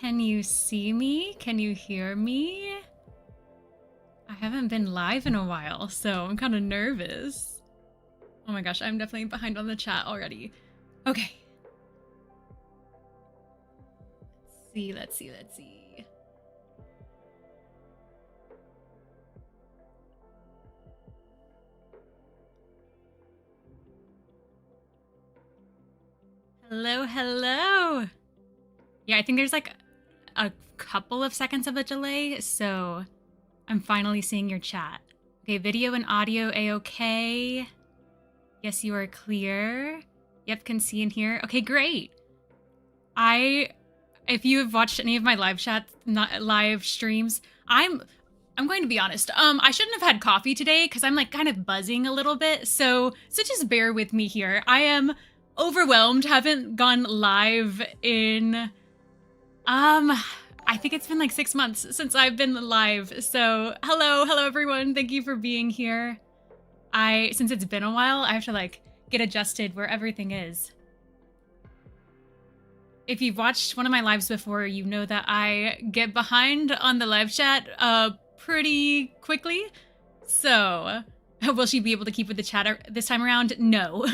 Can you see me? Can you hear me? I haven't been live in a while, so I'm kind of nervous. Oh my gosh, I'm definitely behind on the chat already. Okay. Let's see. Hello. Yeah, I think there's like a couple of seconds of a delay, so I'm finally seeing your chat. Okay, video and audio A-okay. Yes, you are clear. Yep, can see and hear. Okay, great. If you have watched any of my live chats, not live streams, I'm going to be honest. I shouldn't have had coffee today because I'm like kind of buzzing a little bit. So just bear with me here. I am overwhelmed. Haven't gone live in I think it's been like 6 months since I've been live. So hello everyone. Thank you for being here. Since it's been a while, I have to like get adjusted where everything is. If you've watched one of my lives before, you know that I get behind on the live chat pretty quickly. So, will she be able to keep with the chat this time around? No.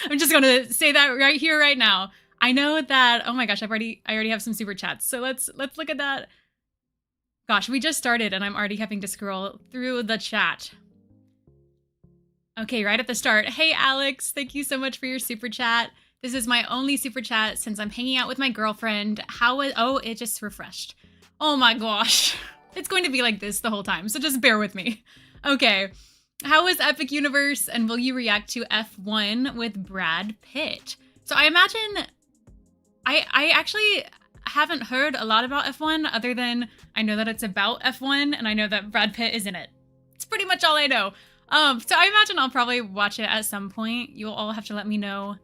I'm just going to say that right here, right now. I know that, oh my gosh, I already have some super chats. So let's look at that. Gosh, we just started and I'm already having to scroll through the chat. Okay, right at the start. Hey, Alex, thank you so much for your super chat. This is my only super chat since I'm hanging out with my girlfriend. Oh, it just refreshed. Oh my gosh. It's going to be like this the whole time, so just bear with me. Okay. How was Epic Universe and will you react to F1 with Brad Pitt? So I imagine I actually haven't heard a lot about F1 other than I know that it's about F1 and I know that Brad Pitt is in it. It's pretty much all I know. So I imagine I'll probably watch it at some point. You'll all have to let me know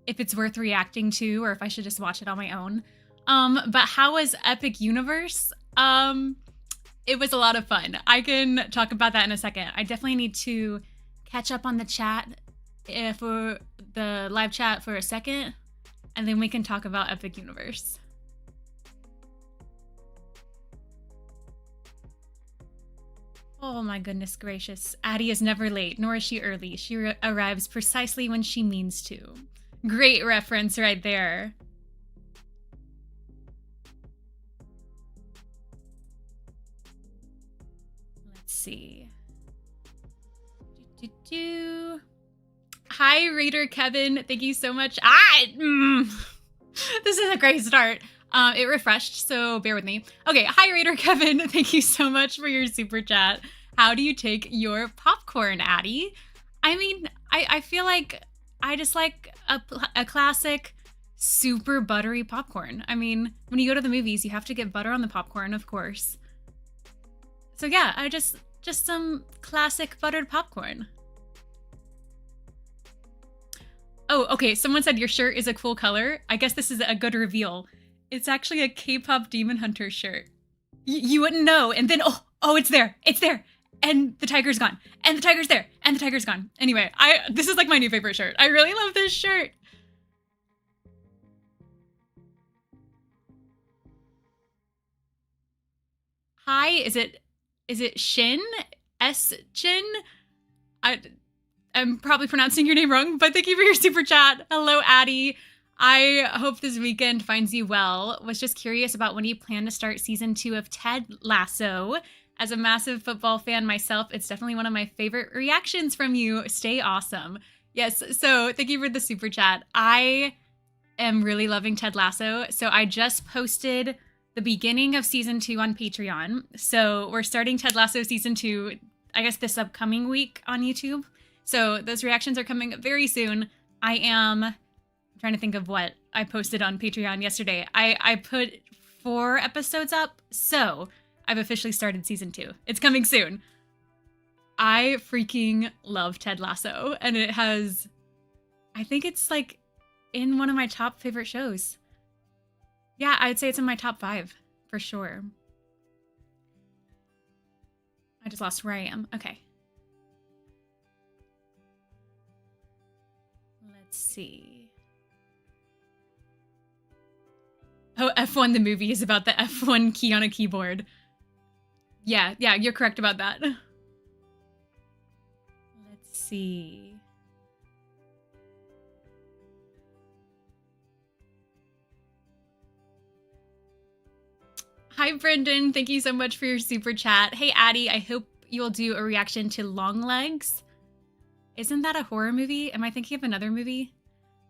if it's worth reacting to or if I should just watch it on my own. But how was Epic Universe? It was a lot of fun. I can talk about that in a second. I definitely need to catch up on the chat for the live chat for a second, and then we can talk about Epic Universe. Oh my goodness gracious. Addie is never late, nor is she early. She arrives precisely when she means to. Great reference right there. Let's see. Hi, Raider Kevin. Thank you so much. This is a great start. It refreshed, so bear with me. Okay, hi, Raider Kevin. Thank you so much for your super chat. How do you take your popcorn, Addie? I mean, I feel like I just like a classic super buttery popcorn. I mean, when you go to the movies, you have to get butter on the popcorn, of course. So yeah, I just some classic buttered popcorn. Oh, okay, someone said your shirt is a cool color. I guess this is a good reveal. It's actually a K-pop Demon Hunter shirt. You wouldn't know, and then, oh, it's there. And the tiger's gone. And the tiger's there. And the tiger's gone. Anyway, this is like my new favorite shirt. I really love this shirt. Hi, is it Shin? Shin? I'm probably pronouncing your name wrong, but thank you for your super chat. Hello, Addie. I hope this weekend finds you well. Was just curious about when you plan to start season 2 of Ted Lasso. As a massive football fan myself, it's definitely one of my favorite reactions from you. Stay awesome. Yes, so thank you for the super chat. I am really loving Ted Lasso. So I just posted the beginning of season 2 on Patreon. So we're starting Ted Lasso season 2, I guess this upcoming week on YouTube. So those reactions are coming very soon. I'm trying to think of what I posted on Patreon yesterday. I put 4 episodes up, so I've officially started season 2. It's coming soon. I freaking love Ted Lasso, and I think it's like in one of my top favorite shows. Yeah, I'd say it's in my top 5 for sure. I just lost where I am. Okay. Let's see. Oh, F1 the movie is about the F1 key on a keyboard. Yeah, you're correct about that. Let's see. Hi, Brendan. Thank you so much for your super chat. Hey, Addie, I hope you'll do a reaction to Longlegs. Isn't that a horror movie? Am I thinking of another movie?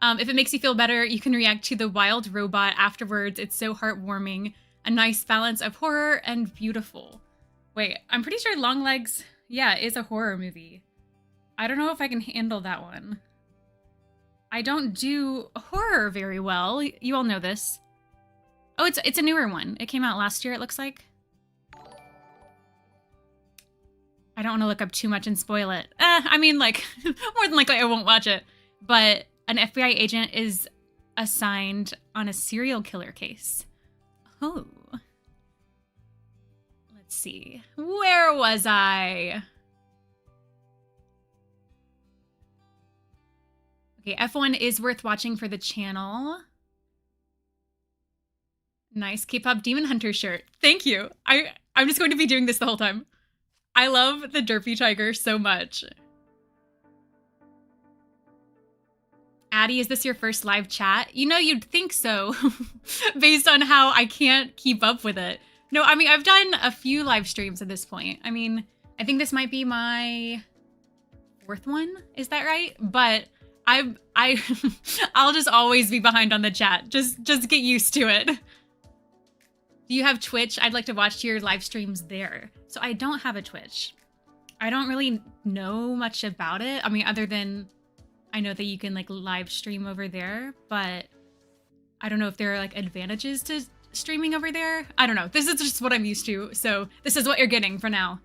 If it makes you feel better, you can react to The Wild Robot afterwards. It's so heartwarming. A nice balance of horror and beautiful. Wait, I'm pretty sure Longlegs, yeah, is a horror movie. I don't know if I can handle that one. I don't do horror very well. You all know this. Oh, it's a newer one. It came out last year, it looks like. I don't want to look up too much and spoil it. I mean, like, more than likely I won't watch it. But an FBI agent is assigned on a serial killer case. Oh. Let's see. Where was I? Okay, F1 is worth watching for the channel. Nice K-pop Demon Hunter shirt. Thank you. I'm just going to be doing this the whole time. I love the Derpy Tiger so much. Addie, is this your first live chat? You know, you'd think so, based on how I can't keep up with it. No, I mean, I've done a few live streams at this point. I mean, I think this might be my 4th one. Is that right? But I'll just always be behind on the chat. Just get used to it. Do you have Twitch? I'd like to watch your live streams there. So I don't have a Twitch. I don't really know much about it. I mean, other than I know that you can like live stream over there, but I don't know if there are like advantages to streaming over there. I don't know. This is just what I'm used to. So this is what you're getting for now.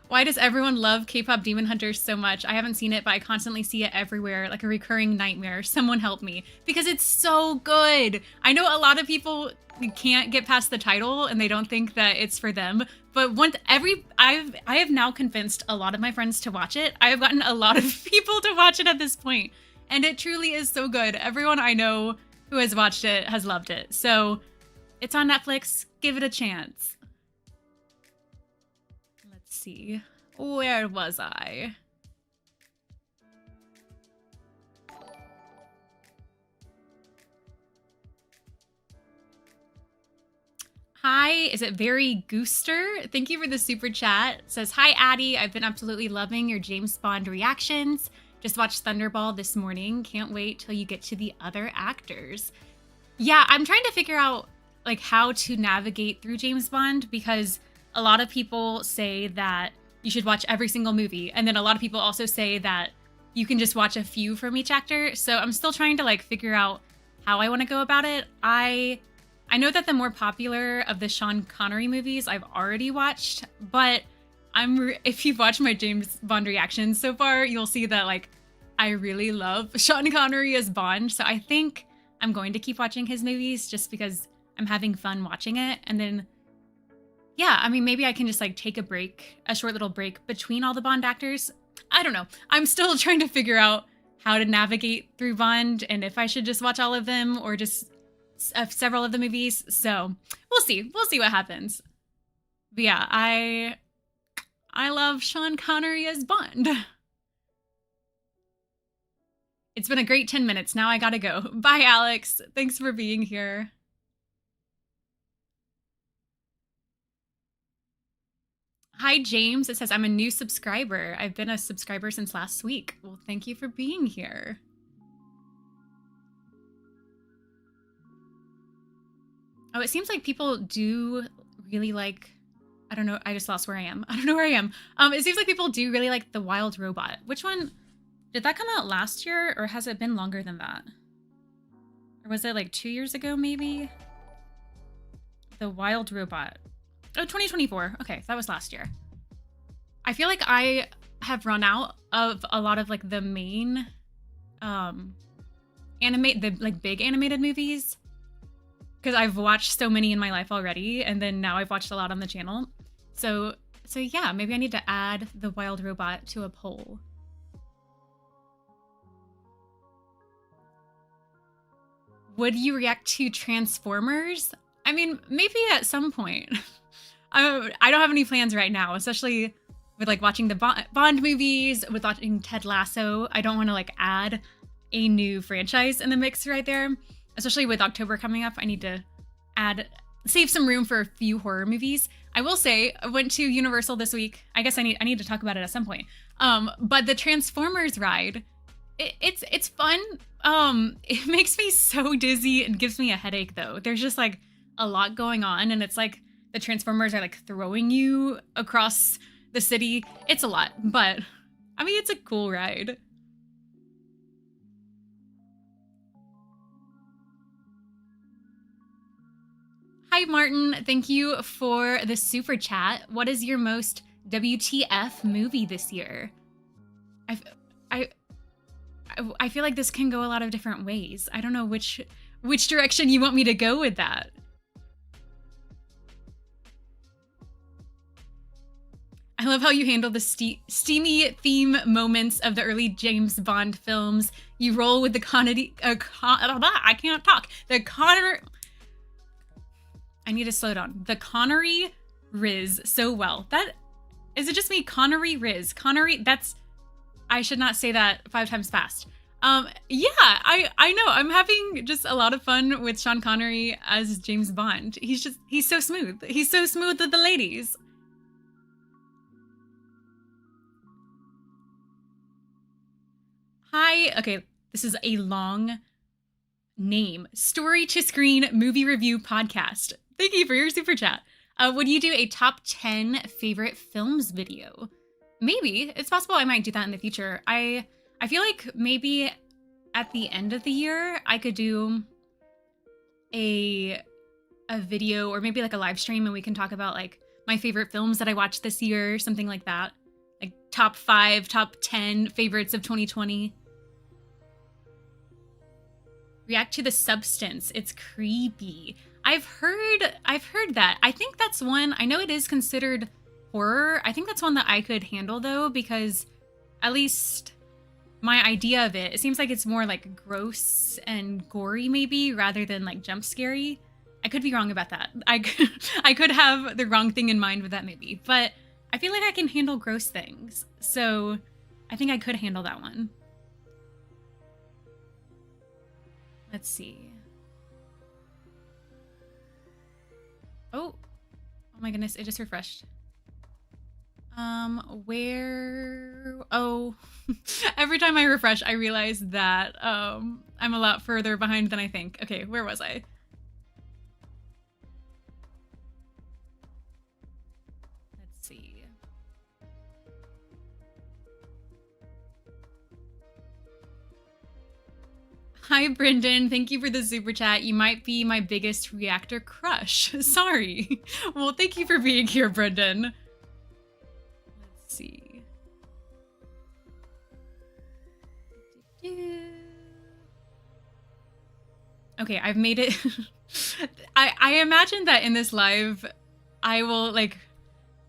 Why does everyone love K-pop Demon Hunter so much? I haven't seen it, but I constantly see it everywhere, like a recurring nightmare. Someone help me. Because it's so good. I know a lot of people can't get past the title and they don't think that it's for them. But I have now convinced a lot of my friends to watch it. I have gotten a lot of people to watch it at this point. And it truly is so good. Everyone I know who has watched it has loved it. So it's on Netflix. Give it a chance. See, where was I? Hi, is it Very Gooster? Thank you for the super chat. It says, hi, Addie. I've been absolutely loving your James Bond reactions. Just watched Thunderball this morning. Can't wait till you get to the other actors. Yeah, I'm trying to figure out like how to navigate through James Bond because a lot of people say that you should watch every single movie. And then a lot of people also say that you can just watch a few from each actor. So I'm still trying to like figure out how I want to go about it. I know that the more popular of the Sean Connery movies I've already watched, but if you've watched my James Bond reactions so far, you'll see that like I really love Sean Connery as Bond. So I think I'm going to keep watching his movies just because I'm having fun watching it. And then yeah, I mean, maybe I can just like take a short little break between all the Bond actors. I don't know. I'm still trying to figure out how to navigate through Bond and if I should just watch all of them or just several of the movies. So we'll see. We'll see what happens. But yeah, I love Sean Connery as Bond. It's been a great 10 minutes. Now I gotta go. Bye, Alex. Thanks for being here. Hi, James. It says, I'm a new subscriber. I've been a subscriber since last week. Well, thank you for being here. Oh, it seems like people do really like, I don't know. I just lost where I am. I don't know where I am. It seems like people do really like The Wild Robot. Which one? Did that come out last year or has it been longer than that? Or was it like 2 years ago, maybe? The Wild Robot. Oh, 2024. Okay, that was last year. I feel like I have run out of a lot of like the main big animated movies because I've watched so many in my life already, and then now I've watched a lot on the channel. So yeah, maybe I need to add The Wild Robot to a poll. would you react to Transformers? I mean, maybe at some point. I don't have any plans right now, especially with like watching the Bond movies, with watching Ted Lasso. I don't want to like add a new franchise in the mix right there, especially with October coming up. I need to save some room for a few horror movies. I will say I went to Universal this week. I guess I need to talk about it at some point. But the Transformers ride, it's fun. It makes me so dizzy and gives me a headache though. There's just like a lot going on, and it's like the Transformers are like throwing you across the city. It's a lot, but I mean, it's a cool ride. Hi, Martin. Thank you for the super chat. What is your most WTF movie this year? I feel like this can go a lot of different ways. I don't know which direction you want me to go with that. I love how you handle the steamy theme moments of the early James Bond films. You roll with the I can't talk. I need to slow down. The Connery Riz so well. That is it just me? Connery Riz. Connery, I should not say that 5 times fast. Yeah, I know. I'm having just a lot of fun with Sean Connery as James Bond. He's so smooth. He's so smooth with the ladies. Hi. Okay, this is a long name. Story to Screen Movie Review Podcast. Thank you for your super chat. Would you do a top 10 favorite films video? Maybe. It's possible I might do that in the future. I feel like maybe at the end of the year, I could do a video or maybe like a live stream and we can talk about like my favorite films that I watched this year, something like that. Like top 5, top 10 favorites of 2020. React to The Substance. It's creepy. I've heard that. I think that's one. I know it is considered horror. I think that's one that I could handle though, because at least my idea of it seems like it's more like gross and gory maybe rather than like jump scary. I could be wrong about that. I could have the wrong thing in mind with that maybe, but I feel like I can handle gross things. So I think I could handle that one. Let's see. Oh my goodness, it just refreshed. Oh, every time I refresh, I realize that I'm a lot further behind than I think. Okay, where was I? Let's see. Hi, Brendan. Thank you for the super chat. You might be my biggest reactor crush. Sorry. Well, thank you for being here, Brendan. Let's see. Okay, I've made it. I imagine that in this live, I will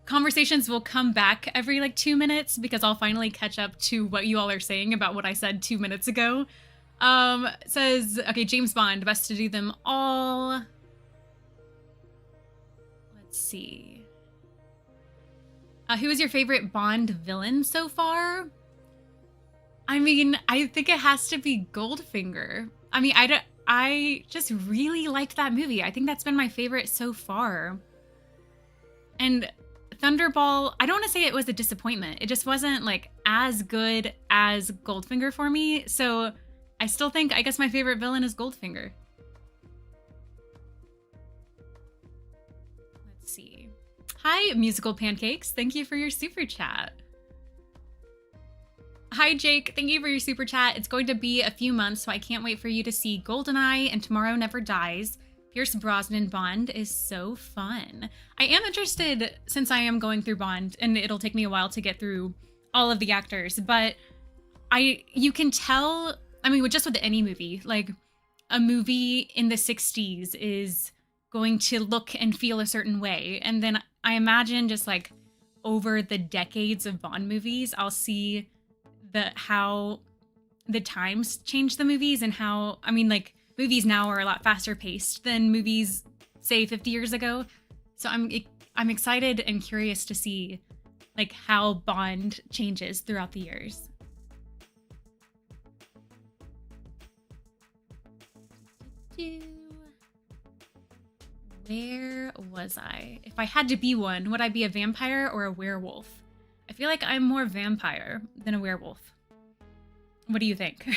conversations will come back every 2 minutes because I'll finally catch up to what you all are saying about what I said 2 minutes ago. Says, okay, James Bond, best to do them all. Let's see. Who is your favorite Bond villain so far? I mean, I think it has to be Goldfinger. I mean, I just really liked that movie. I think that's been my favorite so far. And Thunderball, I don't want to say it was a disappointment. It just wasn't as good as Goldfinger for me. So I still think, I guess my favorite villain is Goldfinger. Let's see. Hi, Musical Pancakes. Thank you for your super chat. Hi, Jake. Thank you for your super chat. It's going to be a few months, so I can't wait for you to see GoldenEye and Tomorrow Never Dies. Pierce Brosnan Bond is so fun. I am interested, since I am going through Bond, and it'll take me a while to get through all of the actors, but you can tell, I mean, just with any movie, a movie in the 60s is going to look and feel a certain way. And then I imagine just over the decades of Bond movies, I'll see how the times change the movies and how, I mean, movies now are a lot faster paced than movies, say, 50 years ago. So I'm excited and curious to see like how Bond changes throughout the years. Where was I? If I had to be one, would I be a vampire or a werewolf? I feel like I'm more vampire than a werewolf. What do you think?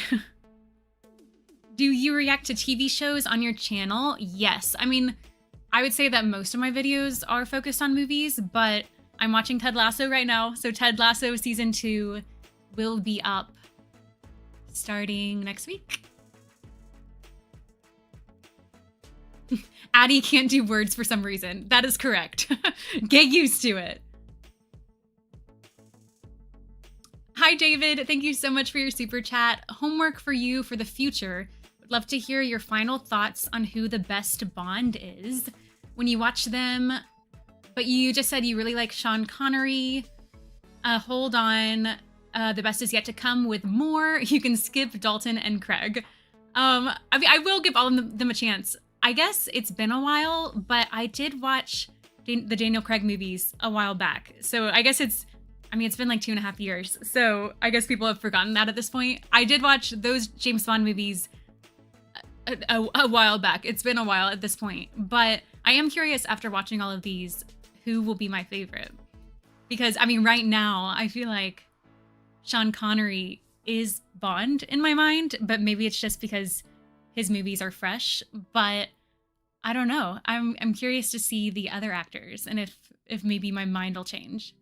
Do you react to TV shows on your channel? Yes. I mean, I would say that most of my videos are focused on movies, but I'm watching Ted Lasso right now. So Ted Lasso season 2 will be up starting next week. Addie can't do words for some reason. That is correct. Get used to it. Hi, David. Thank you so much for your super chat. Homework for you for the future. Would love to hear your final thoughts on who the best Bond is when you watch them. But you just said you really like Sean Connery. Hold on. The best is yet to come with more. You can skip Dalton and Craig. I mean, I will give all of them a chance. I guess it's been a while, but I did watch the Daniel Craig movies a while back. So I guess it's been like 2.5 years. So I guess people have forgotten that at this point. I did watch those James Bond movies a while back. It's been a while at this point. But I am curious after watching all of these, who will be my favorite? Because, I mean, right now, I feel like Sean Connery is Bond in my mind, but maybe it's just because his movies are fresh. But I don't know. I'm curious to see the other actors and if maybe my mind will change.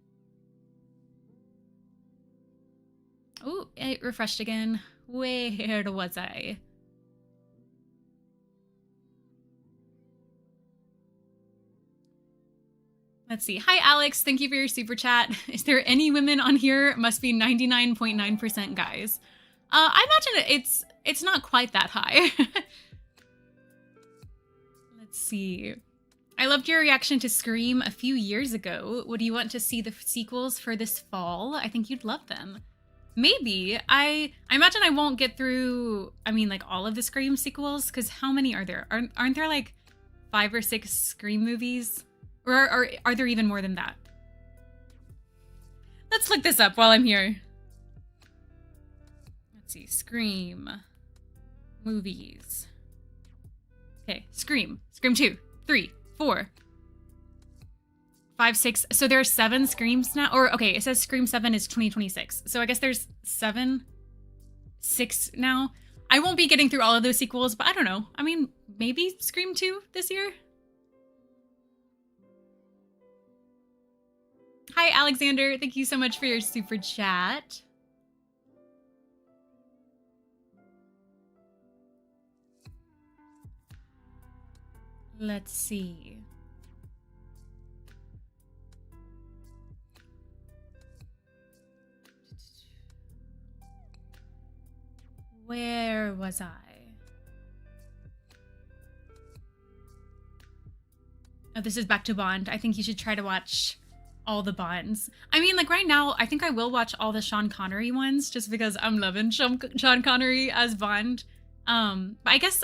Oh, it refreshed again. Where was I? Let's see. Hi, Alex. Thank you for your super chat. Is there any women on here? Must be 99.9% guys. I imagine it's not quite that high. Let's see. I loved your reaction to Scream a few years ago. Would you want to see the sequels for this fall? I think you'd love them. Maybe. I imagine I won't get through, like all of the Scream sequels, because how many are there? Aren't there like 5 or 6 Scream movies? Or are there even more than that? Let's look this up while I'm here. Let's see. Scream movies. Okay, Scream 2, 3, 4, 5, 6. So there are 7 Screams now. Or, okay, it says Scream 7 is 2026. So I guess there's 6 now. I won't be getting through all of those sequels, but I don't know. I mean, maybe Scream 2 this year? Hi, Alexander. Thank you so much for your super chat. Let's see. Where was I? Oh, this is back to Bond. I think you should try to watch all the Bonds. I mean, like right now, I think I will watch all the Sean Connery ones just because I'm loving Sean Connery as Bond. But I guess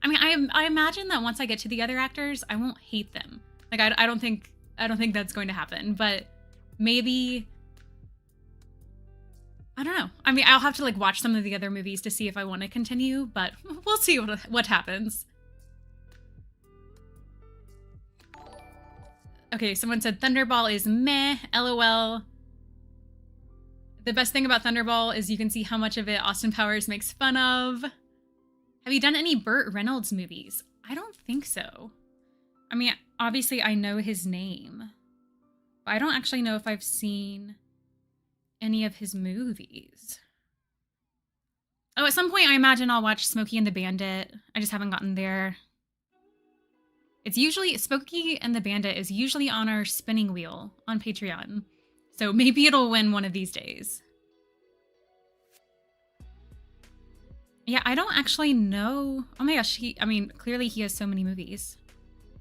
I imagine that once I get to the other actors, I won't hate them. Like I don't think that's going to happen, but maybe, I don't know. I mean, I'll have to like watch some of the other movies to see if I want to continue, but we'll see what happens. Okay, someone said Thunderball is meh, LOL. The best thing about Thunderball is you can see how much of it Austin Powers makes fun of. Have you done any Burt Reynolds movies? I don't think so. I mean, obviously I know his name, but I don't actually know if I've seen any of his movies. Oh, at some point I imagine I'll watch Smokey and the Bandit. I just haven't gotten there. It's usually, Smokey and the Bandit is usually on our spinning wheel on Patreon. So maybe it'll win one of these days. Yeah, I don't actually know. Oh my gosh, clearly he has so many movies.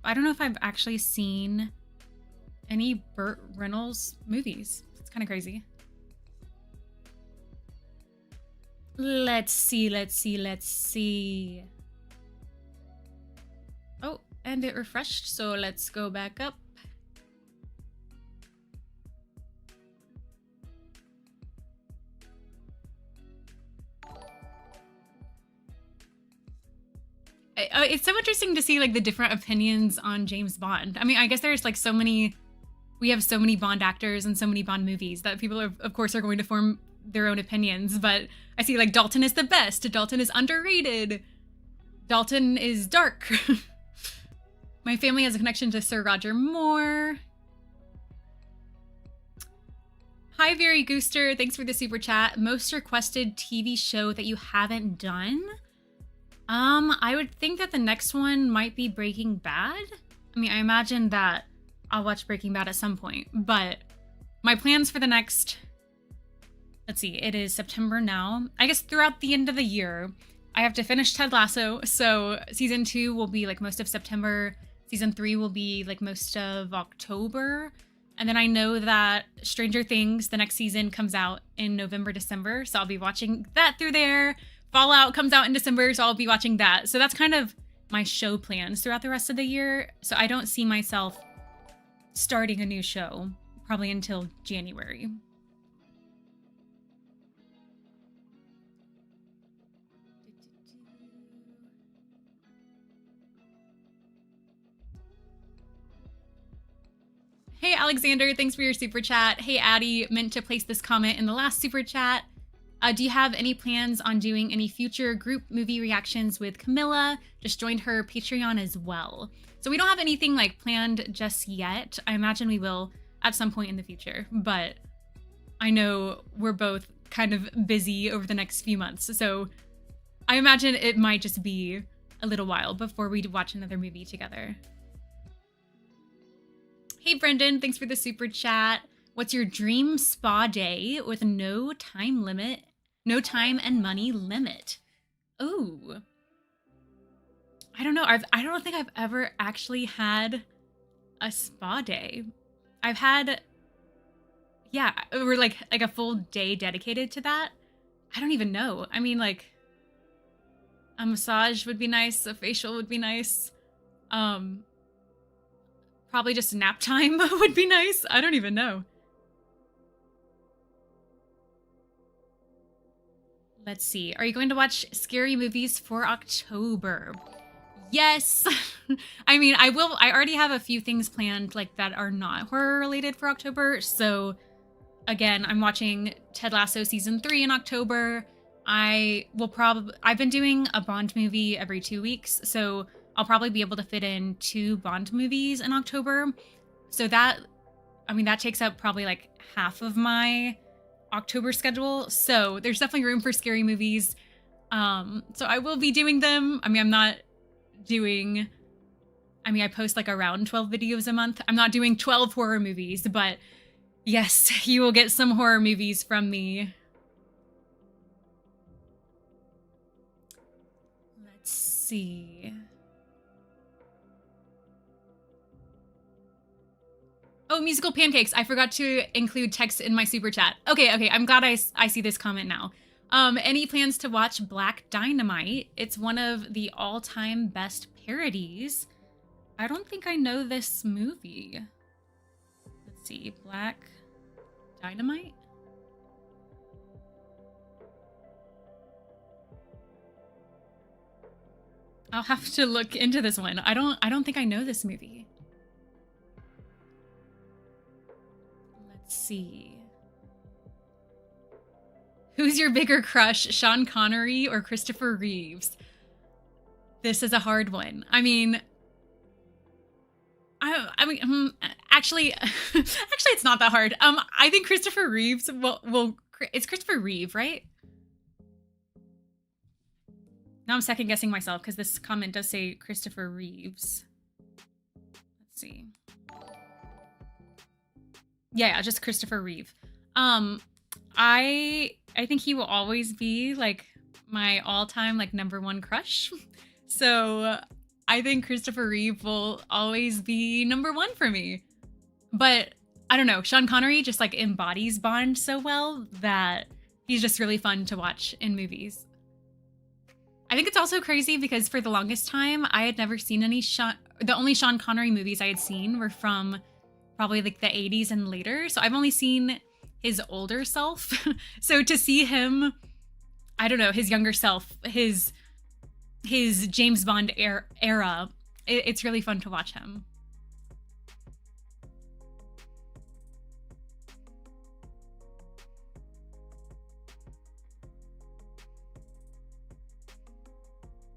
I don't know if I've actually seen any Burt Reynolds movies. It's kind of crazy. Let's see. And it refreshed, so let's go back up. It's so interesting to see like the different opinions on James Bond. I mean, I guess there's like we have so many Bond actors and so many Bond movies that people are, of course, are going to form their own opinions. But I see like Dalton is the best. Dalton is underrated. Dalton is dark. My family has a connection to Sir Roger Moore. Hi, Very Gooster. Thanks for the super chat. Most requested TV show that you haven't done? I would think that the next one might be Breaking Bad. I mean, I imagine that I'll watch Breaking Bad at some point, but my plans for the next, let's see, it is September now. I guess throughout the end of the year, I have to finish Ted Lasso. So season 2 will be like most of September. Season 3 will be like most of October. And then I know that Stranger Things, the next season, comes out in November, December. So I'll be watching that through there. Fallout comes out in December, so I'll be watching that. So that's kind of my show plans throughout the rest of the year. So I don't see myself starting a new show probably until January. Hey, Alexander, thanks for your super chat. Hey, Addie, meant to place this comment in the last super chat. Do you have any plans on doing any future group movie reactions with Camilla? Just joined her Patreon as well. So we don't have anything like planned just yet. I imagine we will at some point in the future, but I know we're both kind of busy over the next few months. So I imagine it might just be a little while before we watch another movie together. Hey, Brendan, thanks for the super chat. What's your dream spa day with no time limit? No time and money limit. Oh, I don't know. I don't think I've ever actually had a spa day. I've had, yeah, or like a full day dedicated to that. I don't even know. I mean, like a massage would be nice. A facial would be nice. Probably just nap time would be nice. I don't even know. Let's see. Are you going to watch scary movies for October? Yes. I mean, I will. I already have a few things planned like that are not horror related for October. So again, I'm watching Ted Lasso season 3 in October. I've been doing a Bond movie every 2 weeks. So I'll probably be able to fit in 2 Bond movies in October. So that takes up probably like half of my October schedule. So there's definitely room for scary movies. So I will be doing them. I mean, I post like around 12 videos a month. I'm not doing 12 horror movies, but yes, you will get some horror movies from me. Let's see. Oh, musical pancakes. I forgot to include text in my super chat. Okay. I'm glad I see this comment now. Any plans to watch Black Dynamite? It's one of the all-time best parodies. I don't think I know this movie. Let's see. Black Dynamite? I'll have to look into this one. I don't think I know this movie. Let's see. Who's your bigger crush, Sean Connery or Christopher Reeves? This is a hard one. I mean, actually, it's not that hard. I think Christopher Reeves it's Christopher Reeve, right? Now I'm second guessing myself because this comment does say Christopher Reeves. Let's see. Yeah, just Christopher Reeve. I think he will always be like my all-time like #1 crush. So I think Christopher Reeve will always be #1 for me. But I don't know, Sean Connery just like embodies Bond so well that he's just really fun to watch in movies. I think it's also crazy because for the longest time I had never seen any Sean the only Sean Connery movies I had seen were from probably like the 80s and later. So I've only seen his older self. So to see him, I don't know, his younger self, his James Bond era, it's really fun to watch him.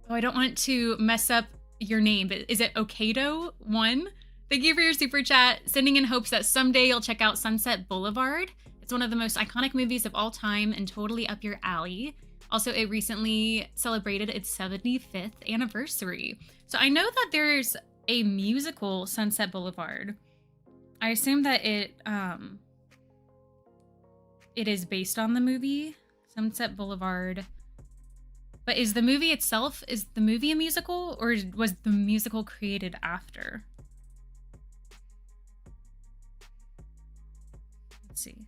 Oh, I don't want to mess up your name, but is it Okado1? Thank you for your super chat. Sending in hopes that someday you'll check out Sunset Boulevard. It's one of the most iconic movies of all time and totally up your alley. Also, it recently celebrated its 75th anniversary. So I know that there's a musical, Sunset Boulevard. I assume that it is based on the movie, Sunset Boulevard. But is the movie itself, is the movie a musical, or was the musical created after? Let's see.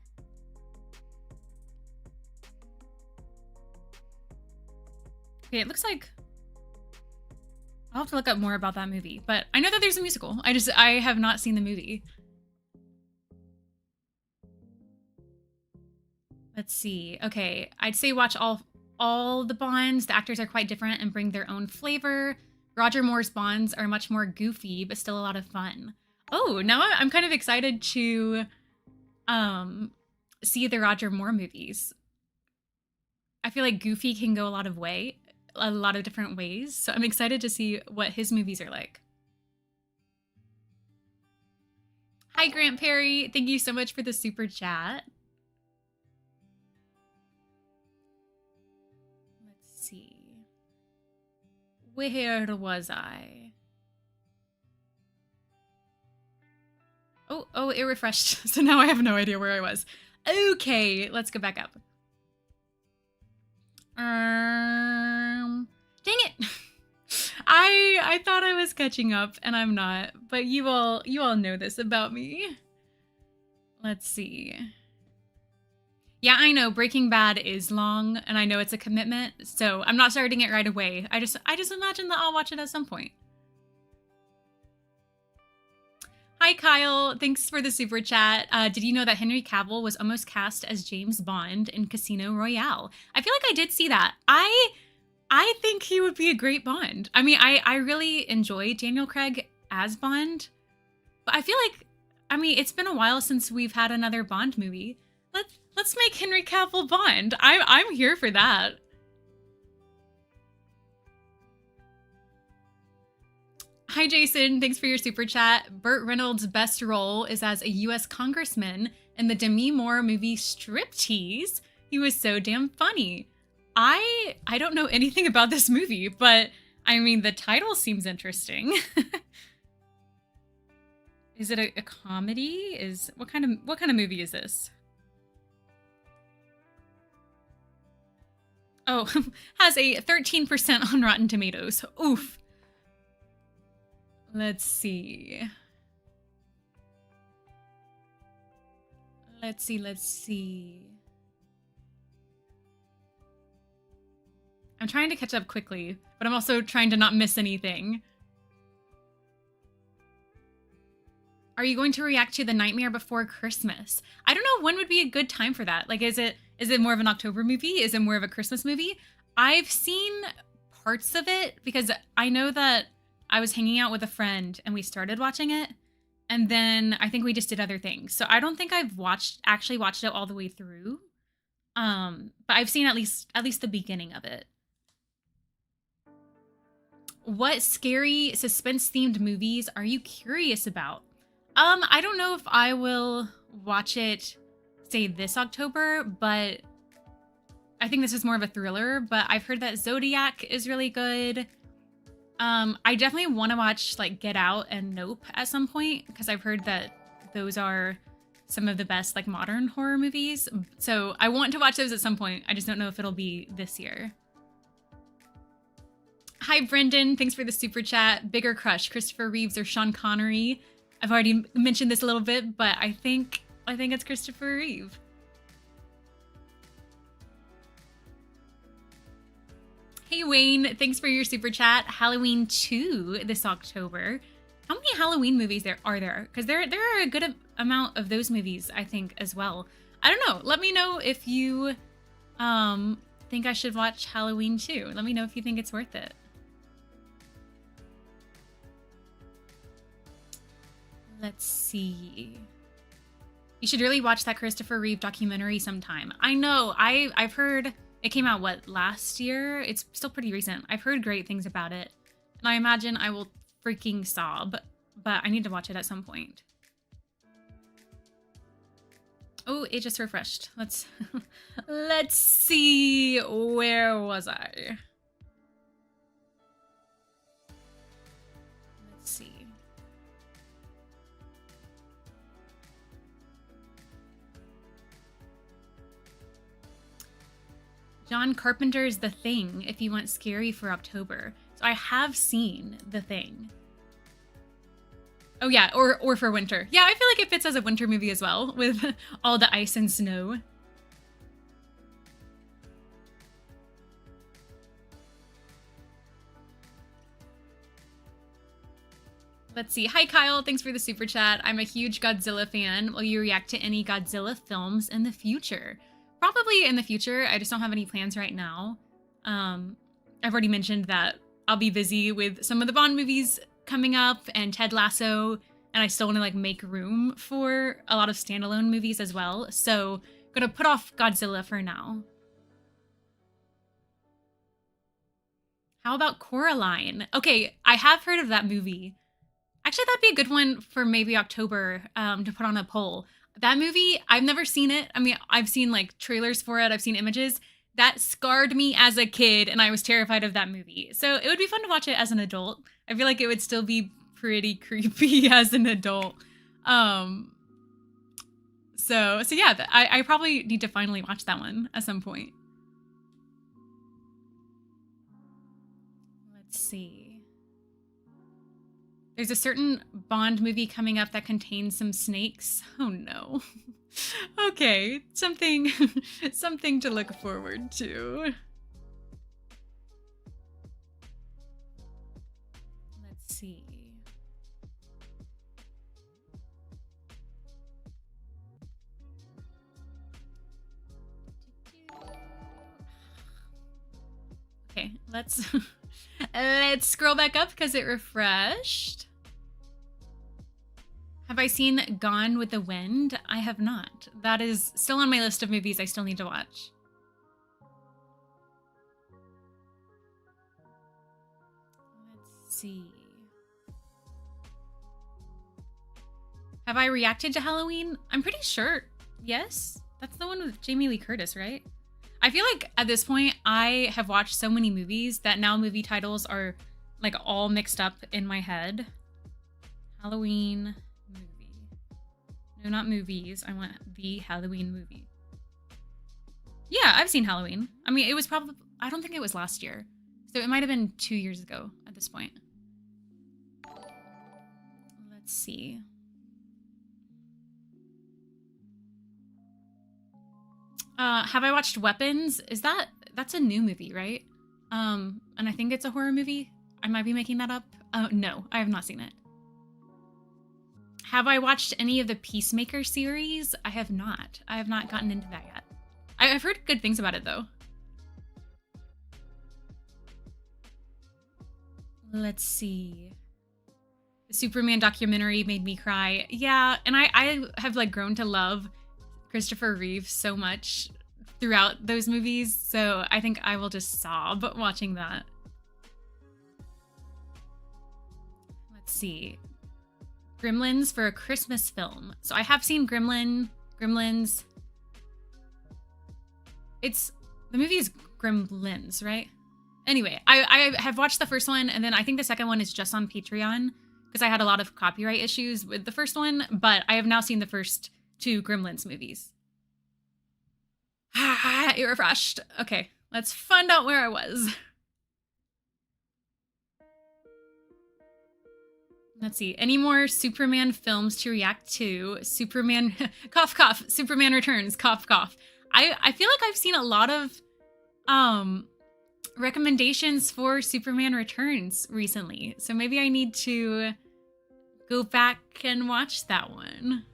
Okay, it looks like I'll have to look up more about that movie, but I know that there's a musical. I have not seen the movie. Let's see. Okay, I'd say watch all the Bonds. The actors are quite different and bring their own flavor. Roger Moore's Bonds are much more goofy, but still a lot of fun. Oh, now I'm kind of excited to see the Roger Moore movies. I feel like Goofy can go a lot of different ways. So I'm excited to see what his movies are like. Hi, Grant Perry. Thank you so much for the super chat. Let's see. Where was I? Oh, it refreshed. So now I have no idea where I was. Okay, let's go back up. Dang it. I thought I was catching up and I'm not, but you all know this about me. Let's see. Yeah, I know Breaking Bad is long and I know it's a commitment, so I'm not starting it right away. I just imagine that I'll watch it at some point. Hi, Kyle. Thanks for the super chat. Did you know that Henry Cavill was almost cast as James Bond in Casino Royale? I feel like I did see that. I think he would be a great Bond. I mean, I really enjoy Daniel Craig as Bond, but I feel like, I mean, it's been a while since we've had another Bond movie. Let's make Henry Cavill Bond. I'm here for that. Hi, Jason. Thanks for your super chat. Burt Reynolds' best role is as a U.S. congressman in the Demi Moore movie Striptease. He was so damn funny. I don't know anything about this movie, but I mean, the title seems interesting. Is it a comedy? What kind of movie is this? Oh, has a 13% on Rotten Tomatoes. Oof. Let's see. Let's see. I'm trying to catch up quickly, but I'm also trying to not miss anything. Are you going to react to The Nightmare Before Christmas? I don't know when would be a good time for that. Like, is it more of an October movie? Is it more of a Christmas movie? I've seen parts of it because I know that I was hanging out with a friend and we started watching it. And then I think we just did other things. So I don't think I've actually watched it all the way through. But I've seen at least the beginning of it. What scary suspense-themed movies are you curious about? I don't know if I will watch it, say, this October, but I think this is more of a thriller, but I've heard that Zodiac is really good. I definitely want to watch, like, Get Out and Nope at some point, because I've heard that those are some of the best, like, modern horror movies. So I want to watch those at some point. I just don't know if it'll be this year. Hi, Brendan. Thanks for the super chat. Bigger crush, Christopher Reeves or Sean Connery? I've already mentioned this a little bit, but I think it's Christopher Reeve. Hey, Wayne. Thanks for your super chat. Halloween 2 this October. many Halloween movies are there? Because there are a good amount of those movies, I think, as well. I don't know. Let me know if you think I should watch Halloween 2. Let me know if you think it's worth it. Let's see. You should really watch that Christopher Reeve documentary sometime. I know. I've heard it came out, what, last year? It's still pretty recent. I've heard great things about it. And I imagine I will freaking sob, but I need to watch it at some point. Oh, it just refreshed. Let's see. Where was I? Let's see. John Carpenter's The Thing, if you want scary for October. So I have seen The Thing. Oh yeah, or for winter. Yeah, I feel like it fits as a winter movie as well, with all the ice and snow. Let's see. Hi, Kyle. Thanks for the super chat. I'm a huge Godzilla fan. Will you react to any Godzilla films in the future? Probably in the future. I just don't have any plans right now. I've already mentioned that I'll be busy with some of the Bond movies coming up and Ted Lasso, and I still want to like make room for a lot of standalone movies as well. So gonna put off Godzilla for now. How about Coraline? Okay, I have heard of that movie. Actually, that'd be a good one for maybe October to put on a poll. That movie, I've never seen it. I mean, I've seen like trailers for it. I've seen images. That scarred me as a kid, and I was terrified of that movie. So it would be fun to watch it as an adult. I feel like it would still be pretty creepy as an adult. So yeah, I probably need to finally watch that one at some point. Let's see. There's a certain Bond movie coming up that contains some snakes. Oh no. Okay, something to look forward to. Let's see. Okay, let's scroll back up because it refreshed. Have I seen Gone with the Wind? I have not. That is still on my list of movies I still need to watch. Let's see. Have I reacted to Halloween? I'm pretty sure. Yes? That's the one with Jamie Lee Curtis, right? I feel like at this point, I have watched so many movies that now movie titles are like all mixed up in my head. Halloween movie. No, not movies. I want the Halloween movie. Yeah, I've seen Halloween. I mean, it was probably, I don't think it was last year. So it might have been 2 years ago at this point. Let's see. Have I watched Weapons? That's a new movie, right? And I think it's a horror movie. I might be making that up. No, I have not seen it. Have I watched any of the Peacemaker series? I have not. I have not gotten into that yet. I've heard good things about it though. Let's see. The Superman documentary made me cry. Yeah, and I have like grown to love Christopher Reeve so much throughout those movies, so I think I will just sob watching that. Let's see. Gremlins for a Christmas film. So I have seen Gremlins. The movie is Gremlins, right? Anyway, I have watched the first one, and then I think the second one is just on Patreon because I had a lot of copyright issues with the first one, but I have now seen the first 2 Gremlins movies. It refreshed. Okay, let's find out where I was. Let's see. Any more Superman films to react to? Superman, cough, cough. Superman Returns, cough, cough. I feel like I've seen a lot of recommendations for Superman Returns recently, so maybe I need to go back and watch that one.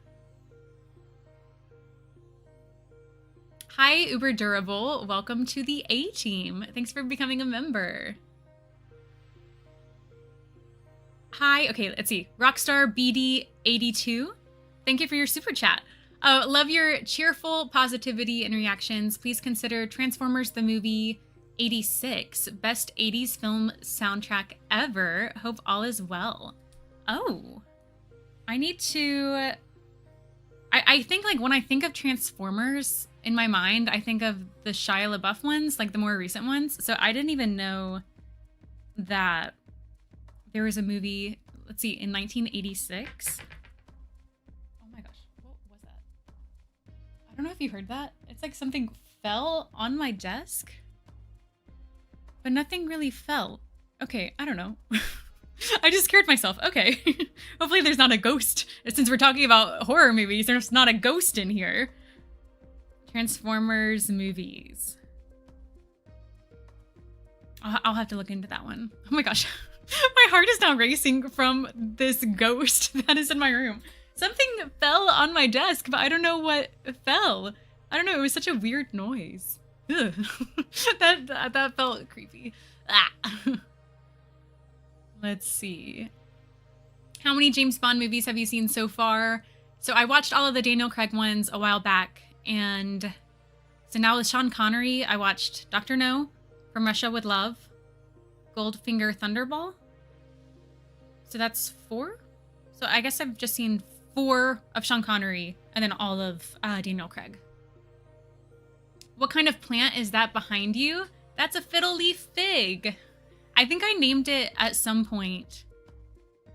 Hi, Uber Durable. Welcome to the A-Team. Thanks for becoming a member. Hi, okay, let's see. Rockstar BD82. Thank you for your super chat. Love your cheerful positivity and reactions. Please consider Transformers the movie 86. Best 80s film soundtrack ever. Hope all is well. Oh. I need to... I think, like, when I think of Transformers in my mind, I think of the Shia LaBeouf ones, like the more recent ones. So I didn't even know that there was a movie, let's see, in 1986. Oh my gosh, what was that? I don't know if you heard that. It's like something fell on my desk, but nothing really fell. Okay, I don't know. I just scared myself. Okay. Hopefully there's not a ghost. Since we're talking about horror movies, there's not a ghost in here. Transformers movies. I'll have to look into that one. Oh my gosh. My heart is now racing from this ghost that is in my room. Something fell on my desk, but I don't know what fell. I don't know. It was such a weird noise. Ugh. that felt creepy. Ah. Let's see. How many James Bond movies have you seen so far? So I watched all of the Daniel Craig ones a while back. And so now with Sean Connery, I watched Dr. No, From Russia with Love, Goldfinger Thunderball. So that's 4? So I guess I've just seen 4 of Sean Connery and then all of Daniel Craig. What kind of plant is that behind you? That's a fiddle leaf fig. I think I named it at some point,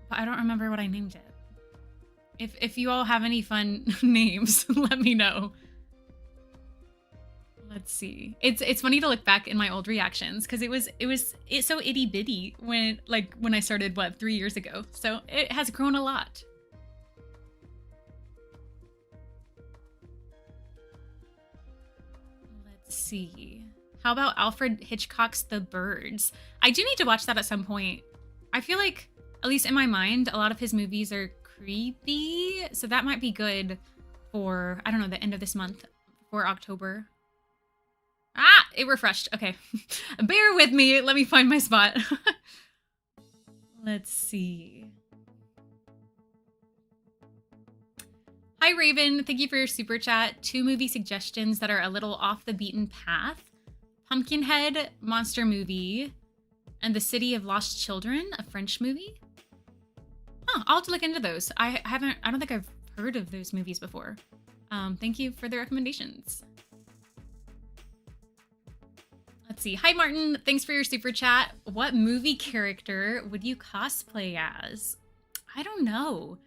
but I don't remember what I named it. If you all have any fun names, let me know. Let's see. It's funny to look back in my old reactions because it's so itty bitty when I started 3 years ago. So it has grown a lot. Let's see. How about Alfred Hitchcock's The Birds? I do need to watch that at some point. I feel like, at least in my mind, a lot of his movies are creepy. So that might be good for, I don't know, the end of this month, for October. Ah, it refreshed. Okay. Bear with me. Let me find my spot. Let's see. Hi, Raven. Thank you for your super chat. 2 movie suggestions that are a little off the beaten path. Pumpkinhead monster movie and The City of Lost Children, a French movie. Huh, I'll have to look into those. I don't think I've heard of those movies before. Thank you for the recommendations. Let's see. Hi, Martin. Thanks for your super chat. What movie character would you cosplay as? I don't know.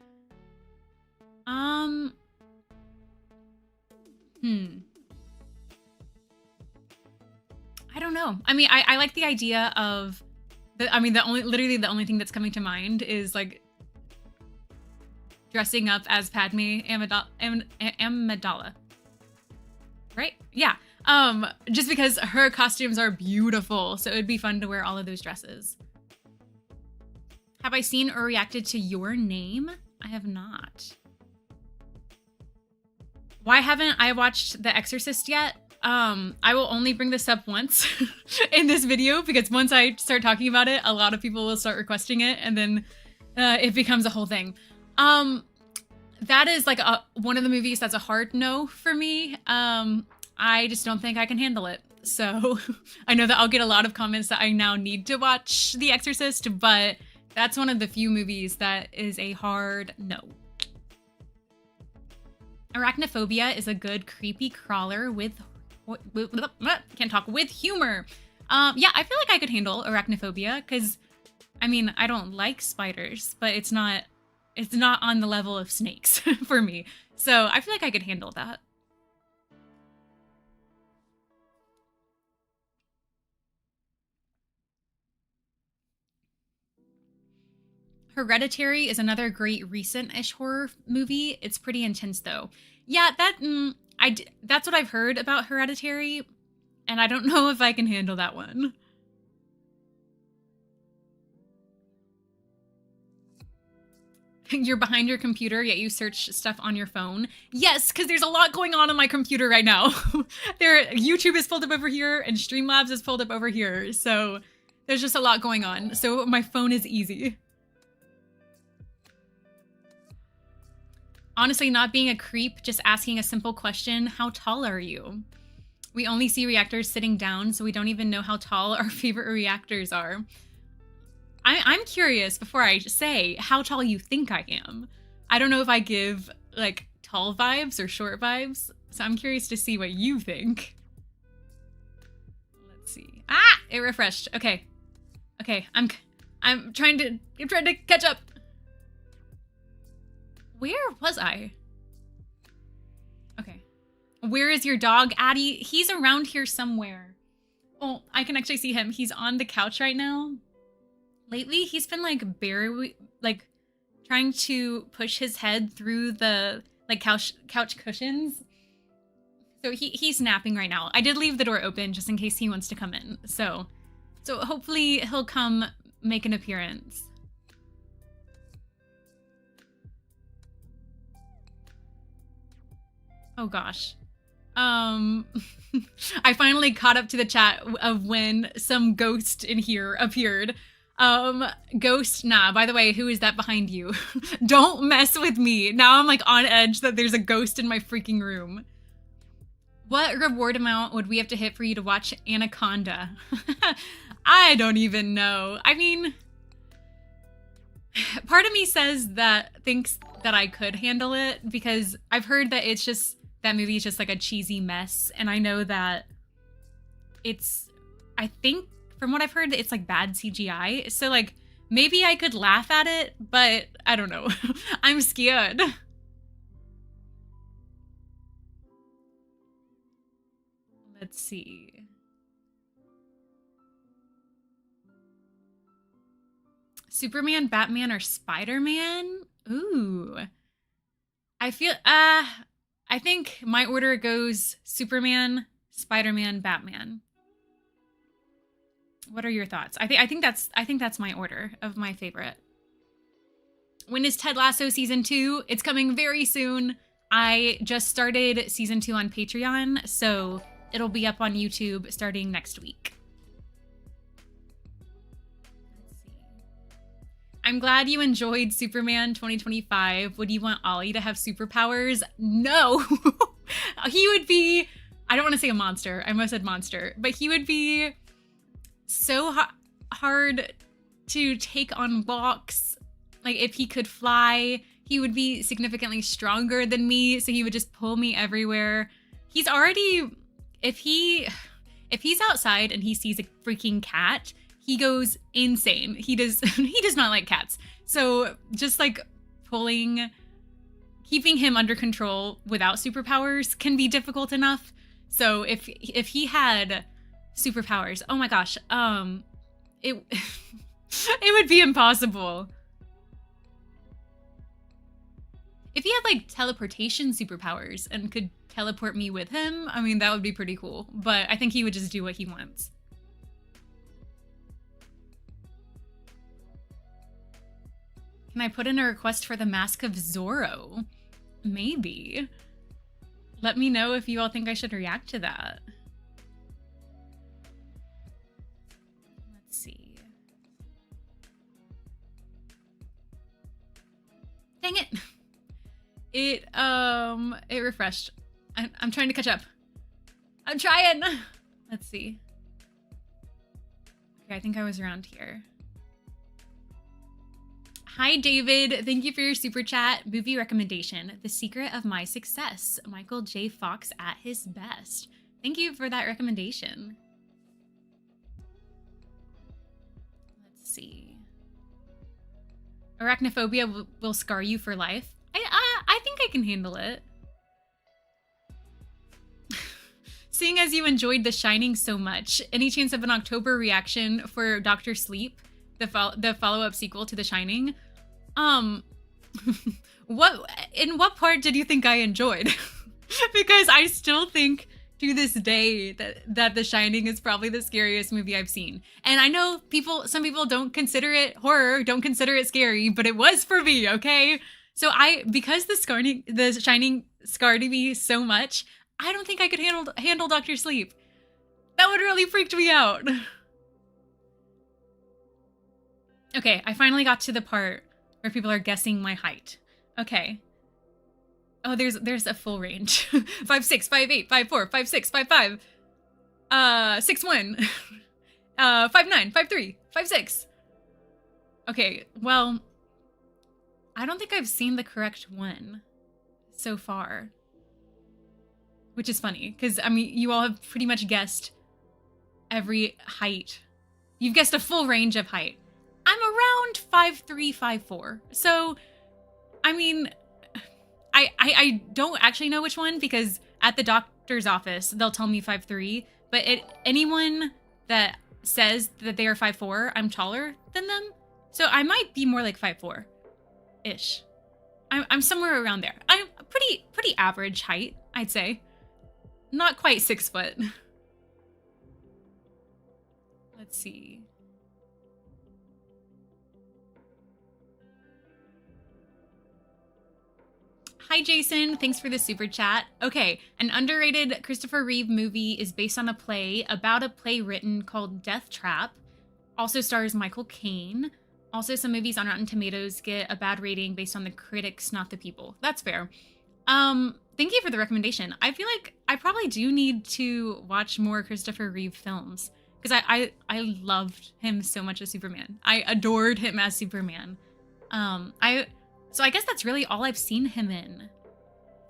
I don't know. I mean, I like the idea of literally the only thing that's coming to mind is like dressing up as Padme Amidala. Right? Yeah. Just because her costumes are beautiful, so it would be fun to wear all of those dresses. Have I seen or reacted to Your Name? I have not. Why haven't I watched The Exorcist yet? I will only bring this up once in this video because once I start talking about it, a lot of people will start requesting it and then it becomes a whole thing. That is like one of the movies that's a hard no for me. I just don't think I can handle it. So I know that I'll get a lot of comments that I now need to watch The Exorcist, but that's one of the few movies that is a hard no. Arachnophobia is a good creepy crawler with humor. Yeah, I feel like I could handle arachnophobia because, I mean, I don't like spiders, but it's not on the level of snakes for me. So I feel like I could handle that. Hereditary is another great recent-ish horror movie. It's pretty intense though. Yeah, that's what I've heard about Hereditary, and I don't know if I can handle that one. You're behind your computer, yet you search stuff on your phone. Yes, because there's a lot going on my computer right now. YouTube is pulled up over here, and Streamlabs is pulled up over here. So there's just a lot going on. So my phone is easy. Honestly, not being a creep, just asking a simple question. How tall are you? We only see reactors sitting down, so we don't even know how tall our favorite reactors are. I'm curious, before I say how tall you think I am. I don't know if I give, like, tall vibes or short vibes, so I'm curious to see what you think. Let's see. Ah! It refreshed. Okay. Okay, I'm trying to catch up. Where was I? Okay. Where is your dog, Addie? He's around here somewhere. Oh, I can actually see him. He's on the couch right now. Lately, he's been like barely, like, trying to push his head through the like couch cushions. So he's napping right now. I did leave the door open just in case he wants to come in. So hopefully he'll come make an appearance. Oh gosh. I finally caught up to the chat of when some ghost in here appeared. Ghost, nah, by the way, who is that behind you? Don't mess with me. Now I'm like on edge that there's a ghost in my freaking room. What reward amount would we have to hit for you to watch Anaconda? I don't even know. I mean, part of me thinks that I could handle it because I've heard that that movie is just like a cheesy mess. And I know that I think from what I've heard, it's like bad CGI. So like maybe I could laugh at it, but I don't know. I'm scared. Let's see. Superman, Batman, or Spider-Man? Ooh. I think my order goes Superman, Spider-Man, Batman. What are your thoughts? I think that's my order of my favorite. When is Ted Lasso season 2? It's coming very soon. I just started season 2 on Patreon, so it'll be up on YouTube starting next week. Let's see. I'm glad you enjoyed Superman 2025. Would you want Ollie to have superpowers? No. He would be, I don't want to say a monster. I almost said monster, but he would be so hard to take on walks. Like if he could fly, he would be significantly stronger than me, so he would just pull me everywhere. He's already, if he's outside and he sees a freaking cat, he goes insane. He does not like cats. So just like keeping him under control without superpowers can be difficult enough. So if he had superpowers, oh my gosh, it would be impossible. If he had like teleportation superpowers and could teleport me with him, I mean, that would be pretty cool. But I think he would just do what he wants. Can I put in a request for the Mask of Zorro? Maybe. Let me know if you all think I should react to that. Let's see. Dang it! It refreshed. I'm trying to catch up. I'm trying! Let's see. Okay, I think I was around here. Hi, David. Thank you for your super chat. Movie recommendation, The Secret of My Success. Michael J. Fox at his best. Thank you for that recommendation. Let's see. Arachnophobia will scar you for life. I think I can handle it. Seeing as you enjoyed The Shining so much, any chance of an October reaction for Dr. Sleep, the follow-up sequel to The Shining? In what part did you think I enjoyed? Because I still think to this day that The Shining is probably the scariest movie I've seen. And I know some people don't consider it horror, don't consider it scary, but it was for me, okay? So because The Shining scarred me so much, I don't think I could handle Dr. Sleep. That would really freak me out. Okay, I finally got to the part where people are guessing my height. Okay. Oh, there's a full range. 5'6", 5'8", 5'4", 5'6", 5'5", 6'1", 5'9", 5'3", 5'6". Okay, well, I don't think I've seen the correct one so far. Which is funny, because, I mean, you all have pretty much guessed every height. You've guessed a full range of height. I'm around 5'3", 5'4". So, I mean, I don't actually know which one, because at the doctor's office, they'll tell me 5'3", but anyone that says that they are 5'4", I'm taller than them. So I might be more like 5'4"-ish. I'm somewhere around there. I'm pretty average height, I'd say. Not quite 6 foot. Let's see. Hi, Jason. Thanks for the super chat. Okay, an underrated Christopher Reeve movie is based on a play about a play written called Death Trap. Also stars Michael Caine. Also, some movies on Rotten Tomatoes get a bad rating based on the critics, not the people. That's fair. Thank you for the recommendation. I feel like I probably do need to watch more Christopher Reeve films, because I loved him so much as Superman. I adored him as Superman. So I guess that's really all I've seen him in.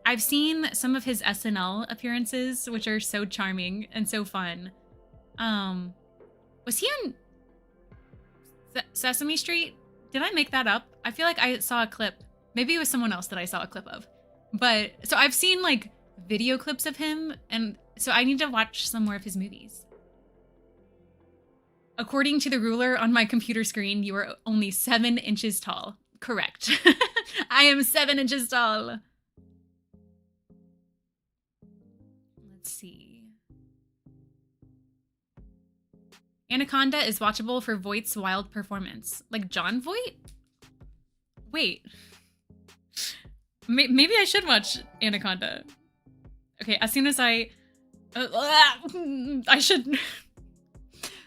I've seen some of his SNL appearances, which are so charming and so fun. Was he on Sesame Street? Did I make that up? I feel like I saw a clip. Maybe it was someone else that I saw a clip of. But, so I've seen, like, video clips of him, and so I need to watch some more of his movies. According to the ruler on my computer screen, you are only 7 inches tall. Correct. I am 7 inches tall. Let's see. Anaconda is watchable for Voight's wild performance. Like John Voight? Wait. Maybe I should watch Anaconda. Okay, as soon as I should...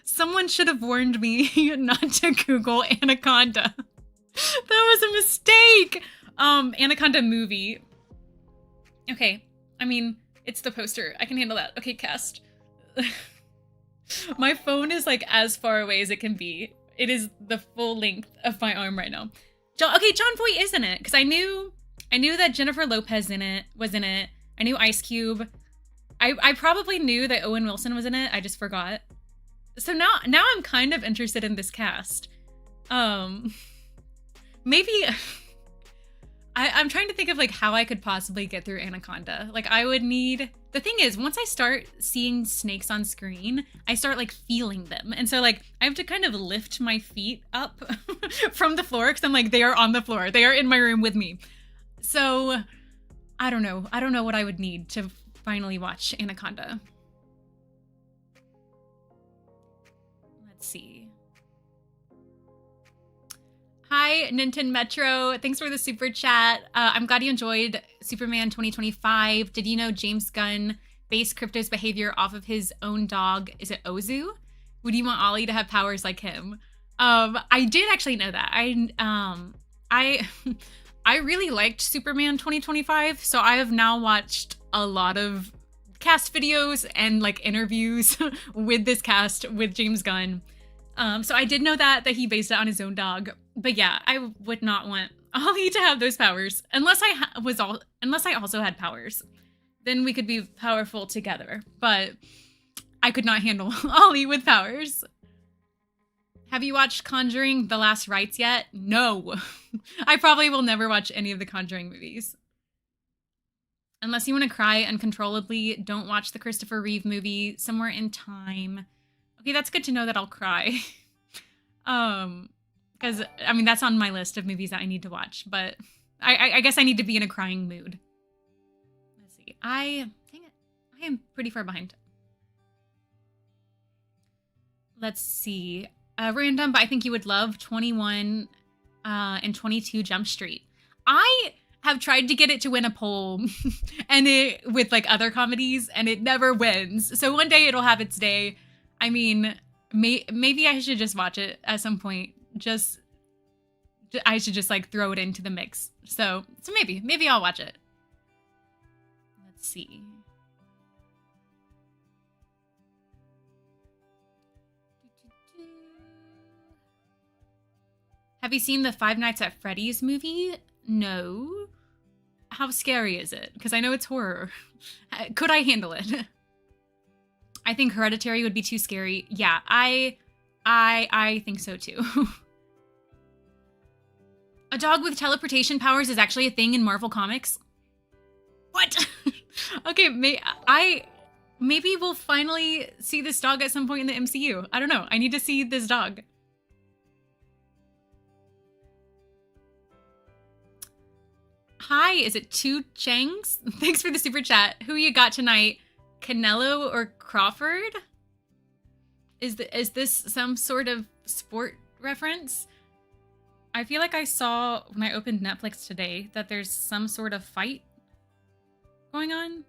Someone should have warned me not to Google Anaconda. That was a mistake! Anaconda movie. Okay, I mean, it's the poster. I can handle that. Okay, cast. My phone is like as far away as it can be. It is the full length of my arm right now. John Voight is in it, because I knew that Jennifer Lopez was in it. I knew Ice Cube. I probably knew that Owen Wilson was in it. I just forgot. So now I'm kind of interested in this cast. Maybe I'm trying to think of like how I could possibly get through Anaconda. Like I would need, the thing is, once I start seeing snakes on screen, I start like feeling them. And so like I have to kind of lift my feet up from the floor, because I'm like, they are on the floor. They are in my room with me. So I don't know. I don't know what I would need to finally watch Anaconda. Let's see. Hi, Ninten Metro. Thanks for the super chat. I'm glad you enjoyed Superman 2025. Did you know James Gunn based Krypto's behavior off of his own dog? Is it Ozu? Would you want Ollie to have powers like him? I did actually know that. I really liked Superman 2025, so I have now watched a lot of cast videos and like interviews with this cast with James Gunn. So I did know that he based it on his own dog. But yeah, I would not want Ollie to have those powers unless I also had powers. Then we could be powerful together. But I could not handle Ollie with powers. Have you watched Conjuring: The Last Rites yet? No. I probably will never watch any of the Conjuring movies. Unless you want to cry uncontrollably, don't watch the Christopher Reeve movie Somewhere in Time. Okay, that's good to know that I'll cry. Because, I mean, that's on my list of movies that I need to watch, but I guess I need to be in a crying mood. Let's see. I I am pretty far behind. Let's see. Random, but I think you would love 21 and 22 Jump Street. I have tried to get it to win a poll and it with like other comedies and it never wins. So one day it'll have its day. I mean, maybe I should just watch it at some point. I should just like throw it into the mix. So maybe I'll watch it. Let's see. Have you seen the Five Nights at Freddy's movie? No. How scary is it? Because I know it's horror. Could I handle it? I think Hereditary would be too scary. Yeah, I think so too. A dog with teleportation powers is actually a thing in Marvel Comics. What? Okay, maybe we'll finally see this dog at some point in the MCU. I don't know. I need to see this dog. Hi, is it Two Changs? Thanks for the super chat. Who you got tonight? Canelo or Crawford? Is this some sort of sport reference? I feel like I saw when I opened Netflix today that there's some sort of fight going on.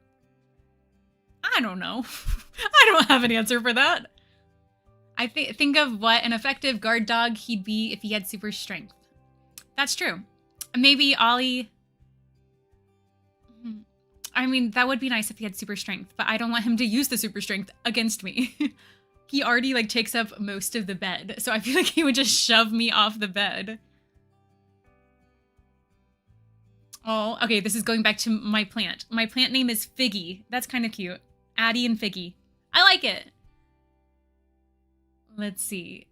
I don't know. I don't have an answer for that. I think of what an effective guard dog he'd be if he had super strength. That's true. Maybe Ollie. I mean, that would be nice if he had super strength, but I don't want him to use the super strength against me. He already like takes up most of the bed, so I feel like he would just shove me off the bed. Oh, okay, this is going back to my plant. My plant name is Figgy. That's kind of cute. Addie and Figgy. I like it. Let's see.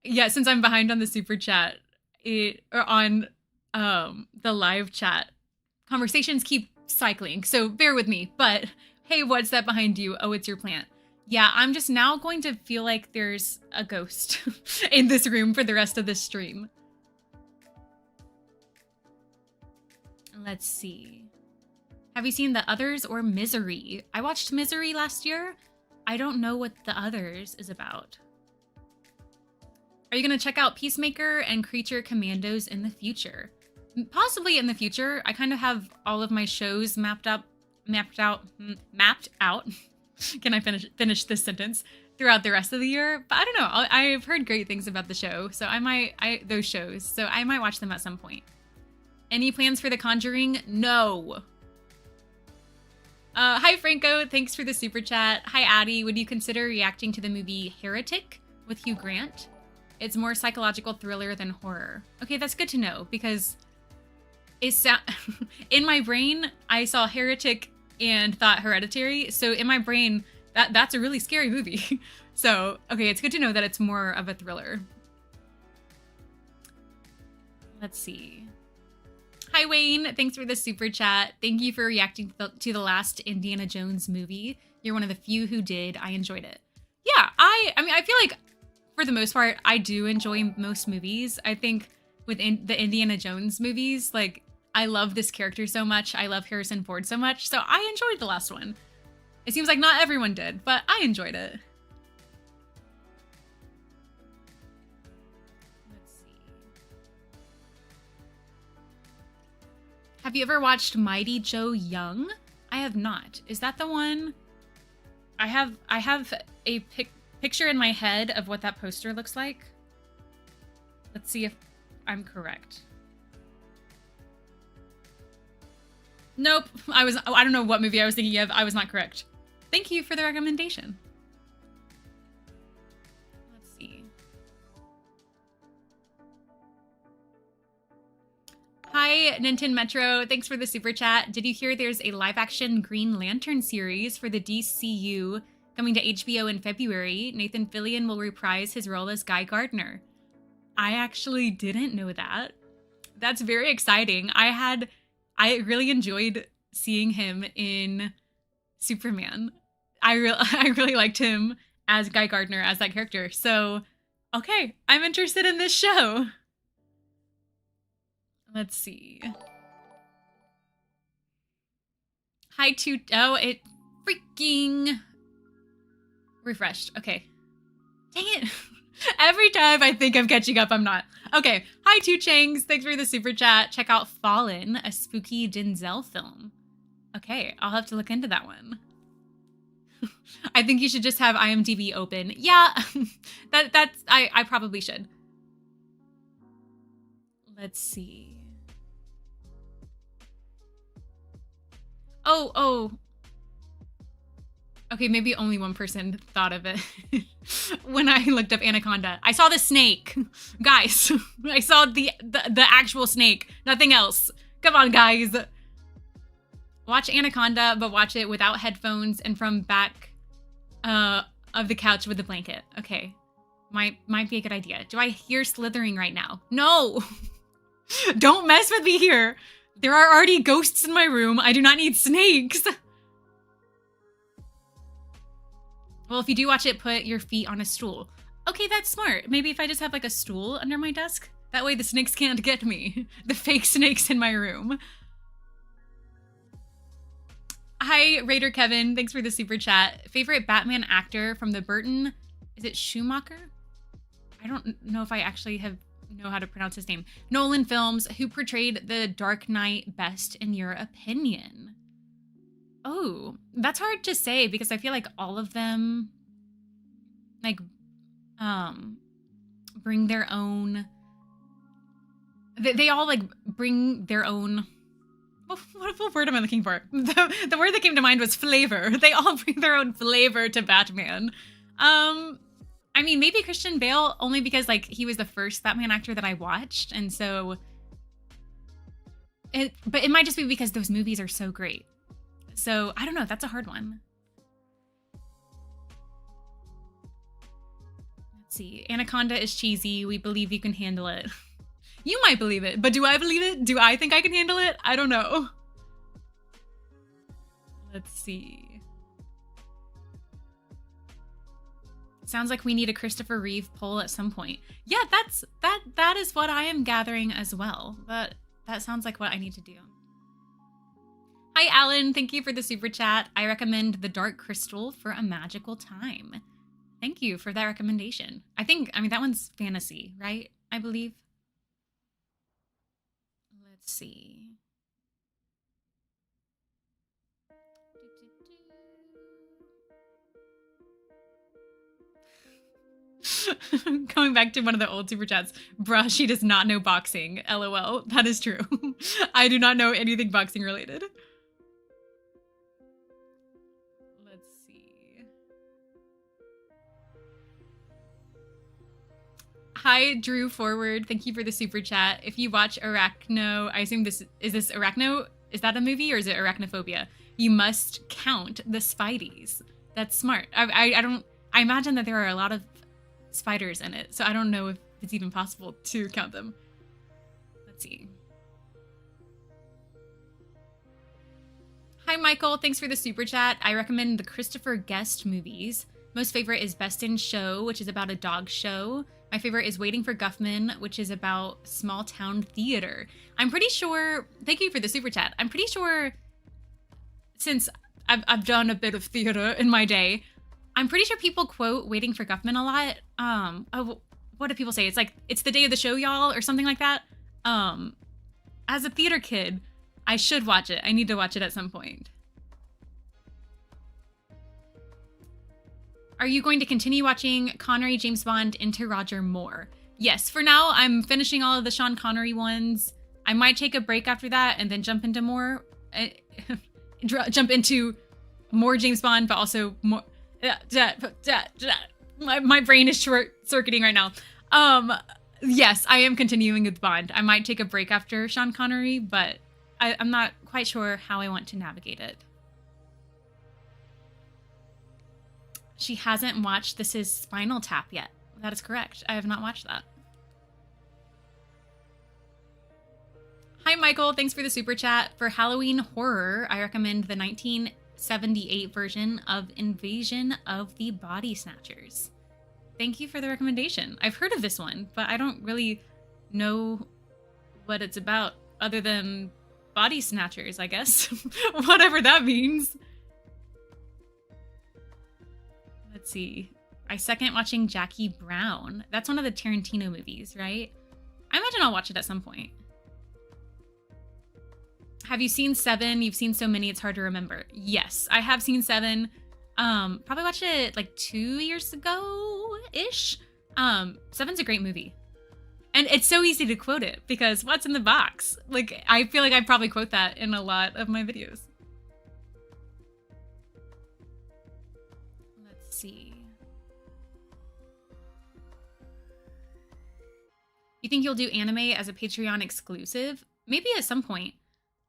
Yeah, since I'm behind on the super chat, on the live chat, conversations keep cycling, so bear with me. But hey, what's that behind you? Oh, it's your plant. Yeah, I'm just now going to feel like there's a ghost in this room for the rest of this stream. Let's see. Have you seen The Others or Misery? I watched Misery last year. I don't know what The Others is about. Are you going to check out Peacemaker and Creature Commandos in the future? Possibly in the future. I kind of have all of my shows mapped out. Can I finish this sentence? Throughout the rest of the year, but I don't know. I've heard great things about the show, so I might watch them at some point. Any plans for The Conjuring? No. Hi Franco, thanks for the super chat. Hi Addie, would you consider reacting to the movie Heretic with Hugh Grant? It's more psychological thriller than horror. Okay, that's good to know because in my brain I saw Heretic and thought Hereditary. So in my brain that's a really scary movie. So okay, it's good to know that it's more of a thriller. Let's see. Hi Wayne, thanks for the super chat. Thank you for reacting to the last Indiana Jones movie. You're one of the few who did. I enjoyed it. Yeah, I mean, I feel like for the most part, I do enjoy most movies. I think within the Indiana Jones movies, like I love this character so much. I love Harrison Ford so much. So I enjoyed the last one. It seems like not everyone did, but I enjoyed it. Have you ever watched Mighty Joe Young? I have not. Is that the one? I have a picture in my head of what that poster looks like. Let's see if I'm correct. Nope. I don't know what movie I was thinking of. I was not correct. Thank you for the recommendation. Let's see. Hi, Nintendo Metro. Thanks for the super chat. Did you hear there's a live-action Green Lantern series for the DCU coming to HBO in February? Nathan Fillion will reprise his role as Guy Gardner. I actually didn't know that. That's very exciting. I really enjoyed seeing him in Superman. I really liked him as Guy Gardner, as that character. So, okay, I'm interested in this show. Let's see. Hi to it freaking refreshed. Okay. Dang it. Every time I think I'm catching up, I'm not. Okay. Hi to Changs. Thanks for the super chat. Check out Fallen, a spooky Denzel film. Okay, I'll have to look into that one. I think you should just have IMDb open. Yeah, I probably should. Let's see. Oh. Okay, maybe only one person thought of it when I looked up Anaconda. I saw the snake. Guys, I saw the actual snake. Nothing else. Come on, guys. Watch Anaconda, but watch it without headphones and from back of the couch with the blanket. Okay. Might be a good idea. Do I hear slithering right now? No! Don't mess with me here. There are already ghosts in my room. I do not need snakes. Well, if you do watch it, put your feet on a stool. Okay, that's smart. Maybe if I just have like a stool under my desk, that way the snakes can't get me. The fake snakes in my room. Hi, Raider Kevin. Thanks for the super chat. Favorite Batman actor from the Burton? Is it Schumacher? I don't know if I actually know how to pronounce his name. Nolan films. Who portrayed the Dark Knight best in your opinion? Oh, that's hard to say because I feel like all of them like bring their own. They all like bring their own. What word am I looking for? The word that came to mind was flavor. They all bring their own flavor to Batman. I mean, maybe Christian Bale only because like he was the first Batman actor that I watched, and so but it might just be because those movies are so great. So I don't know. That's a hard one. Let's see. Anaconda is cheesy. We believe you can handle it. You might believe it, but do I believe it? Do I think I can handle it? I don't know. Let's see. Sounds like we need a Christopher Reeve poll at some point. Yeah, that is what I am gathering as well. That sounds like what I need to do. Hi, Alan. Thank you for the super chat. I recommend The Dark Crystal for a magical time. Thank you for that recommendation. I mean, that one's fantasy, right? I believe. Let's see. Coming back to one of the old super chats. Bruh, she does not know boxing. LOL. That is true. I do not know anything boxing related. Let's see. Hi, Drew Forward. Thank you for the super chat. If you watch Arachno, I assume is this Arachno? Is that a movie or is it Arachnophobia? You must count the Spideys. That's smart. I imagine that there are a lot of spiders in it, so I don't know if it's even possible to count them. Let's see. Hi, Michael. Thanks for the super chat. I recommend the Christopher Guest movies. Most favorite is Best in Show, which is about a dog show. My favorite is Waiting for Guffman, which is about small town theater. I'm pretty sure, thank you for the super chat. I'm pretty sure, since I've done a bit of theater in my day, I'm pretty sure people quote Waiting for Guffman a lot. What do people say? It's like, it's the day of the show, y'all, or something like that. As a theater kid, I should watch it. I need to watch it at some point. Are you going to continue watching Connery, James Bond, into Roger Moore? Yes, for now, I'm finishing all of the Sean Connery ones. I might take a break after that and then jump into more, jump into more James Bond, but also more, my brain is short-circuiting right now. Yes, I am continuing with Bond. I might take a break after Sean Connery, but I'm not quite sure how I want to navigate it. She hasn't watched This Is Spinal Tap yet. That is correct. I have not watched that. Hi, Michael. Thanks for the super chat. For Halloween horror, I recommend the 1978 version of Invasion of the Body Snatchers. Thank you for the recommendation. I've heard of this one, but I don't really know what it's about other than body snatchers, I guess. Whatever that means. Let's see. I second watching Jackie Brown. That's one of the Tarantino movies, right? I imagine I'll watch it at some point. Have you seen Seven? You've seen so many, it's hard to remember. Yes, I have seen Seven. Probably watched it like 2 years ago-ish. Seven's a great movie. And it's so easy to quote it because what's in the box? Like, I feel like I probably quote that in a lot of my videos. Let's see. You think you'll do anime as a Patreon exclusive? Maybe at some point.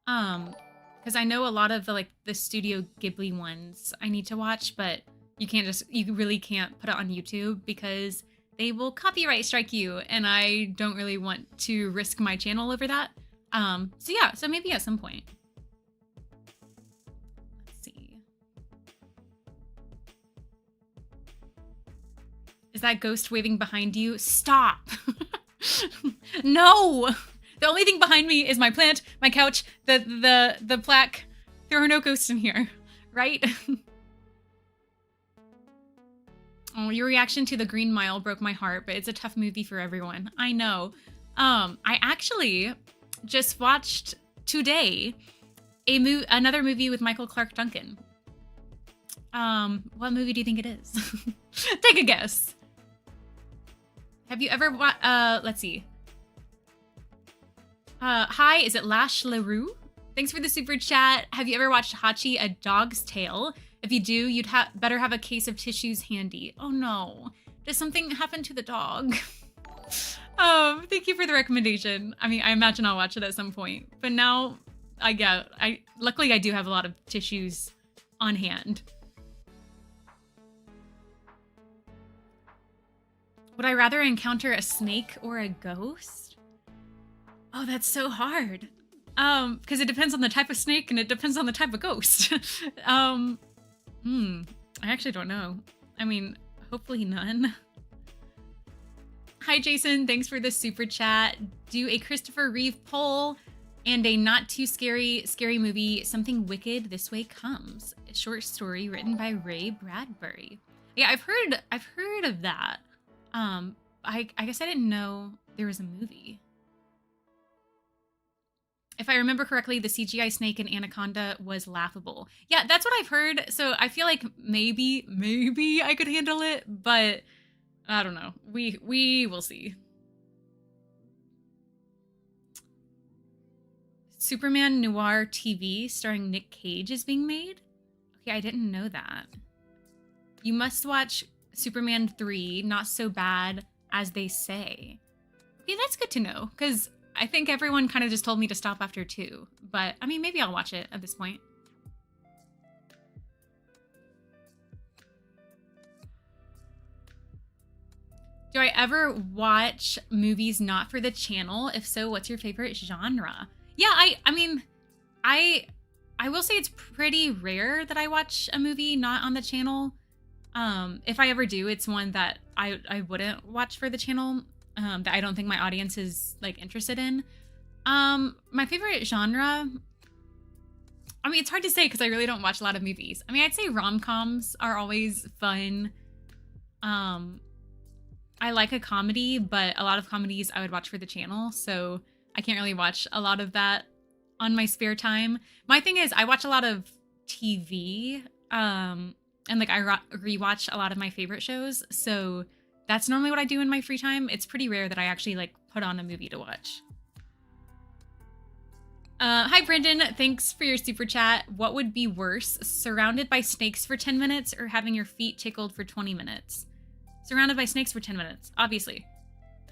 Because I know a lot of the Studio Ghibli ones I need to watch, but you really can't put it on YouTube because they will copyright strike you, and I don't really want to risk my channel over that. So maybe at some point. Let's see. Is that ghost waving behind you? Stop! No! The only thing behind me is my plant, my couch, the plaque. There are no ghosts in here, right? Oh, your reaction to The Green Mile broke my heart, but it's a tough movie for everyone. I know. I actually just watched today another movie with Michael Clarke Duncan. What movie do you think it is? Take a guess. Have you ever let's see. Hi, is it Lash LaRue? Thanks for the super chat. Have you ever watched Hachi, A Dog's Tale? If you do, you'd better have a case of tissues handy. Oh no. Does something happen to the dog? Thank you for the recommendation. I mean, I imagine I'll watch it at some point. But now, luckily I do have a lot of tissues on hand. Would I rather encounter a snake or a ghost? Oh, that's so hard. Because it depends on the type of snake and it depends on the type of ghost. I actually don't know. I mean, hopefully none. Hi, Jason. Thanks for the super chat. Do a Christopher Reeve poll and a not too scary movie, Something Wicked This Way Comes. A short story written by Ray Bradbury. Yeah, I've heard of that. I guess I didn't know there was a movie. If I remember correctly, the CGI snake in Anaconda was laughable. Yeah, that's what I've heard. So I feel like maybe I could handle it, but I don't know. We will see. Superman Noir TV starring Nick Cage is being made? Okay, I didn't know that. You must watch Superman 3, Not So Bad As They Say. Okay, that's good to know, because I think everyone kind of just told me to stop after 2. But, I mean, maybe I'll watch it at this point. Do I ever watch movies not for the channel? If so, what's your favorite genre? Yeah, I mean, I will say it's pretty rare that I watch a movie not on the channel. If I ever do, it's one that I wouldn't watch for the channel, that I don't think my audience is like interested in. My favorite genre, I mean, it's hard to say because I really don't watch a lot of movies. I mean, I'd say rom-coms are always fun. I like a comedy, but a lot of comedies I would watch for the channel, so I can't really watch a lot of that on my spare time. My thing is, I watch a lot of TV, and like I rewatch a lot of my favorite shows, so that's normally what I do in my free time. It's pretty rare that I actually like put on a movie to watch. Hi, Brendan. Thanks for your super chat. What would be worse, surrounded by snakes for 10 minutes or having your feet tickled for 20 minutes? Surrounded by snakes for 10 minutes, obviously.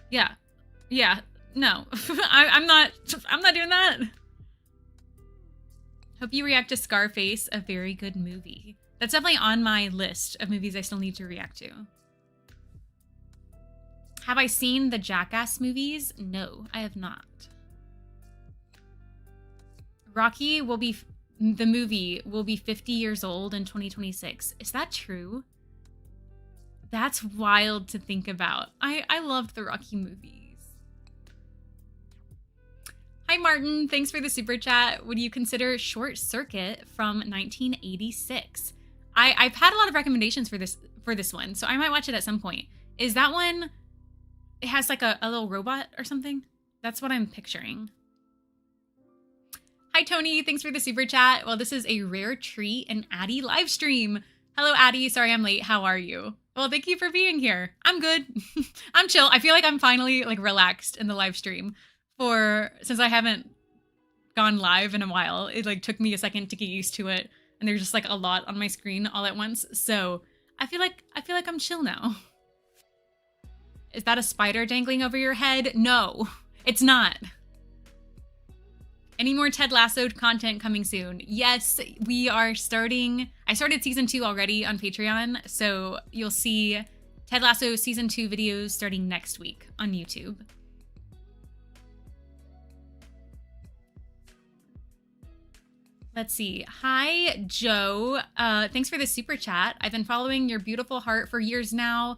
Yeah. No, I'm not doing that. Hope you react to Scarface, a very good movie. That's definitely on my list of movies I still need to react to. Have I seen the Jackass movies? No, I have not. Rocky the movie will be 50 years old in 2026. Is that true? That's wild to think about. I loved the Rocky movies. Hi, Martin. Thanks for the super chat. Would you consider Short Circuit from 1986? I've had a lot of recommendations for this one, so I might watch it at some point. Is that one? It has like a little robot or something. That's what I'm picturing. Hi, Tony. Thanks for the super chat. Well, this is a rare treat, an Addie live stream. Hello, Addie. Sorry I'm late. How are you? Well, thank you for being here. I'm good. I'm chill. I feel like I'm finally like relaxed in the live stream since I haven't gone live in a while. It like took me a second to get used to it, and there's just like a lot on my screen all at once. So I feel like I'm chill now. Is that a spider dangling over your head? No, it's not. Any more Ted Lasso content coming soon? Yes, we are starting. I started season 2 already on Patreon, so you'll see Ted Lasso season 2 videos starting next week on YouTube. Let's see. Hi, Joe. Thanks for the super chat. I've been following your beautiful heart for years now.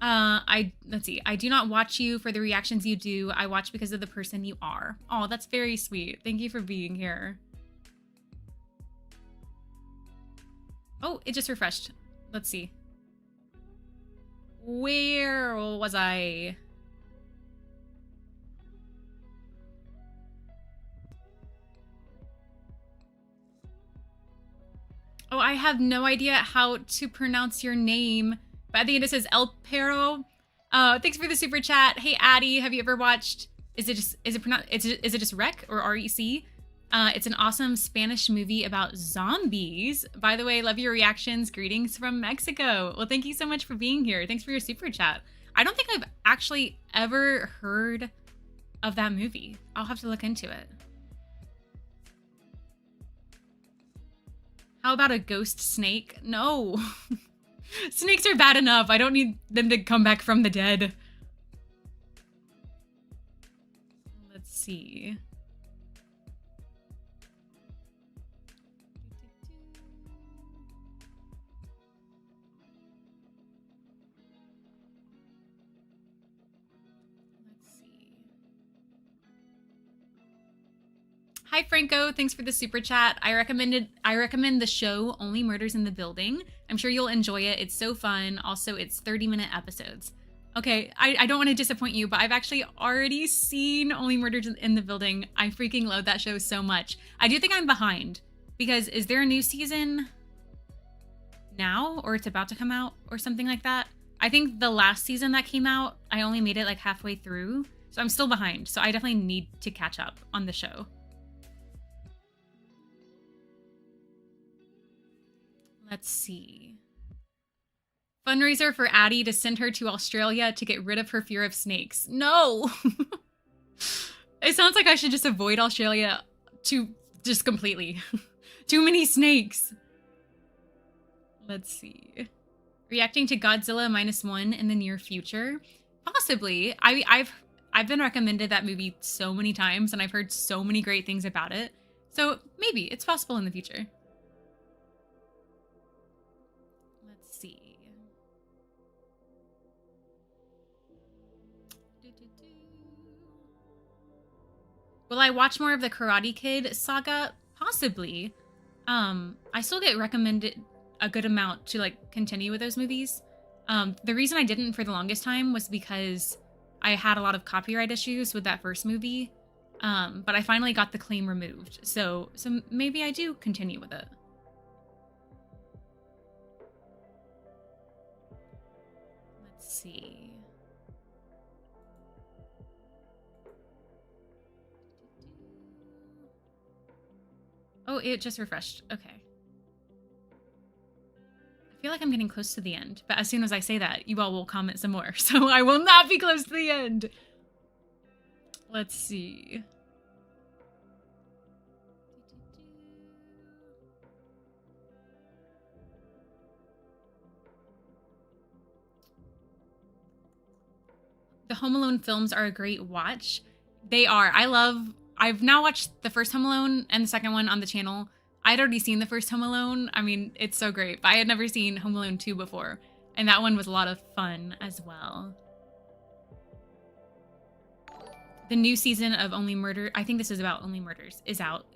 Let's see. I do not watch you for the reactions you do. I watch because of the person you are. Oh, that's very sweet. Thank you for being here. Oh, it just refreshed. Let's see. Where was I? Oh, I have no idea how to pronounce your name. But I think it says El Perro. Thanks for the super chat. Hey, Addie, have you ever watched? Is it just Rec or REC? It's an awesome Spanish movie about zombies. By the way, love your reactions. Greetings from Mexico. Well, thank you so much for being here. Thanks for your super chat. I don't think I've actually ever heard of that movie. I'll have to look into it. How about a ghost snake? No. Snakes are bad enough. I don't need them to come back from the dead. Let's see. Let's see. Hi, Franco. Thanks for the super chat. I recommend the show Only Murders in the Building. I'm sure you'll enjoy it. It's so fun. Also, it's 30-minute episodes. Okay, I don't want to disappoint you, but I've actually already seen Only Murders in the Building. I freaking love that show so much. I do think I'm behind because is there a new season now or it's about to come out or something like that? I think the last season that came out, I only made it like halfway through. So I'm still behind. So I definitely need to catch up on the show. Let's see. Fundraiser for Addie to send her to Australia to get rid of her fear of snakes. No! It sounds like I should just avoid Australia just completely. Too many snakes. Let's see. Reacting to Godzilla -1 in the near future? Possibly. I've been recommended that movie so many times and I've heard so many great things about it. So maybe it's possible in the future. See. Will I watch more of the Karate Kid saga? Possibly. I still get recommended a good amount to like continue with those movies. The reason I didn't for the longest time was because I had a lot of copyright issues with that first movie. But I finally got the claim removed. So maybe I do continue with it. See. Oh, it just refreshed. Okay. I feel like I'm getting close to the end, but as soon as I say that, you all will comment some more. So I will not be close to the end. Let's see. The Home Alone films are a great watch. They are. I've now watched the first Home Alone and the second one on the channel. I'd already seen the first Home Alone. I mean, it's so great. But I had never seen Home Alone 2 before. And that one was a lot of fun as well. the new season of Only Murder, I think this is about Only Murders, is out.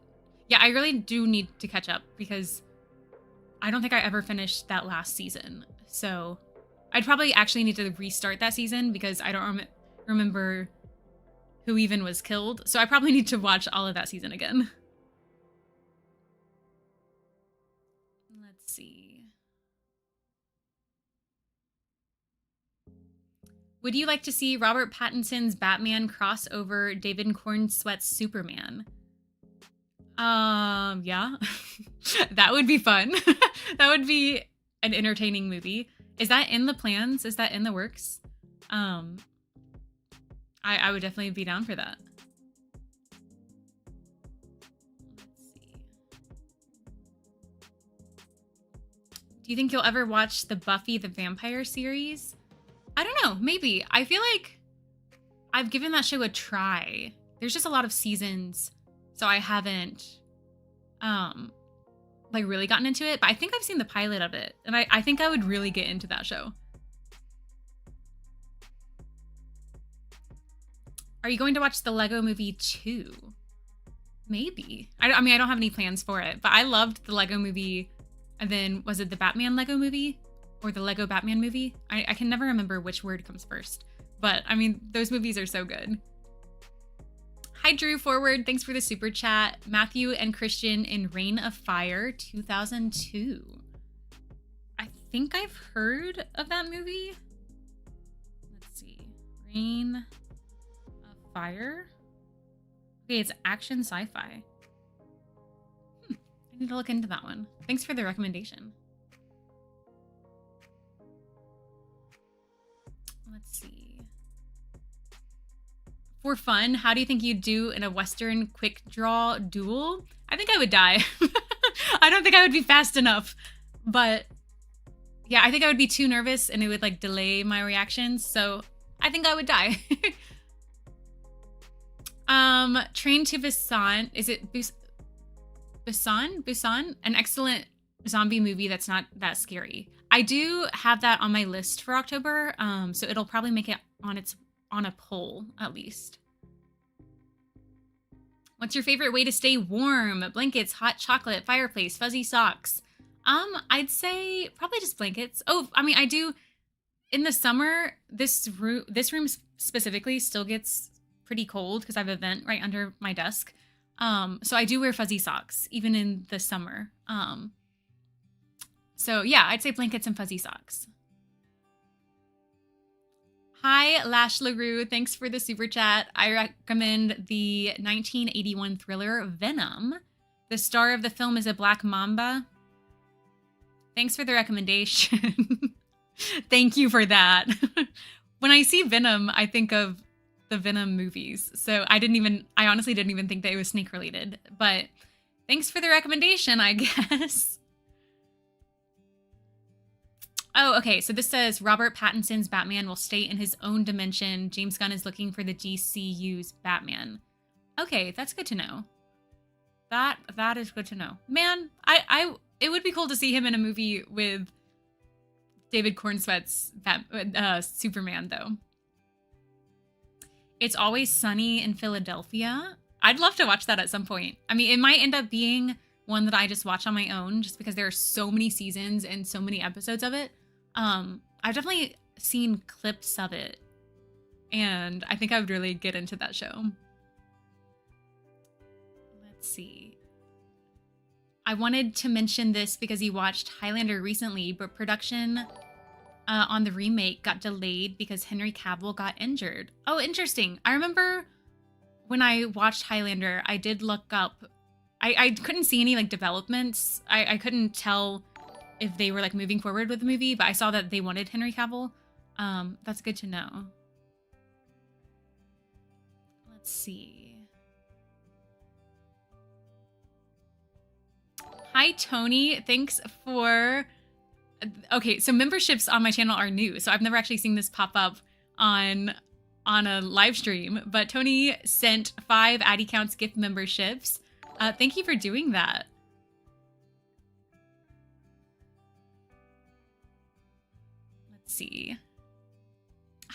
Yeah, I really do need to catch up because I don't think I ever finished that last season. So I'd probably actually need to restart that season because I don't remember who even was killed. So I probably need to watch all of that season again. Let's see. Would you like to see Robert Pattinson's Batman cross over David Cornsweet's Superman? Yeah. That would be fun. That would be an entertaining movie. Is that in the plans? Is that in the works? I would definitely be down for that. Let's see. Do you think you'll ever watch the Buffy the Vampire series? I don't know, maybe. I feel like I've given that show a try. There's just a lot of seasons, so I haven't like really gotten into it, but I think I've seen the pilot of it, and I think I would really get into that show. Are you going to watch the Lego Movie 2? Maybe. I mean, I don't have any plans for it, but I loved the Lego Movie, and then was it the Batman Lego Movie? Or the Lego Batman movie? I can never remember which word comes first, but I mean, those movies are so good. Hi, Drew Forward. Thanks for the super chat. Matthew and Christian in Reign of Fire 2002. I think I've heard of that movie. Let's see. Reign of Fire. Okay, it's action sci-fi. I need to look into that one. Thanks for the recommendation. Let's see. For fun, how do you think you'd do in a Western quick draw duel? I think I would die. I don't think I would be fast enough. But yeah, I think I would be too nervous and it would like delay my reactions. So I think I would die. Train to Busan. Is it Busan? Busan? An excellent zombie movie that's not that scary. I do have that on my list for October, so it'll probably make it on a poll at least. What's your favorite way to stay warm? Blankets, hot chocolate, fireplace, fuzzy socks. I'd say probably just blankets. Oh, I mean, I do in the summer. This room specifically still gets pretty cold because I have a vent right under my desk. So I do wear fuzzy socks even in the summer. So yeah, I'd say blankets and fuzzy socks. Hi, Lash LaRue. Thanks for the super chat. I recommend the 1981 thriller Venom. The star of the film is a black mamba. Thanks for the recommendation. Thank you for that. When I see Venom, I think of the Venom movies. So I honestly didn't even think that it was snake related. But thanks for the recommendation, I guess. Oh, okay. So this says Robert Pattinson's Batman will stay in his own dimension. James Gunn is looking for the DCU's Batman. Okay, that's good to know. That is good to know. Man, it would be cool to see him in a movie with David Cornsweet's Superman, though. It's Always Sunny in Philadelphia. I'd love to watch that at some point. I mean, it might end up being one that I just watch on my own just because there are so many seasons and so many episodes of it. I've definitely seen clips of it and I think I would really get into that show. Let's see. I wanted to mention this because he watched Highlander recently, but production on the remake got delayed because Henry Cavill got injured. Oh, interesting. I remember when I watched Highlander, I did look up. I couldn't see any like developments. I couldn't tell if they were like moving forward with the movie, but I saw that they wanted Henry Cavill. That's good to know. Let's see. Hi, Tony. Thanks for... Okay, so memberships on my channel are new, so I've never actually seen this pop up on a live stream, but Tony sent 5 Addy Counts gift memberships. Thank you for doing that. Let's see.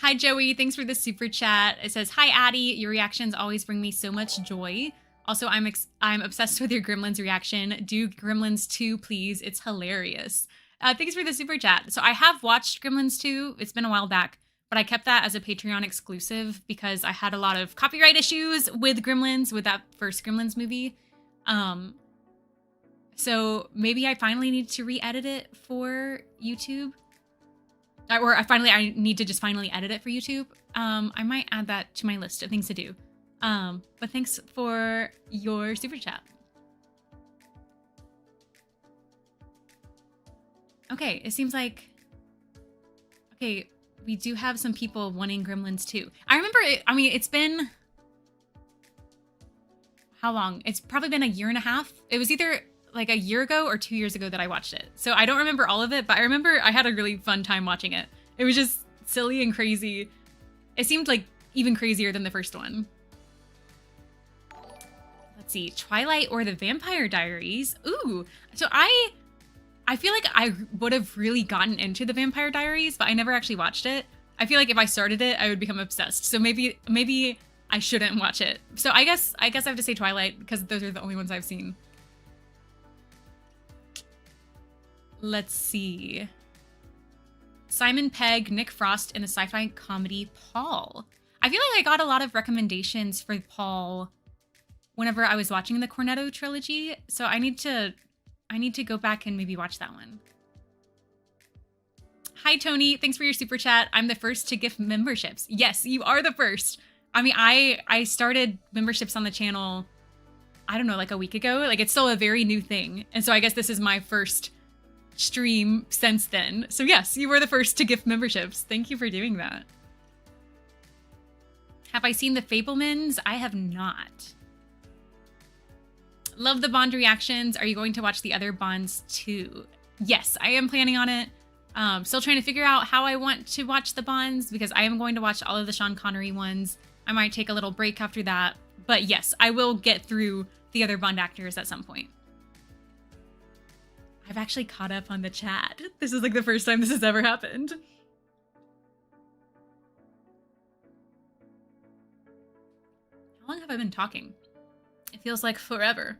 Hi, Joey. Thanks for the super chat. It says, hi, Addie. Your reactions always bring me so much joy. Also, I'm obsessed with your Gremlins reaction. Do Gremlins 2, please. It's hilarious. Thanks for the super chat. So I have watched Gremlins 2. It's been a while back, but I kept that as a Patreon exclusive because I had a lot of copyright issues with Gremlins, with that first Gremlins movie. So maybe I finally need to re-edit it for YouTube. Or I need to just finally edit it for YouTube. I might add that to my list of things to do. But thanks for your super chat. Okay, it seems like... Okay, we do have some people wanting Gremlins 2. I remember it, I mean, it's been... How long? It's probably been a year and a half. It was either like a year ago or 2 years ago that I watched it. So I don't remember all of it, but I remember I had a really fun time watching it. It was just silly and crazy. It seemed like even crazier than the first one. Let's see, Twilight or the Vampire Diaries. Ooh, so I feel like I would have really gotten into the Vampire Diaries, but I never actually watched it. I feel like if I started it, I would become obsessed. So maybe I shouldn't watch it. So I guess I have to say Twilight because those are the only ones I've seen. Let's see. Simon Pegg, Nick Frost, and the sci-fi comedy Paul. I feel like I got a lot of recommendations for Paul whenever I was watching the Cornetto trilogy. So I need to go back and maybe watch that one. Hi, Tony. Thanks for your super chat. I'm the first to gift memberships. Yes, you are the first. I mean, I started memberships on the channel, I don't know, like a week ago. Like, it's still a very new thing. And so I guess this is my first stream since then. So yes, you were the first to gift memberships. Thank you for doing that. Have I seen The Fabelmans? I have not. Love the Bond reactions. Are you going to watch the other Bonds too? Yes, I am planning on it. Still trying to figure out how I want to watch the Bonds because I am going to watch all of the Sean Connery ones. I might take a little break after that. But yes, I will get through the other Bond actors at some point. I've actually caught up on the chat. This is like the first time this has ever happened. How long have I been talking? It feels like forever.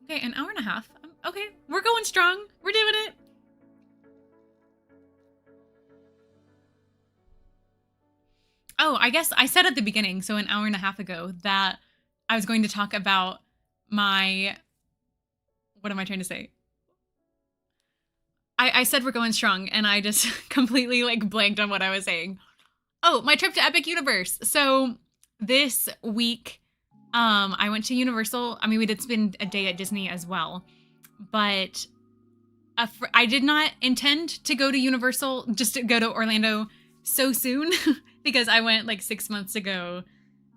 Okay, an hour and a half. Okay, we're going strong. We're doing it. Oh, I guess I said at the beginning, so an hour and a half ago, that I was going to talk about my... What am I trying to say? I said we're going strong, and I just completely like blanked on what I was saying. Oh, my trip to Epic Universe. So this week, I went to Universal. I mean, we did spend a day at Disney as well, but I did not intend to go to Universal, just to go to Orlando so soon because I went like 6 months ago.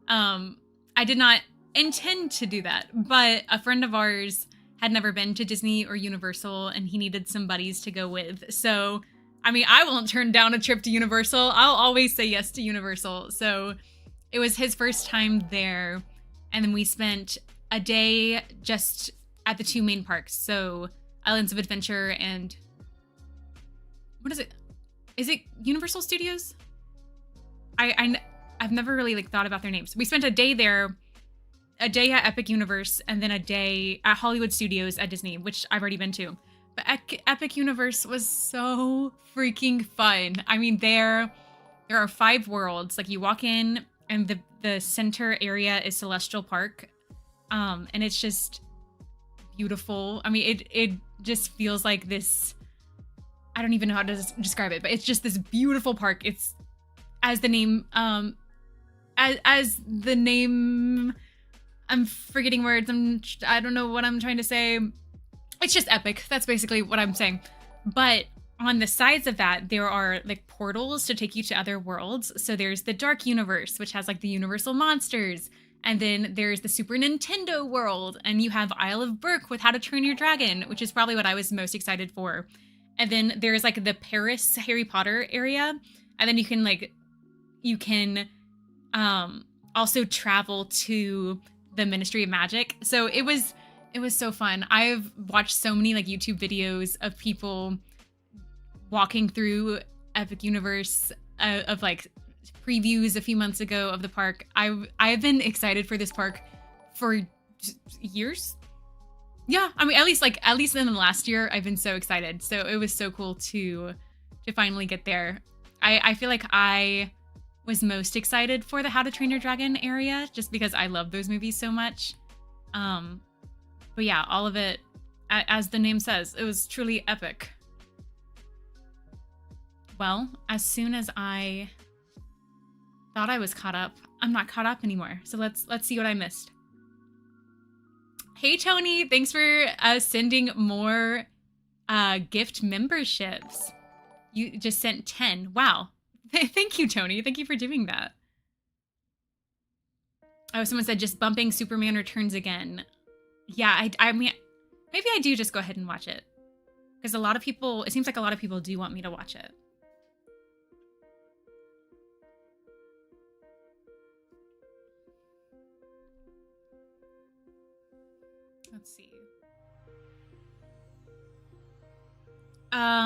I did not intend to do that, but a friend of ours had never been to Disney or Universal, and he needed some buddies to go with. So, I mean, I won't turn down a trip to Universal. I'll always say yes to Universal. So it was his first time there. And then we spent a day just at the two main parks. So Islands of Adventure and... What is it? Is it Universal Studios? I've never really like thought about their names. We spent a day there, a day at Epic Universe, and then a day at Hollywood Studios at Disney, which I've already been to. But Epic Universe was so freaking fun. I mean, there are 5 worlds. Like, you walk in, and the center area is Celestial Park, and it's just beautiful. I mean, it just feels like this... I don't even know how to describe it, but it's just this beautiful park. It's, as the name, as the name... I'm forgetting words. I don't know what I'm trying to say. It's just epic. That's basically what I'm saying. But on the sides of that, there are like portals to take you to other worlds. So there's the Dark Universe, which has like the Universal monsters. And then there's the Super Nintendo world. And you have Isle of Berk with How to Train Your Dragon, which is probably what I was most excited for. And then there's like the Paris Harry Potter area. And then you can also travel to the Ministry of Magic. So it was so fun. I've watched so many like YouTube videos of people walking through Epic Universe of like previews a few months ago of the park. I've been excited for this park for years. Yeah, I mean, at least in the last year, I've been so excited. So it was so cool to finally get there. I feel like I was most excited for the How to Train Your Dragon area just because I love those movies so much. But yeah, all of it, as the name says, it was truly epic. Well, as soon as I thought I was caught up, I'm not caught up anymore. So let's see what I missed. Hey Tony, thanks for sending more gift memberships. You just sent 10. Wow. Thank you, Tony. Thank you for doing that. Oh, someone said just bumping Superman Returns again. Yeah, I mean, maybe I do just go ahead and watch it. Because it seems like a lot of people do want me to watch it. Let's see.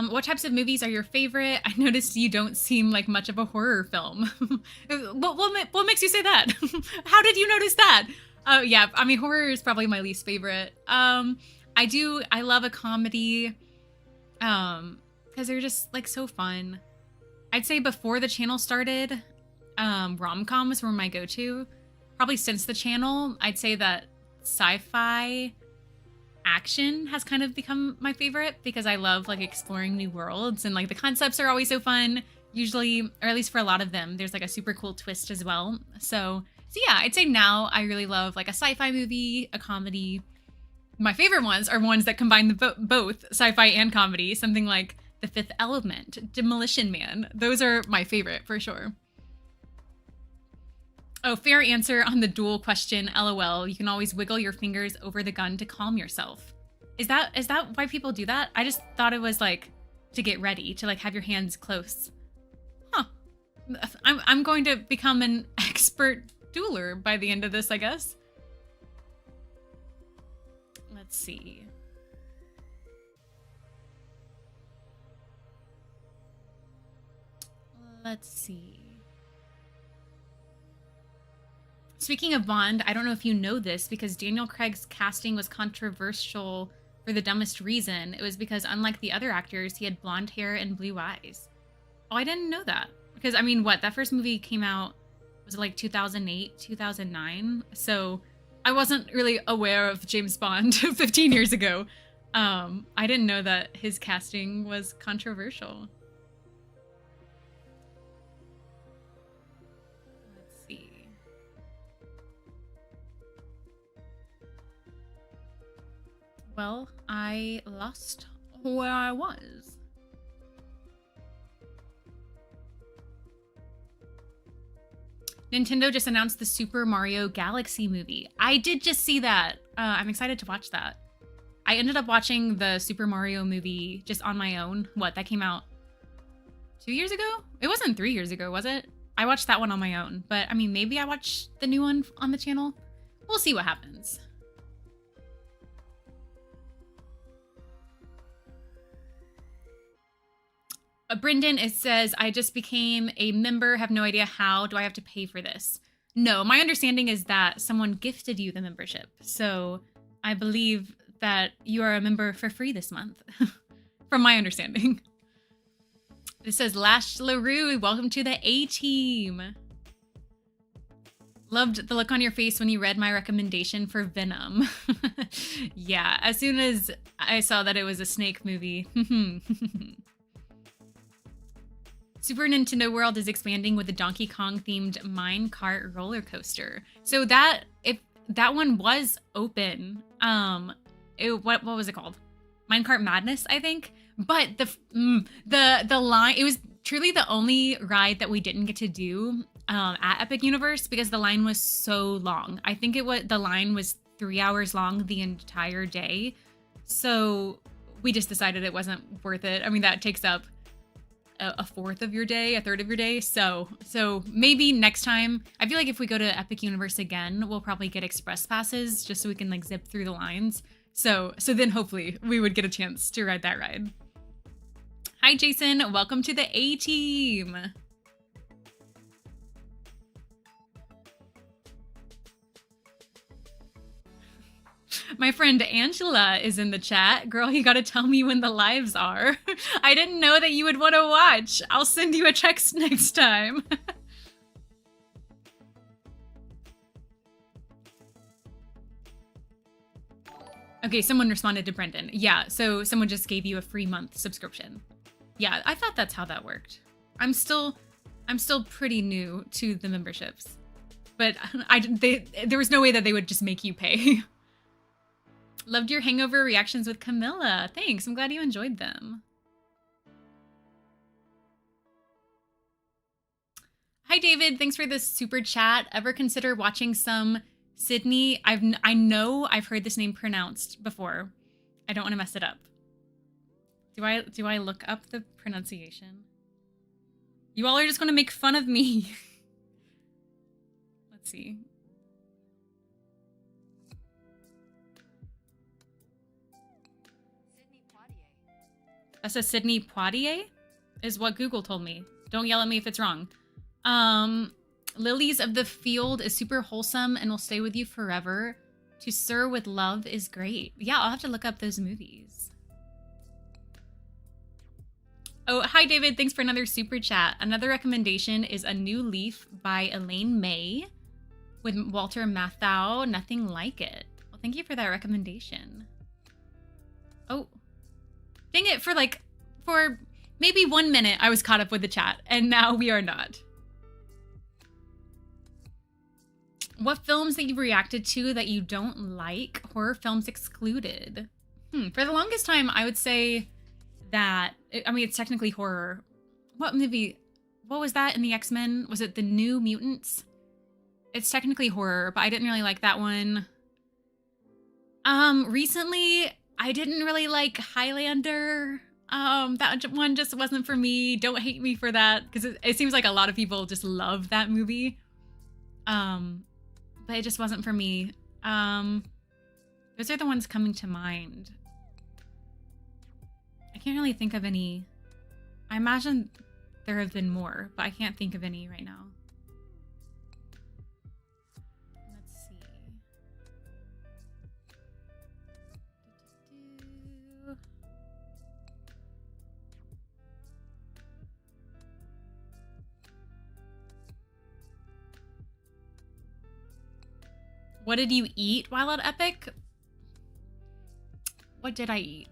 What types of movies are your favorite? I noticed you don't seem like much of a horror film. What makes you say that? How did you notice that? Yeah, I mean, horror is probably my least favorite. I love a comedy, because they're just like so fun. I'd say before the channel started, rom-coms were my go-to. Probably since the channel, I'd say that sci-fi action has kind of become my favorite because I love like exploring new worlds and like the concepts are always so fun. Usually, or at least for a lot of them, there's like a super cool twist as well. So yeah, I'd say now I really love like a sci-fi movie, a comedy. My favorite ones are ones that combine both sci-fi and comedy. Something like The Fifth Element, Demolition Man. Those are my favorite for sure. Oh, fair answer on the duel question, LOL. You can always wiggle your fingers over the gun to calm yourself. Is that why people do that? I just thought it was like to get ready, to like have your hands close. Huh. I'm going to become an expert dueler by the end of this, I guess. Let's see. Let's see. Speaking of Bond, I don't know if you know this, because Daniel Craig's casting was controversial for the dumbest reason. It was because unlike the other actors, he had blonde hair and blue eyes. Oh, I didn't know that. Because, I mean, that first movie came out, was it like 2008, 2009? So I wasn't really aware of James Bond 15 years ago. I didn't know that his casting was controversial. Well, I lost where I was. Nintendo just announced the Super Mario Galaxy movie. I did just see that. I'm excited to watch that. I ended up watching the Super Mario movie just on my own. That came out 2 years ago? It wasn't 3 years ago, was it? I watched that one on my own. But, I mean, maybe I watched the new one on the channel. We'll see what happens. Brendan, it says, I just became a member, have no idea how. Do I have to pay for this? No, my understanding is that someone gifted you the membership. So I believe that you are a member for free this month, from my understanding. It says, Lash LaRue, welcome to the A-team. Loved the look on your face when you read my recommendation for Venom. Yeah, as soon as I saw that it was a snake movie. Super Nintendo World is expanding with a Donkey Kong themed mine cart roller coaster. So that one was open. What was it called? Minecart Madness, I think. But the line, it was truly the only ride that we didn't get to do at Epic Universe because the line was so long. I think the line was 3 hours long the entire day. So we just decided it wasn't worth it. I mean, that takes up a fourth of your day, a third of your day. So maybe next time, I feel like if we go to Epic Universe again, we'll probably get express passes just so we can like zip through the lines. So then hopefully we would get a chance to ride that ride. Hi, Jason. Welcome to the A-team. My friend Angela is in the chat. Girl, you gotta tell me when the lives are. I didn't know that you would want to watch. I'll send you a text next time. Okay, someone responded to Brendan. Yeah, so someone just gave you a free month subscription. Yeah, I thought that's how that worked. I'm still pretty new to the memberships, but there was no way that they would just make you pay. Loved your hangover reactions with Camilla. Thanks. I'm glad you enjoyed them. Hi, David. Thanks for the super chat. Ever consider watching some Sydney? I know I've heard this name pronounced before. I don't want to mess it up. Do I look up the pronunciation? You all are just going to make fun of me. Let's see. That says Sydney Poitier is what Google told me. Don't yell at me if it's wrong. Lilies of the Field is super wholesome and will stay with you forever. To Sir with Love is great. Yeah, I'll have to look up those movies. Oh, hi, David. Thanks for another super chat. Another recommendation is A New Leaf by Elaine May with Walter Matthau. Nothing like it. Well, thank you for that recommendation. Oh, dang it. For maybe 1 minute, I was caught up with the chat, and now we are not. What films that you've reacted to that you don't like? Horror films excluded. For the longest time, I would say that, I mean, it's technically horror. What movie? What was that in the X-Men? Was it The New Mutants? It's technically horror, but I didn't really like that one. Recently, I didn't really like Highlander. That one just wasn't for me. Don't hate me for that, because it seems like a lot of people just love that movie. But it just wasn't for me. Those are the ones coming to mind. I can't really think of any. I imagine there have been more, but I can't think of any right now. Let's see. What did you eat while at Epic? What did I eat?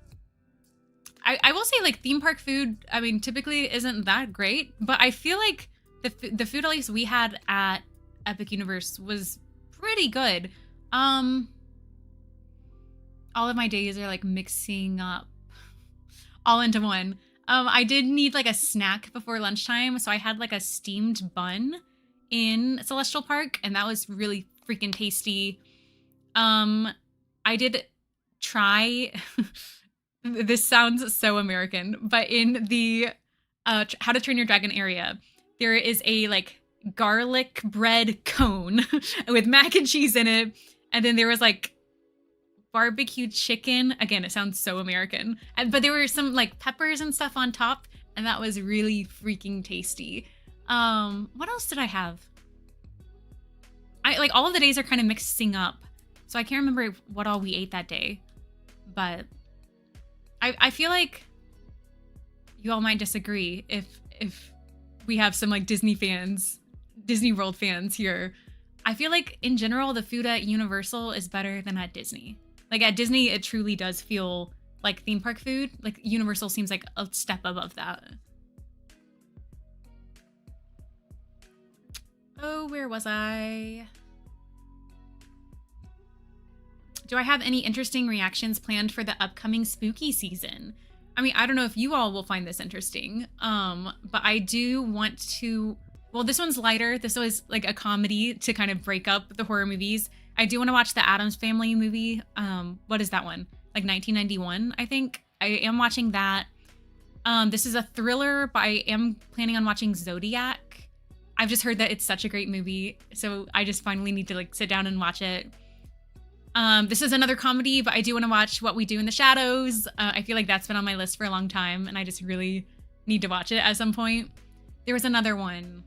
I will say, like, theme park food, I mean, typically isn't that great, but I feel like the food at least we had at Epic Universe was pretty good. All of my days are like mixing up all into one. I did need like a snack before lunchtime, so I had like a steamed bun in Celestial Park, and that was really freaking tasty. I did try this sounds so American, but in the How to Train Your Dragon area, there is a like garlic bread cone with mac and cheese in it, and then there was like barbecue chicken. Again, it sounds so American, but there were some like peppers and stuff on top, and that was really freaking tasty. What else did I have? I like all of the days are kind of mixing up, so I can't remember what all we ate that day, but I feel like you all might disagree if we have some like Disney World fans here. I feel like in general the food at Universal is better than at Disney. Like at Disney, it truly does feel like theme park food. Like Universal seems like a step above that. Oh, where was I? Do I have any interesting reactions planned for the upcoming spooky season? I mean, I don't know if you all will find this interesting, but I do want to... Well, this one's lighter. This was like a comedy to kind of break up the horror movies. I do want to watch the Addams Family movie. What is that one? Like 1991, I think. I am watching that. This is a thriller, but I am planning on watching Zodiac. I've just heard that it's such a great movie, so I just finally need to like sit down and watch it. This is another comedy, but I do want to watch What We Do in the Shadows. I feel like that's been on my list for a long time, and I just really need to watch it at some point. There was another one.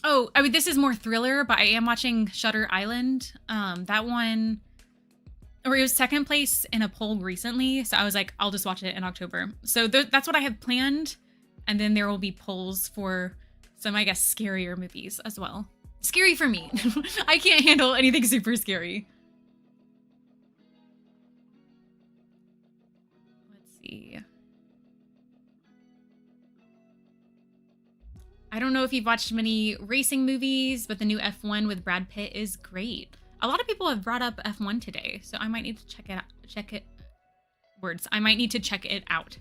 Oh, I mean, this is more thriller, but I am watching Shutter Island. That one, or it was second place in a poll recently, so I was like, I'll just watch it in October. So that's what I have planned, and then there will be polls for some, I guess, scarier movies as well. Scary for me. I can't handle anything super scary. Let's see. I don't know if you've watched many racing movies, but the new F1 with Brad Pitt is great. A lot of people have brought up F1 today, so I might need to check it out. I might need to check it out.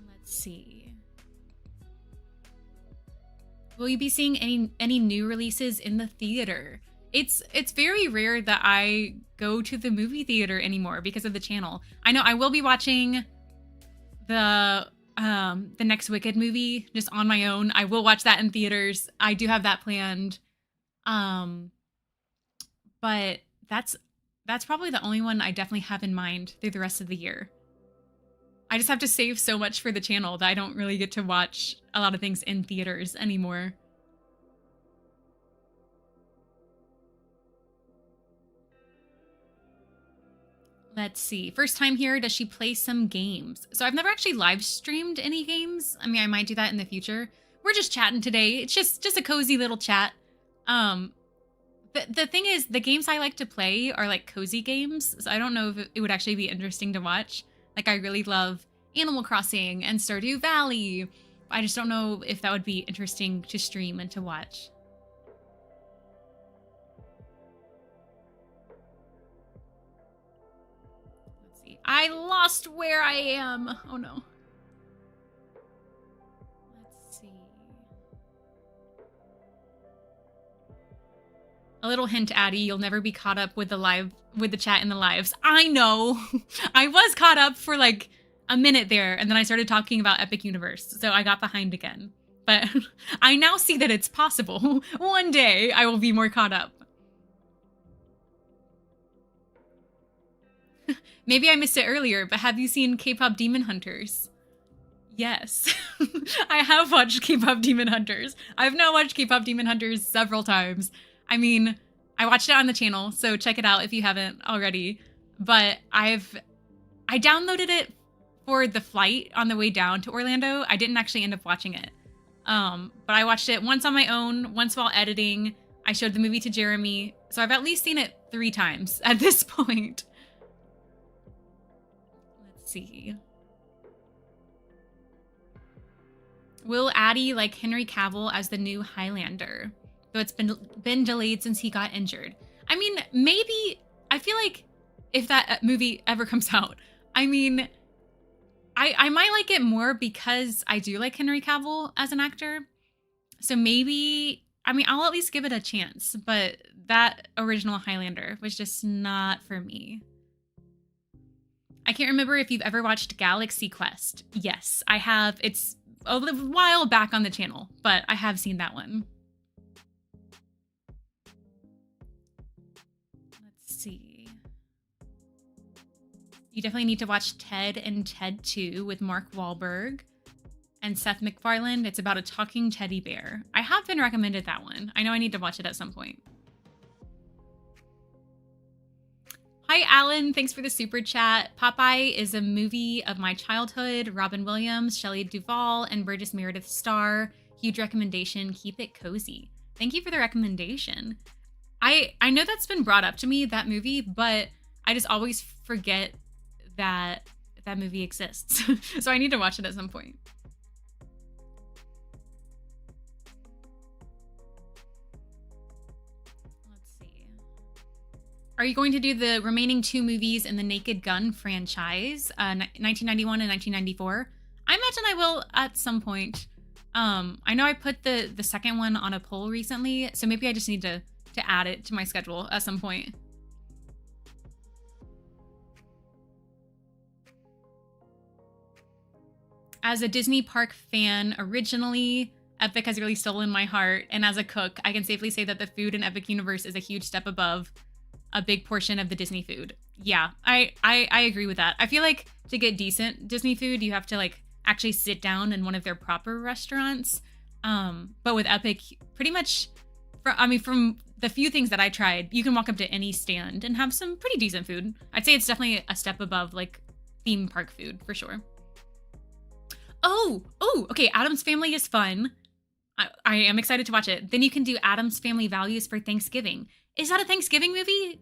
Let's see. Will you be seeing any new releases in the theater? It's very rare that I go to the movie theater anymore because of the channel. I know I will be watching the next Wicked movie just on my own. I will watch that in theaters. I do have that planned. But that's probably the only one I definitely have in mind through the rest of the year. I just have to save so much for the channel that I don't really get to watch a lot of things in theaters anymore. Let's see. First time here, does she play some games? So I've never actually live streamed any games. I mean, I might do that in the future. We're just chatting today. It's just a cozy little chat. The thing is, the games I like to play are like cozy games. So I don't know if it would actually be interesting to watch. Like, I really love Animal Crossing and Stardew Valley. I just don't know if that would be interesting to stream and to watch. Let's see. I lost where I am. Oh no. Let's see. A little hint, Addie, you'll never be caught up with the chat in the lives. I know. I was caught up for like a minute there, and then I started talking about Epic Universe, so I got behind again. But I now see that it's possible. One day I will be more caught up. Maybe I missed it earlier, but have you seen K-pop Demon Hunters? Yes. I have watched K-pop Demon Hunters. I've now watched K-pop Demon Hunters several times. I mean, I watched it on the channel, so check it out if you haven't already. But I downloaded it for the flight on the way down to Orlando. I didn't actually end up watching it. But I watched it once on my own, once while editing. I showed the movie to Jeremy, so I've at least seen it 3 times at this point. Let's see. Will Addie like Henry Cavill as the new Highlander? Though it's been delayed since he got injured. I mean, maybe, I feel like if that movie ever comes out, I mean, I might like it more because I do like Henry Cavill as an actor. So maybe, I mean, I'll at least give it a chance, but that original Highlander was just not for me. I can't remember if you've ever watched Galaxy Quest. Yes, I have. It's a while back on the channel, but I have seen that one. Let's see. You definitely need to watch Ted and Ted 2 with Mark Wahlberg and Seth MacFarlane. It's about a talking teddy bear. I have been recommended that one. I know I need to watch it at some point. Hi, Alan. Thanks for the super chat. Popeye is a movie of my childhood. Robin Williams, Shelley Duvall, and Burgess Meredith star. Huge recommendation. Keep it cozy. Thank you for the recommendation. I know that's been brought up to me, that movie, but I just always forget that movie exists. So I need to watch it at some point. Let's see. Are you going to do the remaining 2 movies in the Naked Gun franchise, 1991 and 1994? I imagine I will at some point. I know I put the second one on a poll recently, so maybe I just need to add it to my schedule at some point. As a Disney park fan originally, Epic has really stolen my heart, and as a cook, I can safely say that the food in Epic Universe is a huge step above a big portion of the Disney food. Yeah, I agree with that. I feel like to get decent Disney food, you have to like actually sit down in one of their proper restaurants. But with Epic, pretty much, from the few things that I tried, you can walk up to any stand and have some pretty decent food. I'd say it's definitely a step above like theme park food for sure. Oh, okay. Addams Family is fun. I am excited to watch it. Then you can do Addams Family Values for Thanksgiving. Is that a Thanksgiving movie?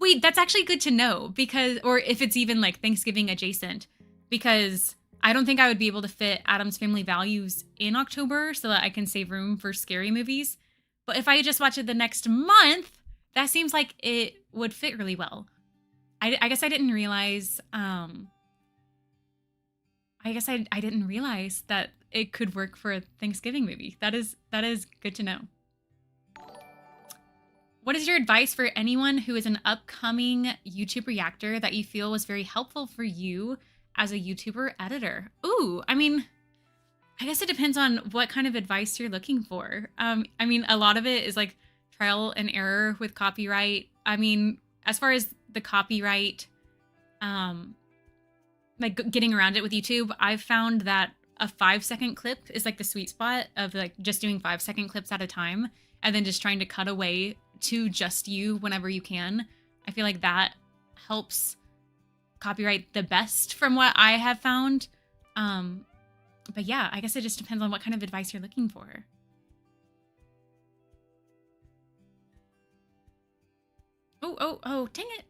Wait, that's actually good to know because, or if it's even like Thanksgiving adjacent, because I don't think I would be able to fit Addams Family Values in October so that I can save room for scary movies. But if I just watch it the next month, that seems like it would fit really well. I guess I didn't realize, I didn't realize that it could work for a Thanksgiving movie. That is good to know. What is your advice for anyone who is an upcoming YouTube reactor that you feel was very helpful for you as a YouTuber editor? Ooh, I mean, I guess it depends on what kind of advice you're looking for. I mean, a lot of it is like trial and error with copyright. I mean, as far as the copyright, like getting around it with YouTube, I've found that a 5-second clip is like the sweet spot of like just doing 5-second clips at a time and then just trying to cut away to just you whenever you can. I feel like that helps copyright the best from what I have found. But yeah, I guess it just depends on what kind of advice you're looking for. Oh, dang it.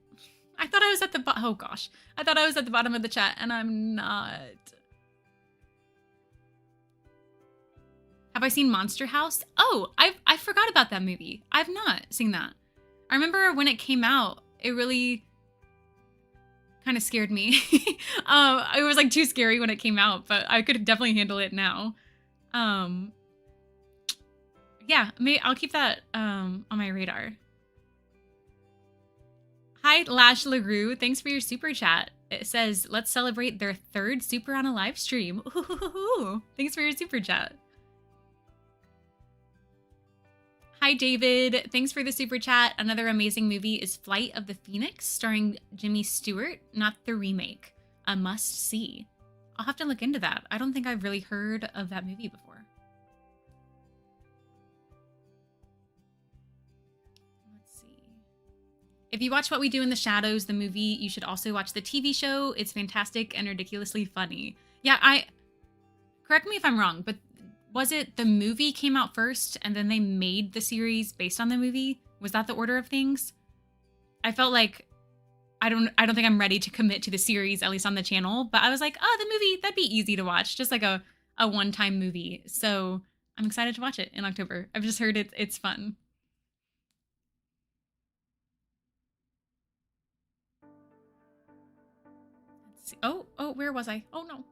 I thought I was at the bottom. Oh gosh. I thought I was at the bottom of the chat and I'm not. Have I seen Monster House? Oh, I forgot about that movie. I've not seen that. I remember when it came out, it really kind of scared me. It was like too scary when it came out, but I could definitely handle it now. Yeah, I'll keep that on my radar. Hi, Lash LaRue. Thanks for your super chat. It says, let's celebrate their 3rd super on a live stream. Ooh, thanks for your super chat. Hi, David. Thanks for the super chat. Another amazing movie is Flight of the Phoenix, starring Jimmy Stewart, not the remake. A must see. I'll have to look into that. I don't think I've really heard of that movie before. Let's see. If you watch What We Do in the Shadows, the movie, you should also watch the TV show. It's fantastic and ridiculously funny. Yeah, correct me if I'm wrong, but was it the movie came out first and then they made the series based on the movie? Was that the order of things? I felt like I don't think I'm ready to commit to the series, at least on the channel, but I was like, oh, the movie, that'd be easy to watch, just like a one-time movie. So I'm excited to watch it in October. I've just heard it's fun. Let's see. Oh, where was I? Oh no.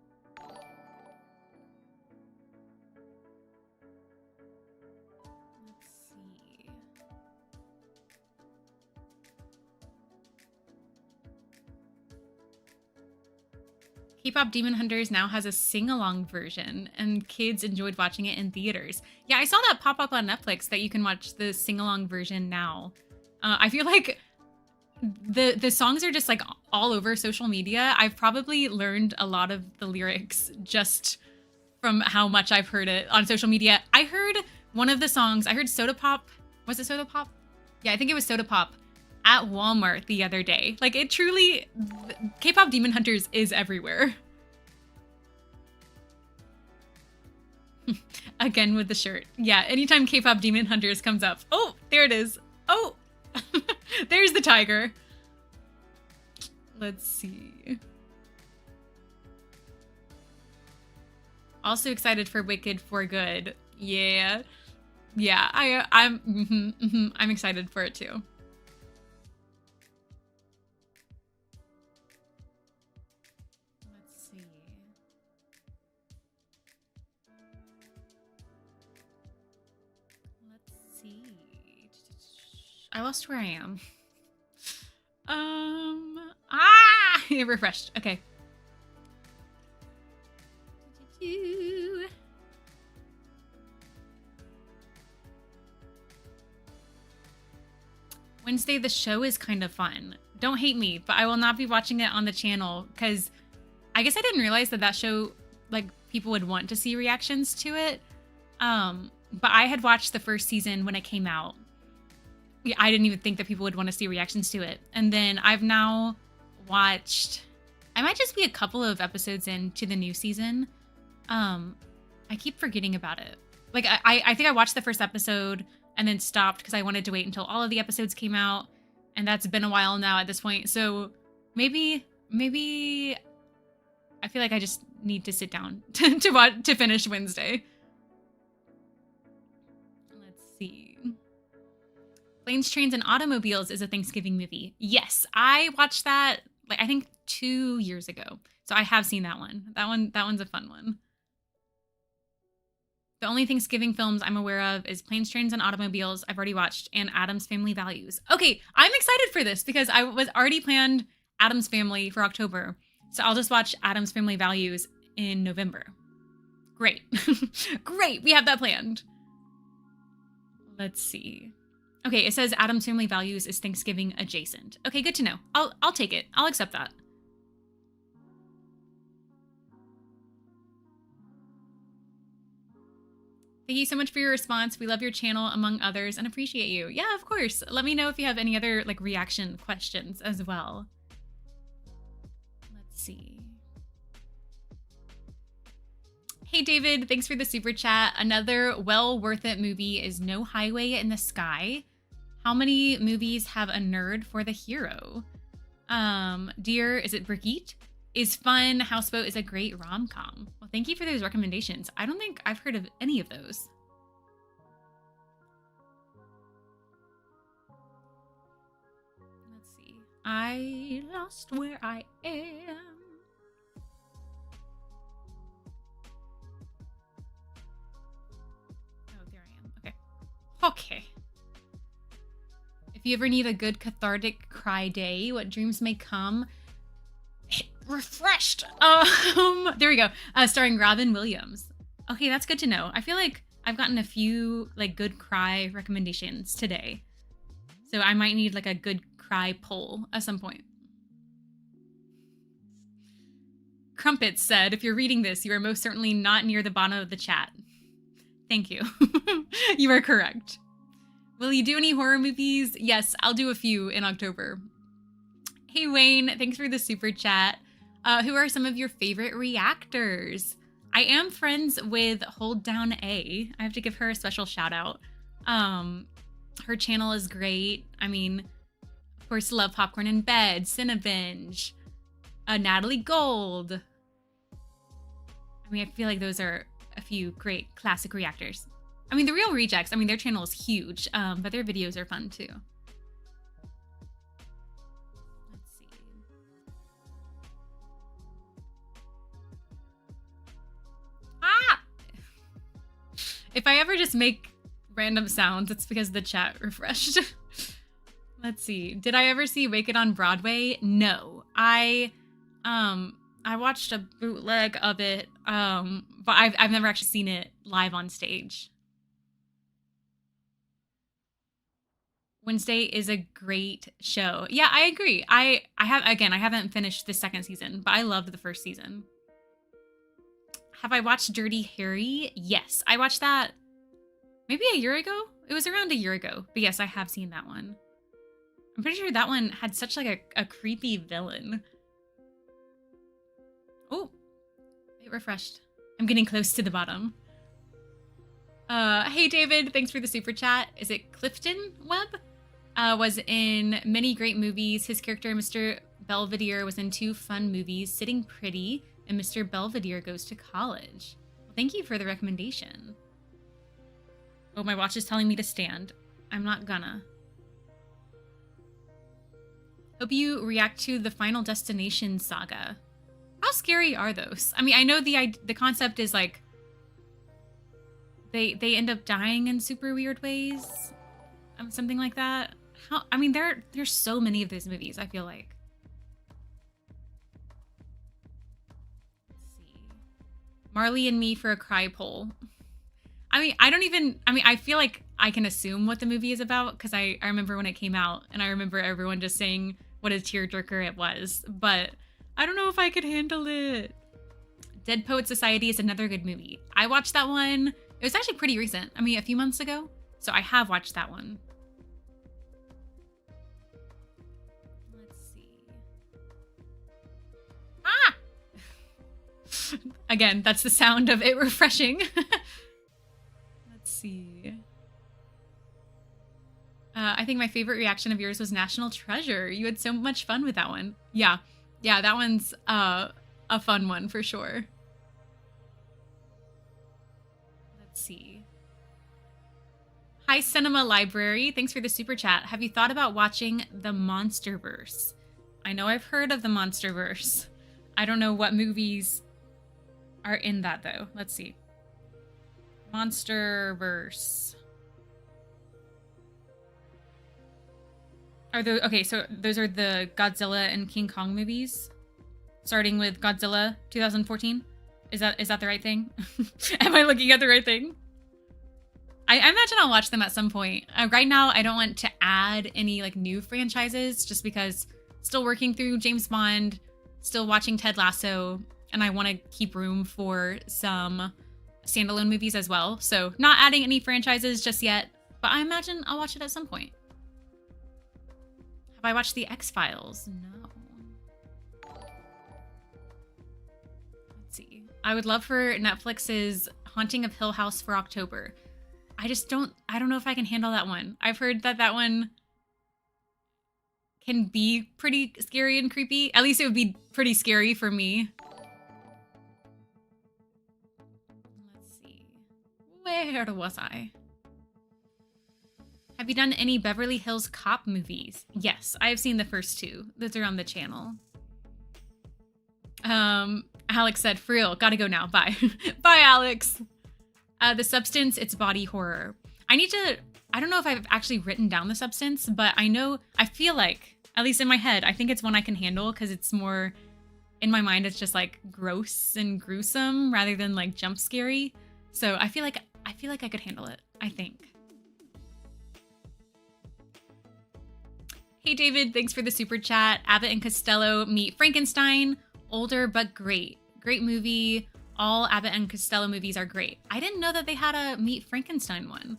K-pop Demon Hunters now has a sing-along version, and kids enjoyed watching it in theaters. Yeah, I saw that pop up on Netflix that you can watch the sing-along version now. I feel like the songs are just like all over social media. I've probably learned a lot of the lyrics just from how much I've heard it on social media. I heard one of the songs, I heard Soda Pop. Was it Soda Pop? Yeah, I think it was Soda Pop at Walmart the other day. Like, it truly, K-pop Demon Hunters is everywhere. Again with the shirt. Yeah, anytime K-pop Demon Hunters comes up. Oh, there it is. Oh, there's the tiger. Let's see. Also excited for Wicked for Good. Yeah. Yeah, I'm excited for it too. I lost where I am. It refreshed. Okay. Wednesday, the show is kind of fun. Don't hate me, but I will not be watching it on the channel because I guess I didn't realize that show like people would want to see reactions to it. But I had watched the first season when it came out. Yeah, I didn't even think that people would want to see reactions to it. And then I've now watched, I might just be a couple of episodes into the new season. I keep forgetting about it. Like I think I watched the first episode and then stopped because I wanted to wait until all of the episodes came out. And that's been a while now at this point. So maybe I feel like I just need to sit down to finish Wednesday. Let's see. Planes, Trains, and Automobiles is a Thanksgiving movie. Yes, I watched that, like, I think 2 years ago. So I have seen that one. That one's a fun one. The only Thanksgiving films I'm aware of is Planes, Trains, and Automobiles I've already watched, and Addams Family Values. Okay, I'm excited for this because I was already planned Addams Family for October. So I'll just watch Addams Family Values in November. Great. Great, we have that planned. Let's see. Okay, it says Addams Family Values is Thanksgiving adjacent. Okay, good to know. I'll take it. I'll accept that. Thank you so much for your response. We love your channel, among others, and appreciate you. Yeah, of course. Let me know if you have any other like reaction questions as well. Let's see. Hey, David, thanks for the super chat. Another well worth it movie is No Highway in the Sky. How many movies have a nerd for the hero? Dear, is it Brigitte? Is fun. Houseboat is a great rom-com. Well, thank you for those recommendations. I don't think I've heard of any of those. Let's see. I lost where I am. Oh, there I am. Okay. Okay. If you ever need a good cathartic cry day, what dreams may come. Refreshed. There we go. Starring Robin Williams. Okay, that's good to know. I feel like I've gotten a few like good cry recommendations today. So I might need like a good cry poll at some point. Crumpets said, if you're reading this, you are most certainly not near the bottom of the chat. Thank you. You are correct. Will you do any horror movies? Yes, I'll do a few in October. Hey, Wayne, thanks for the super chat. Who are some of your favorite reactors? I am friends with Hold Down A. I have to give her a special shout out. Her channel is great. I mean, of course, Love Popcorn in Bed, Cinebinge, Natalie Gold. I mean, I feel like those are a few great classic reactors. I mean, The Real Rejects, I mean, their channel is huge, but their videos are fun too. If I ever just make random sounds, it's because the chat refreshed. Let's see. Did I ever see Wicked on Broadway? No. I watched a bootleg of it, but I've never actually seen it live on stage. Wednesday is a great show. Yeah, I agree. I haven't finished the second season, but I loved the first season. Have I watched Dirty Harry? Yes, I watched that maybe a year ago. It was around a year ago, but yes, I have seen that one. I'm pretty sure that one had such like a creepy villain. Oh, it refreshed. I'm getting close to the bottom. Hey David, thanks for the super chat. Is it Clifton Webb? Was in many great movies. His character, Mr. Belvedere, was in 2 fun movies, Sitting Pretty and Mr. Belvedere Goes to College. Well, thank you for the recommendation. Oh, my watch is telling me to stand. I'm not gonna. Hope you react to the Final Destination saga. How scary are those? I mean, I know the concept is like they end up dying in super weird ways, something like that. How? I mean, there's so many of those movies. I feel like. Let's see, Marley and Me for a cry poll. I mean, I feel like I can assume what the movie is about because I remember when it came out and I remember everyone just saying what a tearjerker it was, but I don't know if I could handle it. Dead Poet Society is another good movie. I watched that one. It was actually pretty recent. I mean, a few months ago. So I have watched that one. Let's see. Ah! Again, that's the sound of it refreshing. Let's see. I think my favorite reaction of yours was National Treasure. You had so much fun with that one. Yeah. Yeah, that one's a fun one for sure. Let's see. Hi, Cinema Library. Thanks for the super chat. Have you thought about watching The Monsterverse? I know I've heard of The Monsterverse. I don't know what movies are in that, though. Let's see. Monsterverse. Are those okay? So those are the Godzilla and King Kong movies, starting with Godzilla 2014. Is that the right thing? Am I looking at the right thing? I imagine I'll watch them at some point. Right now, I don't want to add any like new franchises, just because still working through James Bond, still watching Ted Lasso, and I want to keep room for some standalone movies as well. So not adding any franchises just yet, but I imagine I'll watch it at some point. Have I watched The X-Files? No. Let's see. I would love for Netflix's Haunting of Hill House for October. I don't know if I can handle that one. I've heard that one can be pretty scary and creepy. At least it would be pretty scary for me. Let's see. Where was I? Have you done any Beverly Hills Cop movies? Yes, I have seen the first two. Those are on the channel. Alex said, for real, gotta go now. Bye. Bye, Alex. The Substance, it's body horror. I don't know if I've actually written down The Substance, but I feel like, at least in my head, I think it's one I can handle because it's more, in my mind, it's just like gross and gruesome rather than like jump scary. So I feel like I could handle it, I think. Hey David, thanks for the super chat. Abbott and Costello meet Frankenstein. Older but great. Great movie. All Abbott and Costello movies are great. I didn't know that they had a Meet Frankenstein one.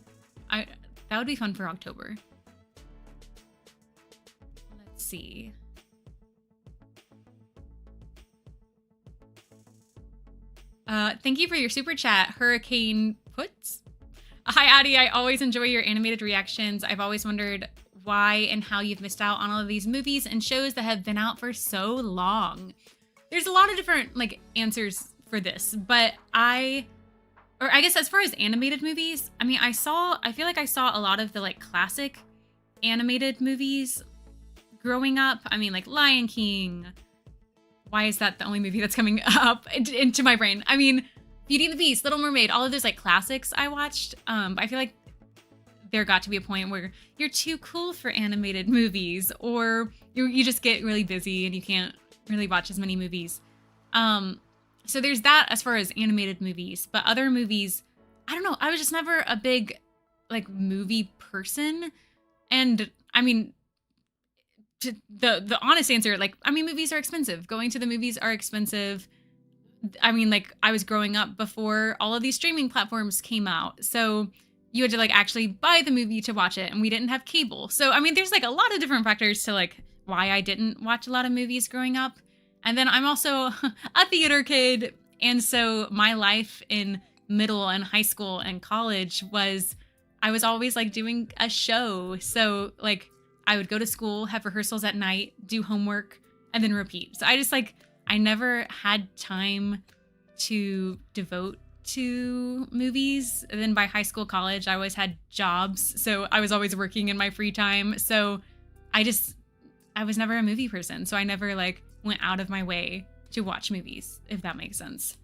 That would be fun for October. Let's see. Thank you for your super chat, Hurricane Puts. Hi Addie, I always enjoy your animated reactions. I've always wondered why and how you've missed out on all of these movies and shows that have been out for so long. There's a lot of different like answers for this, but I guess as far as animated movies, I mean, I feel like I saw a lot of the like classic animated movies growing up. I mean, like Lion King. Why is that the only movie that's coming up into my brain? I mean, Beauty and the Beast, Little Mermaid, all of those like classics I watched. I feel like there got to be a point where you're too cool for animated movies, or you just get really busy and you can't really watch as many movies. So there's that as far as animated movies, but other movies, I don't know. I was just never a big like movie person. And I mean, the honest answer, like, I mean, movies are expensive. Going to the movies are expensive. I mean, like, I was growing up before all of these streaming platforms came out. So you had to like actually buy the movie to watch it, and we didn't have cable. So, I mean, there's like a lot of different factors to like why I didn't watch a lot of movies growing up. And then I'm also a theater kid. And so my life in middle and high school and college I was always like doing a show. So like I would go to school, have rehearsals at night, do homework, and then repeat. So I never had time to devote to movies. And then by high school, college, I always had jobs. So I was always working in my free time. So I was never a movie person. So I never like went out of my way to watch movies, if that makes sense.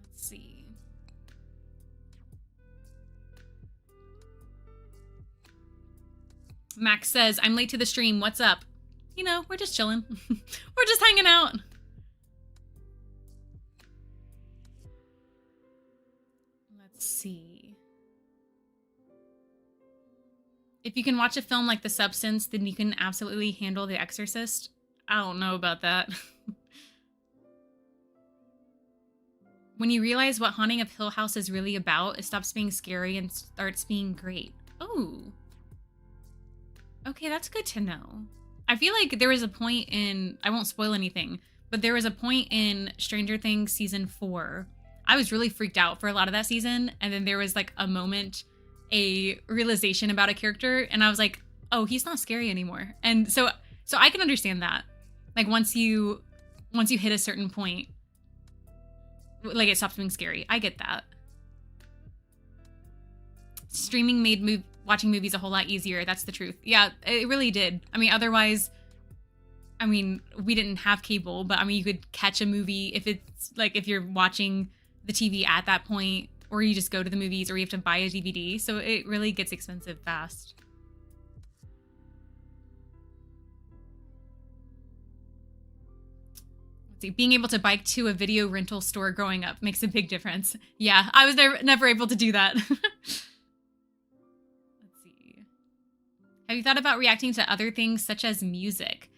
Let's see. Max says, I'm late to the stream. What's up? You know, we're just chilling. We're just hanging out. Let's see. If you can watch a film like The Substance, then you can absolutely handle The Exorcist. I don't know about that. When you realize what Haunting of Hill House is really about, it stops being scary and starts being great. Oh. Okay, that's good to know. I feel like there was a point in, I won't spoil anything, but there was a point in Stranger Things season 4. I was really freaked out for a lot of that season. And then there was like a moment, a realization about a character. And I was like, oh, he's not scary anymore. And so I can understand that. Like once you hit a certain point, like it stops being scary. I get that. Streaming made watching movies a whole lot easier. That's the truth. Yeah, it really did. I mean, otherwise, I mean, we didn't have cable, but I mean, you could catch a movie if it's like if you're watching the TV at that point, or you just go to the movies, or you have to buy a DVD. So it really gets expensive fast. Let's see, being able to bike to a video rental store growing up makes a big difference. Yeah, I was never able to do that. Have you thought about reacting to other things such as music?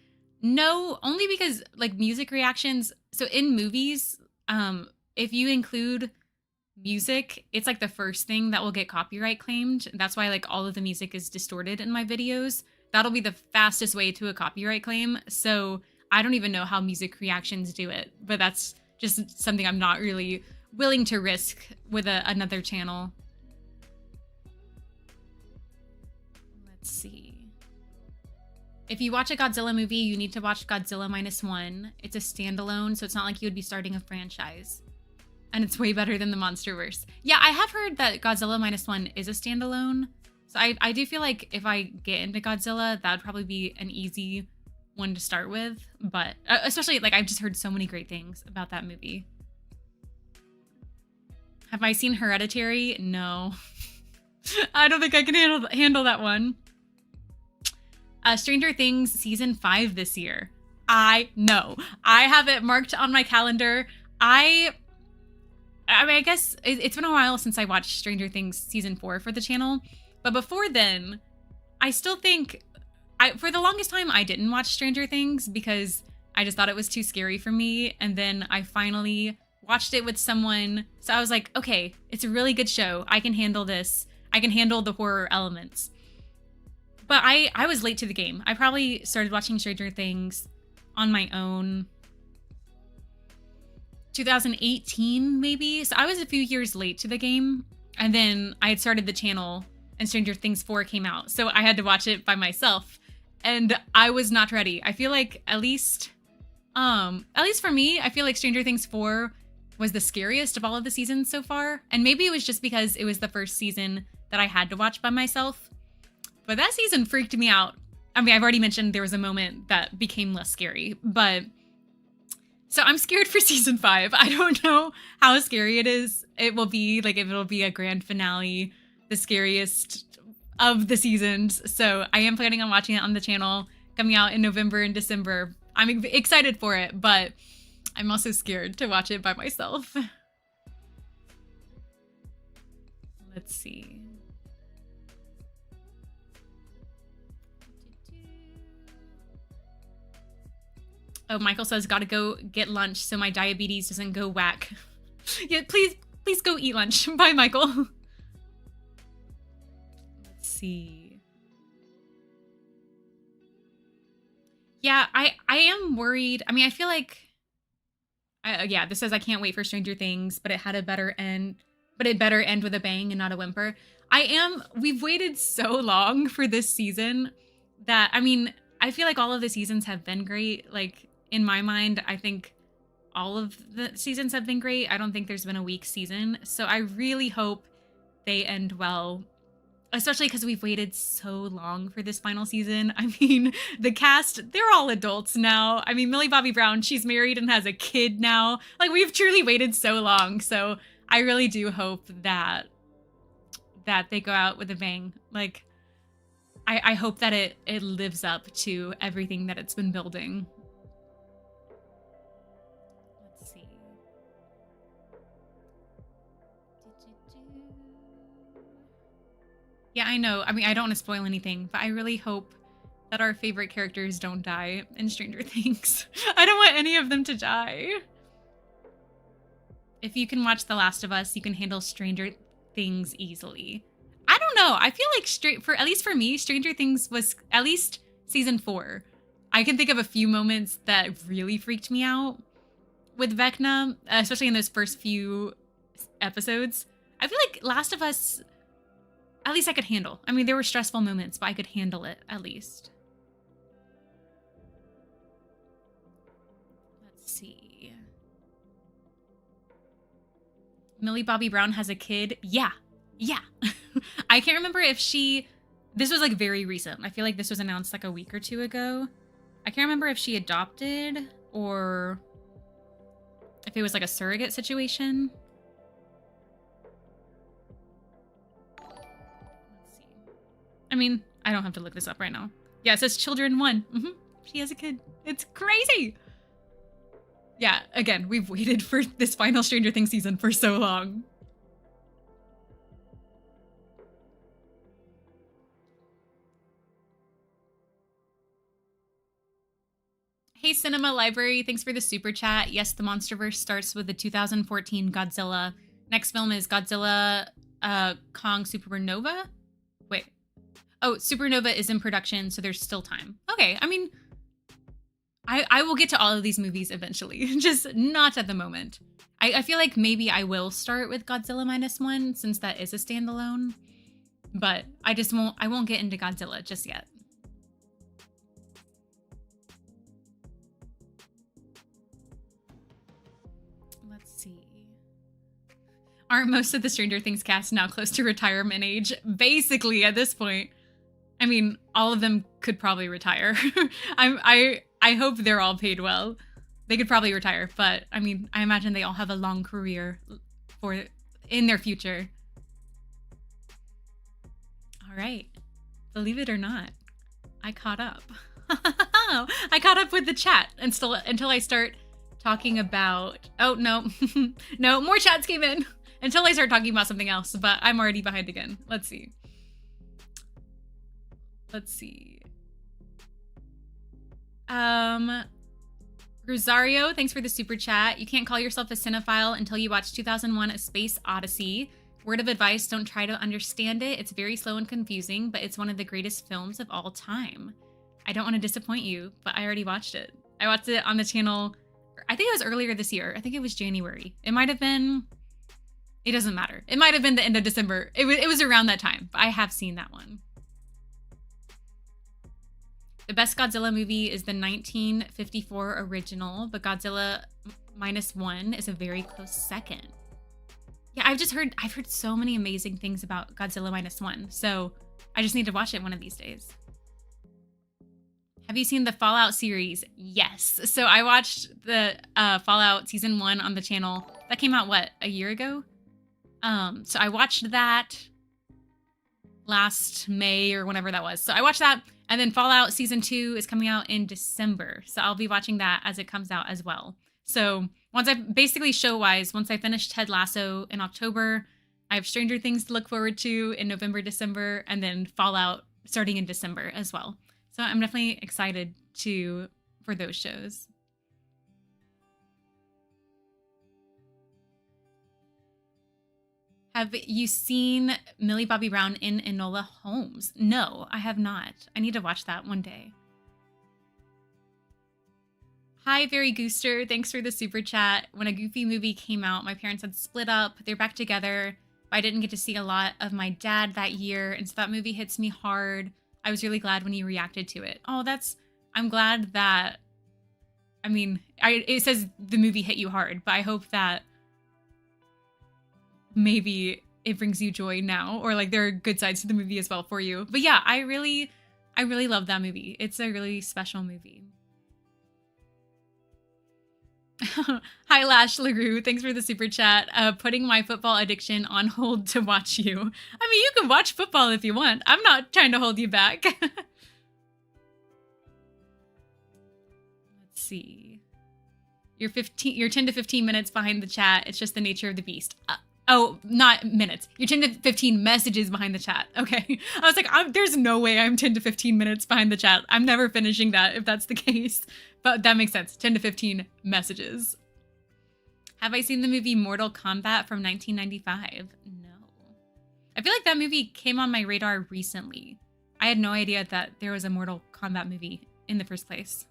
No, only because like music reactions. So in movies, if you include music, it's like the first thing that will get copyright claimed. That's why like all of the music is distorted in my videos. That'll be the fastest way to a copyright claim. So I don't even know how music reactions do it, but that's just something I'm not really willing to risk with another channel. Let's see. If you watch a Godzilla movie, you need to watch Godzilla -1. It's a standalone, so it's not like you would be starting a franchise. And it's way better than the Monsterverse. Yeah, I have heard that Godzilla -1 is a standalone. So I do feel like if I get into Godzilla, that would probably be an easy one to start with. But especially, like, I've just heard so many great things about that movie. Have I seen Hereditary? No. I don't think I can handle that one. Stranger Things season 5 this year. I know. I have it marked on my calendar. I mean, I guess it's been a while since I watched Stranger Things season 4 for the channel. But before then, I still think, for the longest time, I didn't watch Stranger Things because I just thought it was too scary for me. And then I finally watched it with someone. So I was like, okay, it's a really good show. I can handle this. I can handle the horror elements. But I was late to the game. I probably started watching Stranger Things on my own 2018, maybe. So I was a few years late to the game. And then I had started the channel and Stranger Things 4 came out. So I had to watch it by myself. And I was not ready. I feel like at least for me, I feel like Stranger Things 4 was the scariest of all of the seasons so far. And maybe it was just because it was the first season that I had to watch by myself. But that season freaked me out. I mean, I've already mentioned there was a moment that became less scary, but so I'm scared for season 5. I don't know how scary it will be, like if it'll be a grand finale, the scariest of the seasons. So I am planning on watching it on the channel, coming out in November and December. I'm excited for it, but I'm also scared to watch it by myself. Let's see. Oh, Michael says, gotta go get lunch so my diabetes doesn't go whack. Yeah, please go eat lunch. Bye, Michael. Let's see. Yeah, I am worried. I mean, I feel like, yeah, this says I can't wait for Stranger Things, but it had a better end, but it better end with a bang and not a whimper. We've waited so long for this season that, I mean, I feel like all of the seasons have been great. Like, in my mind, I think all of the seasons have been great. I don't think there's been a weak season. So I really hope they end well, especially because we've waited so long for this final season. I mean, the cast, they're all adults now. I mean, Millie Bobby Brown, she's married and has a kid now. Like, we've truly waited so long. So I really do hope that they go out with a bang. Like, I hope that it lives up to everything that it's been building. Let's see. Yeah, I know. I mean, I don't want to spoil anything, but I really hope that our favorite characters don't die in Stranger Things. I don't want any of them to die. If you can watch The Last of Us, you can handle Stranger Things easily. I don't know. I feel like at least for me, Stranger Things was at least season 4. I can think of a few moments that really freaked me out with Vecna, especially in those first few episodes. I feel like Last of Us, at least I could handle. I mean, there were stressful moments, but I could handle it at least. Let's see. Millie Bobby Brown has a kid. Yeah. I can't remember if this was like very recent. I feel like this was announced like a week or two ago. I can't remember if she adopted or if it was like a surrogate situation. Let's see. I mean, I don't have to look this up right now. Yeah, it says children 1. She has a kid. It's crazy. Yeah, again, we've waited for this final Stranger Things season for so long. Hey, Cinema Library, thanks for the super chat. Yes, the Monsterverse starts with the 2014 Godzilla. Next film is Godzilla Kong Supernova? Wait. Oh, Supernova is in production, so there's still time. Okay, I mean, I will get to all of these movies eventually, just not at the moment. I feel like maybe I will start with Godzilla -1 since that is a standalone, but I won't get into Godzilla just yet. Aren't most of the Stranger Things cast now close to retirement age? Basically, at this point. I mean, all of them could probably retire. I hope they're all paid well. They could probably retire, but I mean, I imagine they all have a long career in their future. All right. Believe it or not, I caught up. I caught up with the chat until I start talking about... Oh, no. No, more chats came in. Until I start talking about something else, but I'm already behind again. Let's see. Rosario, thanks for the super chat. You can't call yourself a cinephile until you watch 2001: A Space Odyssey. Word of advice, don't try to understand it. It's very slow and confusing, but it's one of the greatest films of all time. I don't want to disappoint you, but I already watched it. I watched it on the channel, I think it was earlier this year. I think it was January. It might have been... It doesn't matter. It might have been the end of December. It was around that time, but I have seen that one. The best Godzilla movie is the 1954 original, but Godzilla -1 is a very close second. Yeah, I've heard so many amazing things about Godzilla -1, so I just need to watch it one of these days. Have you seen the Fallout series? Yes. So I watched the Fallout season 1 on the channel. That came out, what, a year ago? So I watched that last May or whenever that was. So I watched that, and then Fallout season 2 is coming out in December. So I'll be watching that as it comes out as well. So once once I finish Ted Lasso in October, I have Stranger Things to look forward to in November, December, and then Fallout starting in December as well. So I'm definitely excited for those shows. Have you seen Millie Bobby Brown in Enola Holmes? No, I have not. I need to watch that one day. Hi, Very Gooster. Thanks for the super chat. When a Goofy movie came out, my parents had split up. They're back together, but I didn't get to see a lot of my dad that year, and so that movie hits me hard. I was really glad when he reacted to it. Oh, I'm glad that, I mean, it says the movie hit you hard, but I hope that maybe it brings you joy now, or like there are good sides to the movie as well for you. But yeah, I really love that movie. It's a really special movie. Hi, Lash LaRue. Thanks for the super chat. Putting my football addiction on hold to watch you. I mean, you can watch football if you want. I'm not trying to hold you back. Let's see. You're 10 to 15 minutes behind the chat. It's just the nature of the beast. Oh, not minutes. You're 10 to 15 messages behind the chat. Okay. I was like, there's no way I'm 10 to 15 minutes behind the chat. I'm never finishing that if that's the case. But that makes sense. 10 to 15 messages. Have I seen the movie Mortal Kombat from 1995? No. I feel like that movie came on my radar recently. I had no idea that there was a Mortal Kombat movie in the first place.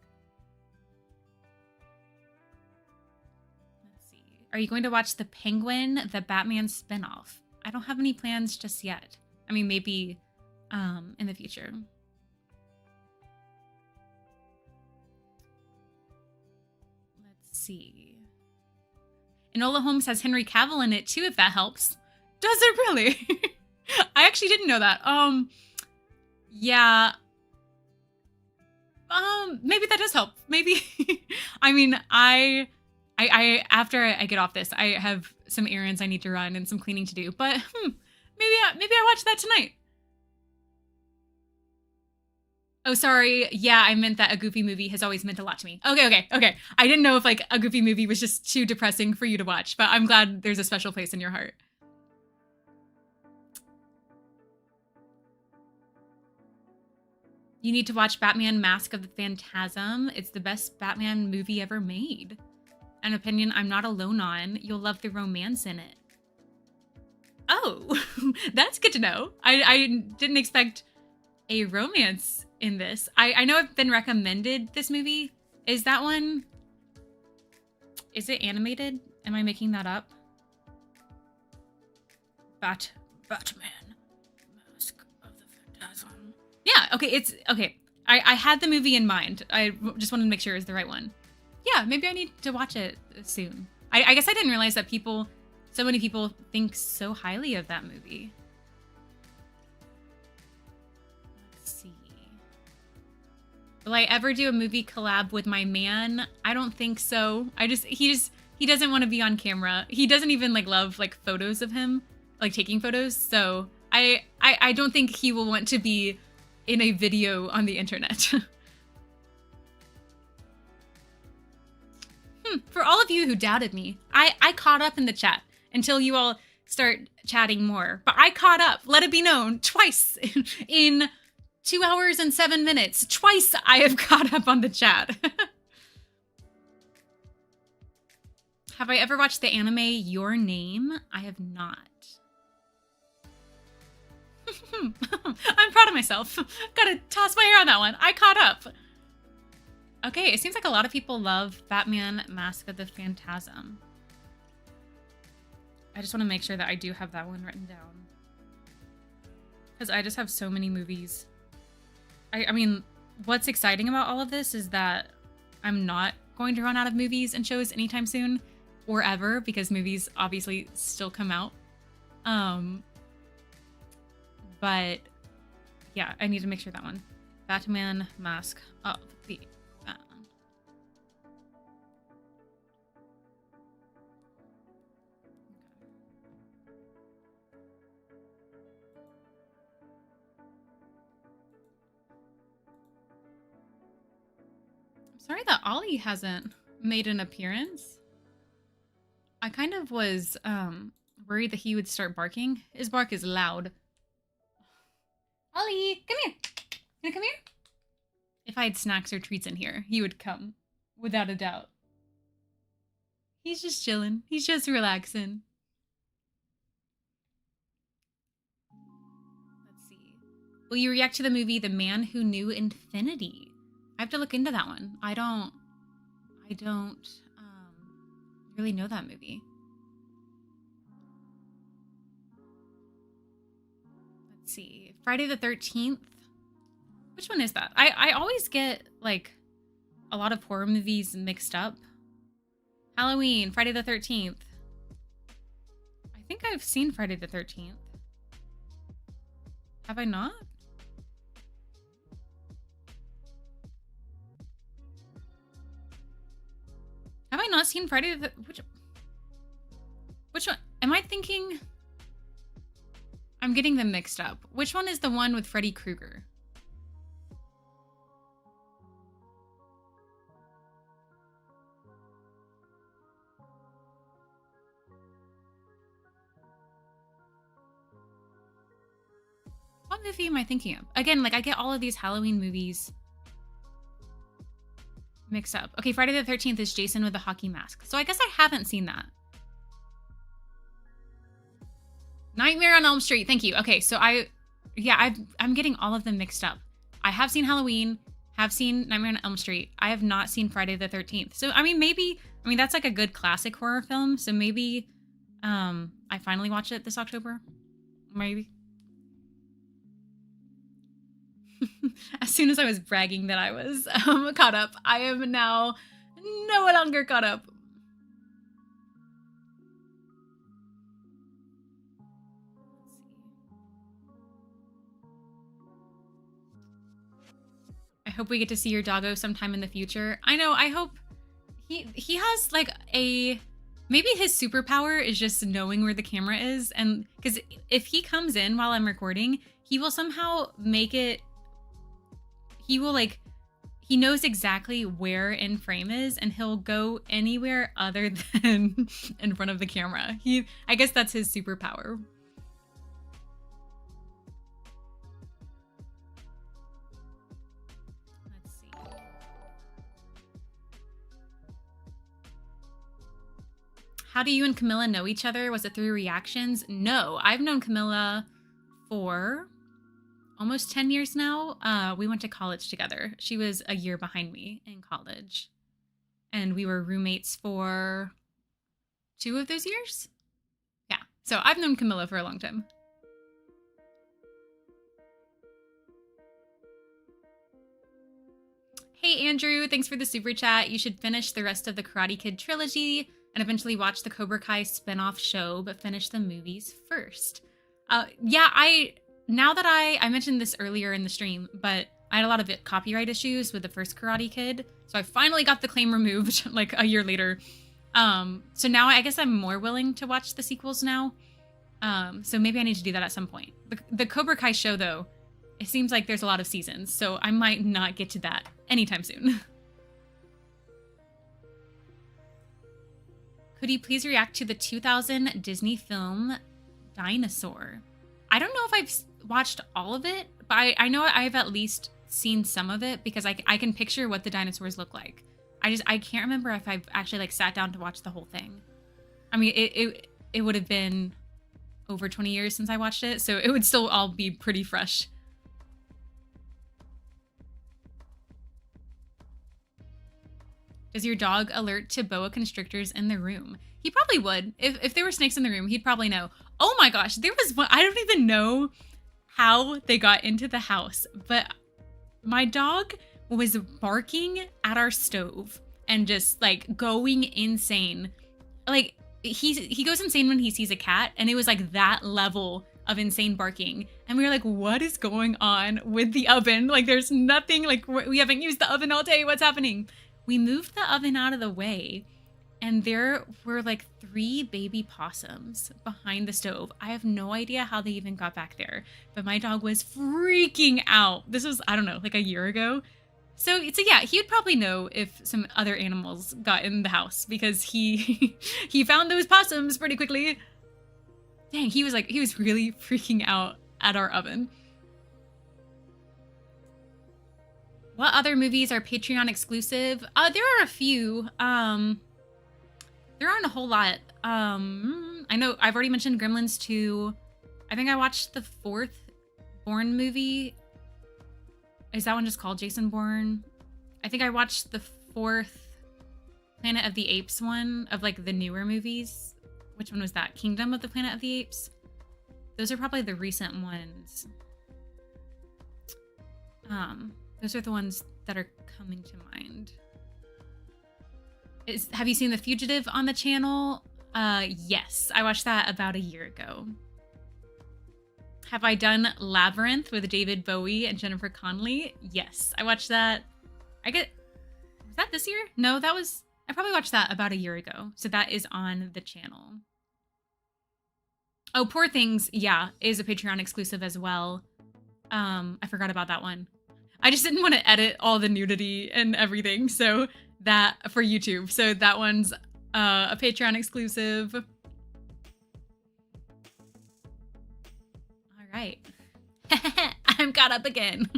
Let's see. Are you going to watch The Penguin, the Batman spinoff? I don't have any plans just yet. I mean, maybe in the future. Let's see. Enola Holmes has Henry Cavill in it too, if that helps. Does it really? I actually didn't know that. Yeah. Maybe that does help. Maybe. I mean, I after I get off this, I have some errands I need to run and some cleaning to do. But maybe I watch that tonight. Oh, sorry. Yeah, I meant that a Goofy movie has always meant a lot to me. Okay. I didn't know if like a Goofy movie was just too depressing for you to watch, but I'm glad there's a special place in your heart. You need to watch Batman Mask of the Phantasm. It's the best Batman movie ever made. An opinion I'm not alone on. You'll love the romance in it. Oh, that's good to know. I didn't expect a romance in this. I know I've been recommended this movie. Is that one? Is it animated? Am I making that up? Batman Mask of the Phantasm. Yeah, okay, it's okay. I had the movie in mind. I just wanted to make sure it was the right one. Yeah, maybe I need to watch it soon. I guess I didn't realize that so many people think so highly of that movie. Let's see. Will I ever do a movie collab with my man? I don't think so. He doesn't want to be on camera. He doesn't even like love like photos of him, like taking photos. So I don't think he will want to be in a video on the internet. For all of you who doubted me, I caught up in the chat until you all start chatting more. But I caught up, let it be known, twice in 2 hours and 7 minutes. Twice I have caught up on the chat. Have I ever watched the anime Your Name? I have not. I'm proud of myself. Gotta toss my hair on that one. I caught up. Okay, it seems like a lot of people love Batman Mask of the Phantasm. I just want to make sure that I do have that one written down. Because I just have so many movies. I mean, what's exciting about all of this is that I'm not going to run out of movies and shows anytime soon. Or ever, because movies obviously still come out. But yeah, I need to make sure that one. Batman Mask of the Phantasm. I'm sorry that Ollie hasn't made an appearance. I kind of was worried that he would start barking. His bark is loud. Ollie, come here. Wanna come here? If I had snacks or treats in here, he would come, without a doubt. He's just chilling. He's just relaxing. Let's see. Will you react to the movie The Man Who Knew Infinity? I have to look into that one. I don't really know that movie. Let's see. Friday the 13th. Which one is that? I always get like a lot of horror movies mixed up. Halloween, Friday the 13th. I think I've seen Friday the 13th. Have I not? Have I not seen Friday the... Which one? Am I thinking... I'm getting them mixed up. Which one is the one with Freddy Krueger? What movie am I thinking of? Again, like I get all of these Halloween movies mixed up. Okay, Friday the 13th is Jason with the hockey mask. So I guess I haven't seen that. Nightmare on Elm Street. Thank you. Okay, so I'm getting all of them mixed up. I have seen Halloween, have seen Nightmare on Elm Street. I have not seen Friday the 13th. So I mean, that's like a good classic horror film. So maybe I finally watch it this October. Maybe. As soon as I was bragging that I was caught up, I am now no longer caught up. I hope we get to see your doggo sometime in the future. I know, I hope he has like maybe his superpower is just knowing where the camera is. And because if he comes in while I'm recording, he will somehow make it, he knows exactly where in frame is, and he'll go anywhere other than in front of the camera. I guess that's his superpower. Let's see. How do you and Camilla know each other? Was it through reactions? No, I've known Camilla for almost 10 years now. We went to college together. She was a year behind me in college. And we were roommates for 2 of those years. Yeah, so I've known Camilla for a long time. Hey, Andrew, thanks for the super chat. You should finish the rest of the Karate Kid trilogy and eventually watch the Cobra Kai spinoff show, but finish the movies first. Now that I mentioned this earlier in the stream, but I had a lot of copyright issues with the first Karate Kid, so I finally got the claim removed like a year later. So now I guess I'm more willing to watch the sequels now. So maybe I need to do that at some point. The Cobra Kai show, though, it seems like there's a lot of seasons, so I might not get to that anytime soon. Could you please react to the 2000 Disney film Dinosaur? I don't know if I've watched all of it, but I know I've at least seen some of it because I can picture what the dinosaurs look like. I can't remember if I've actually like sat down to watch the whole thing. I mean, it would have been over 20 years since I watched it, so it would still all be pretty fresh. Does your dog alert to boa constrictors in the room? He probably would. If there were snakes in the room, he'd probably know. Oh my gosh, there was one. I don't even know how they got into the house, but my dog was barking at our stove and just like going insane. Like he goes insane when he sees a cat, and it was like that level of insane barking. And we were like, what is going on with the oven? Like there's nothing, like we haven't used the oven all day. What's happening? We moved the oven out of the way, and there were like 3 baby possums behind the stove. I have no idea how they even got back there, but my dog was freaking out. This was, I don't know, like a year ago. So yeah, he would probably know if some other animals got in the house because he found those possums pretty quickly. Dang, he was really freaking out at our oven. What other movies are Patreon exclusive? There are a few. There aren't a whole lot. I know I've already mentioned Gremlins 2. I think I watched the 4th Bourne movie. Is that one just called Jason Bourne? I think I watched the 4th Planet of the Apes one of like the newer movies. Which one was that? Kingdom of the Planet of the Apes? Those are probably the recent ones. Those are the ones that are coming to mind. Have you seen The Fugitive on the channel? Yes, I watched that about a year ago. Have I done Labyrinth with David Bowie and Jennifer Connelly? Yes, I watched that. Was that this year? No, I probably watched that about a year ago. So that is on the channel. Oh, Poor Things, yeah, is a Patreon exclusive as well. I forgot about that one. I just didn't want to edit all the nudity and everything, so that for YouTube. So that one's a Patreon exclusive. All right. I'm caught up again.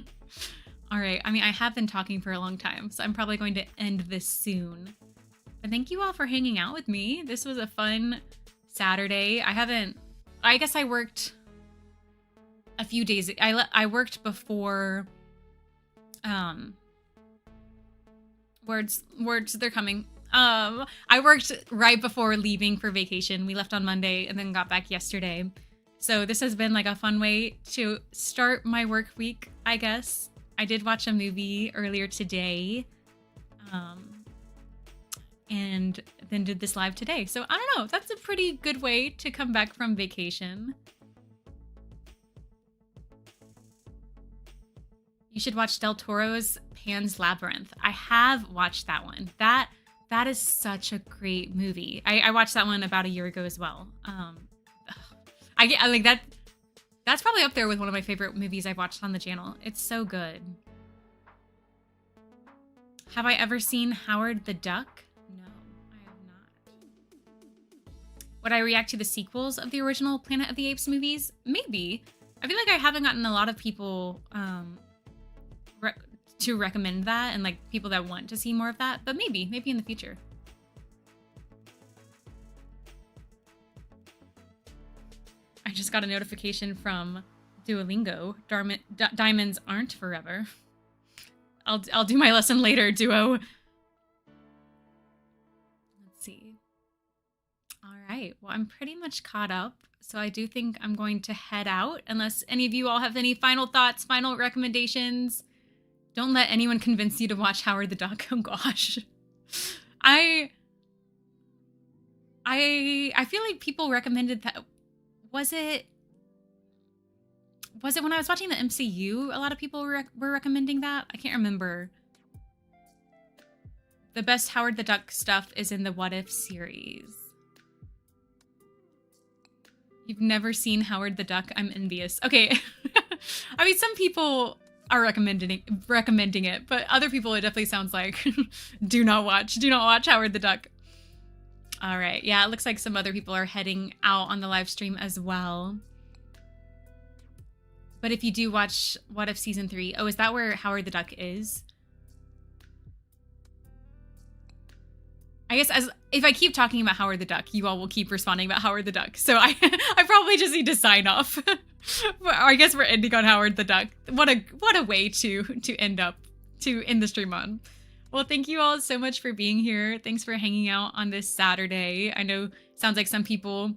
All right. I mean, I have been talking for a long time, so I'm probably going to end this soon. But thank you all for hanging out with me. This was a fun Saturday. I guess I worked a few days. I worked before, words, they're coming. I worked right before leaving for vacation. We left on Monday and then got back yesterday. So this has been like a fun way to start my work week, I guess. I did watch a movie earlier today, and then did this live today. So I don't know, that's a pretty good way to come back from vacation. You should watch Del Toro's Pan's Labyrinth. I have watched that one. That is such a great movie. I watched that one about a year ago as well. I like that. That's probably up there with one of my favorite movies I've watched on the channel. It's so good. Have I ever seen Howard the Duck? No, I have not. Would I react to the sequels of the original Planet of the Apes movies? Maybe. I feel like I haven't gotten a lot of people to recommend that, and like people that want to see more of that, but maybe in the future. I just got a notification from Duolingo. Diamonds aren't forever. I'll do my lesson later, Duo. Let's see. All right. Well, I'm pretty much caught up, so I do think I'm going to head out unless any of you all have any final thoughts, final recommendations. Don't let anyone convince you to watch Howard the Duck. Oh gosh. I feel like people recommended that. Was it when I was watching the MCU? A lot of people were recommending that. I can't remember. The best Howard the Duck stuff is in the What If series. You've never seen Howard the Duck? I'm envious. Okay. I mean, some people are recommending it, but other people, it definitely sounds like do not watch Howard the Duck. All right. Yeah, it looks like some other people are heading out on the live stream as well. But if you do watch What If Season 3... Oh, is that where Howard the Duck is? I guess if I keep talking about Howard the Duck, you all will keep responding about Howard the Duck. So I probably just need to sign off. I guess we're ending on Howard the Duck. What a way to end the stream on. Well, thank you all so much for being here. Thanks for hanging out on this Saturday. I know it sounds like some people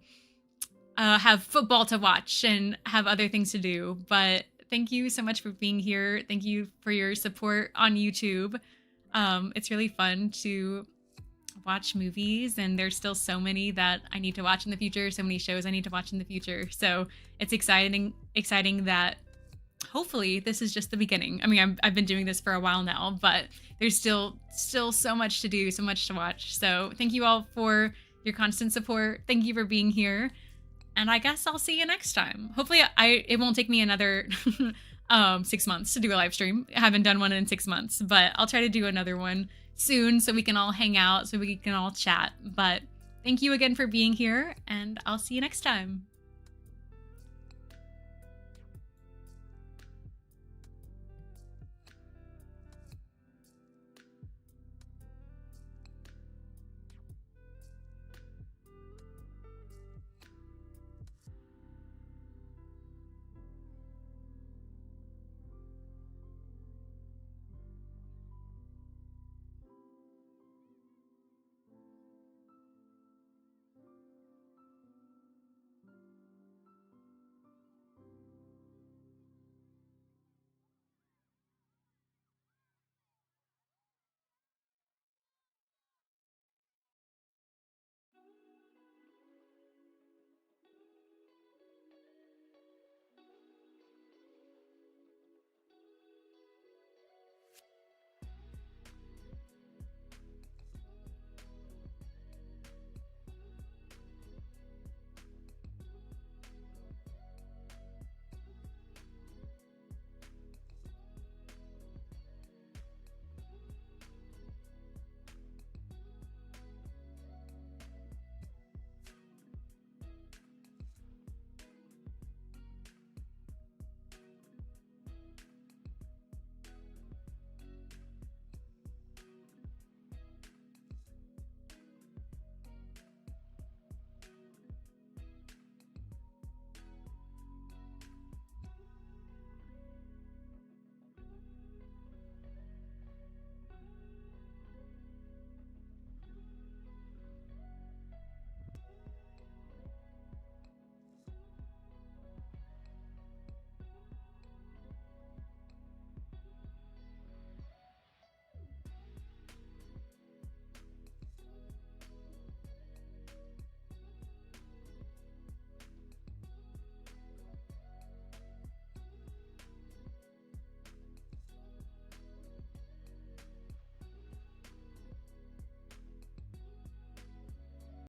have football to watch and have other things to do, but thank you so much for being here. Thank you for your support on YouTube. It's really fun to watch movies, and there's still so many that I need to watch in the future, so many shows I need to watch in the future. So it's exciting that hopefully this is just the beginning. I mean, I've been doing this for a while now, but there's still so much to do, so much to watch. So thank you all for your constant support. Thank you for being here. And I guess I'll see you next time. Hopefully it won't take me another 6 months to do a live stream. I haven't done one in 6 months, but I'll try to do another one soon so we can all hang out, so we can all chat. But thank you again for being here, and I'll see you next time.